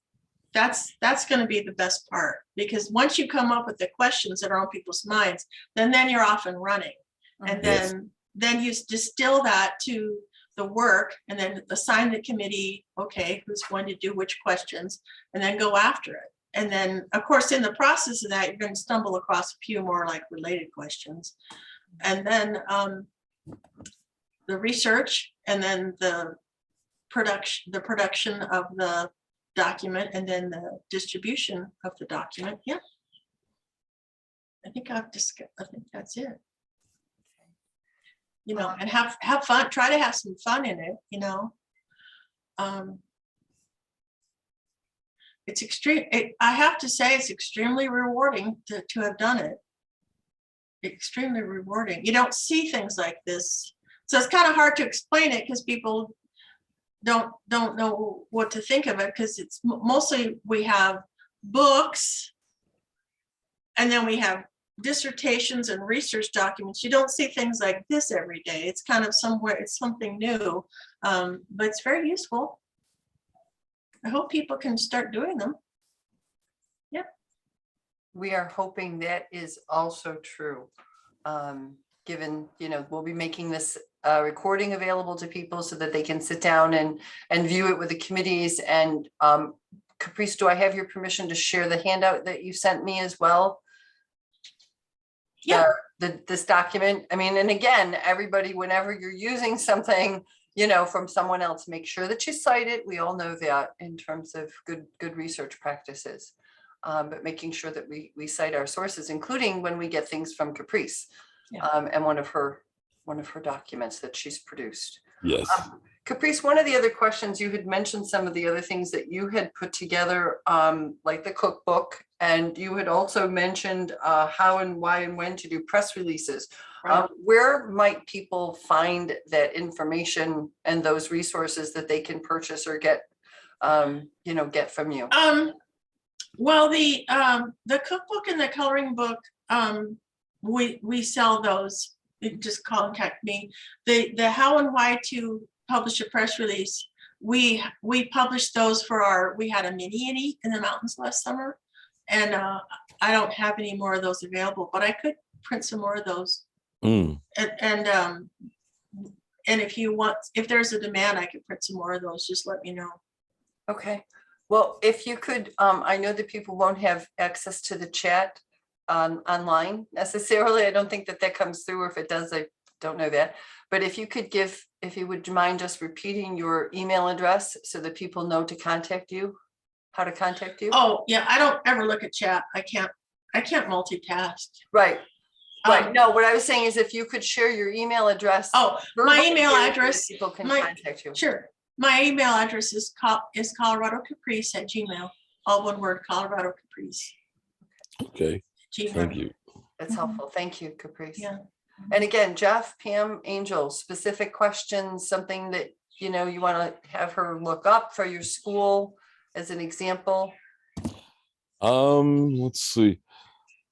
that's going to be the best part, because once you come up with the questions that are on people's minds, then you're off and running. And then you distill that to the work and then assign the committee, okay, who's going to do which questions, and then go after it. And then, of course, in the process of that, you're going to stumble across a few more like related questions. And then the research, and then the production of the document, and then the distribution of the document. Yeah. I think that's it. And have fun, try to have some fun in it, it's extreme. I have to say it's extremely rewarding to have done it. Extremely rewarding. You don't see things like this. So it's kind of hard to explain it because people don't know what to think of it, because it's mostly we have books and then we have dissertations and research documents. You don't see things like this every day. It's kind of it's something new, but it's very useful. I hope people can start doing them. Yeah. We are hoping that is also true. Given, we'll be making this recording available to people so that they can sit down and view it with the committees. And Caprice, do I have your permission to share the handout that you sent me as well? Yeah. this document. I mean, and again, everybody, whenever you're using something, from someone else, make sure that you cite it. We all know that in terms of good research practices. But making sure that we cite our sources, including when we get things from Caprice, Yeah. and one of her documents that she's produced. Yes. Caprice, one of the other questions, you had mentioned some of the other things that you had put together, like the cookbook, and you had also mentioned how and why and when to do press releases. Right. Where might people find that information and those resources that they can purchase or get from you? Well, the cookbook and the coloring book, we sell those. You can just contact me. The how and why to publish a press release, we published those we had a mini in the mountains last summer, and I don't have any more of those available, but I could print some more of those. Mm. And if there's a demand, I could print some more of those. Just let me know. Okay. Well, if you could, I know that people won't have access to the chat online necessarily. I don't think that comes through, or if it does, I don't know that. But if you would mind just repeating your email address so that people know to contact you, how to contact you. Oh, yeah, I don't ever look at chat. I can't multitask. Right. No, what I was saying is if you could share your email address. Oh, my email verbally, address. People can my- contact you. Sure. My email address is coloradocaprice@gmail. All one word, Colorado Caprice. Okay. Gmail. Thank you. That's helpful. Thank you, Caprice. Yeah. And again, Jeff, Pam, Angel, specific questions, something that, you want to have her look up for your school as an example. Let's see.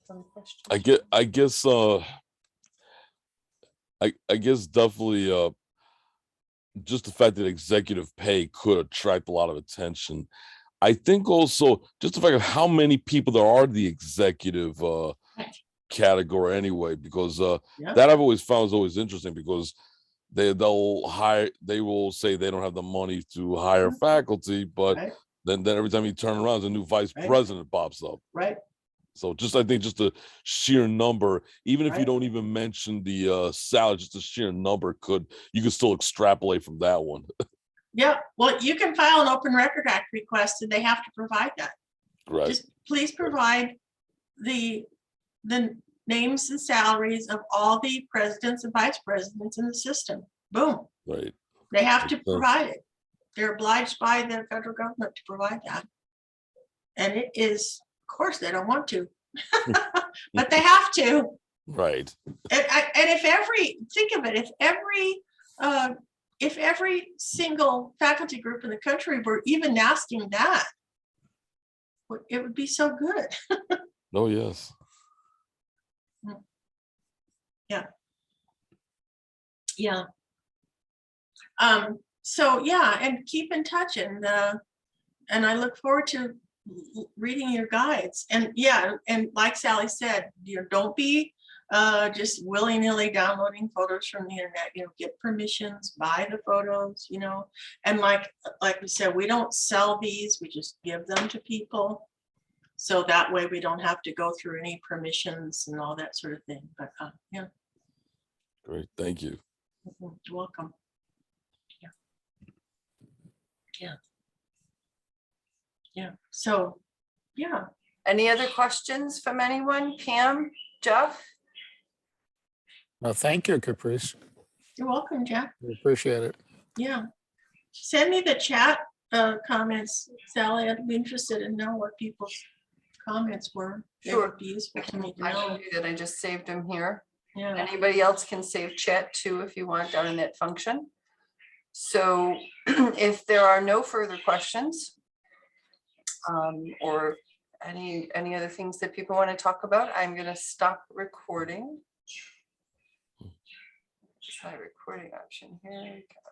Some questions? I guess I guess definitely just the fact that executive pay could attract a lot of attention. I think also just the fact of how many people there are in the executive category anyway, because Yeah. that I've always found is always interesting, because they will say they don't have the money to hire faculty, but Right. then every time you turn around, a new vice Right. president pops up. Right. So I think just the sheer number, even if you Right. don't even mention the salary, just the sheer number you could still extrapolate from that one. Yeah. Well, you can file an Open Record Act request, and they have to provide that. Right. Just please provide the names and salaries of all the presidents and vice presidents in the system. Boom. Right. They have to Makes sense. provide it. They're obliged by the federal government to provide that. And it is, of course, they don't want to, but they have to. Right. And think of it, if every single faculty group in the country were even asking that, it would be so good. Oh, yes. Yeah. So yeah, and keep in touch, and I look forward to reading your guides. And yeah, and like Sally said, don't be just willy-nilly downloading photos from the internet. Get permissions, buy the photos, and like we said, we don't sell these, we just give them to people, so that way we don't have to go through any permissions and all that sort of thing. But yeah. Great. Thank you. You're welcome. Yeah. So, yeah. Any other questions from anyone? Pam, Jeff? Well, thank you, Caprice. You're welcome, Jeff. We appreciate it. Yeah. Send me the chat comments, Sally. I'd be interested in know what people's comments were. They Sure. would be useful to me to I know. can do that. I just saved them here. Yeah. Anybody else can save chat too if you want down in that function. So if there are no further questions, or any other things that people want to talk about, I'm going to stop recording. Try recording option here.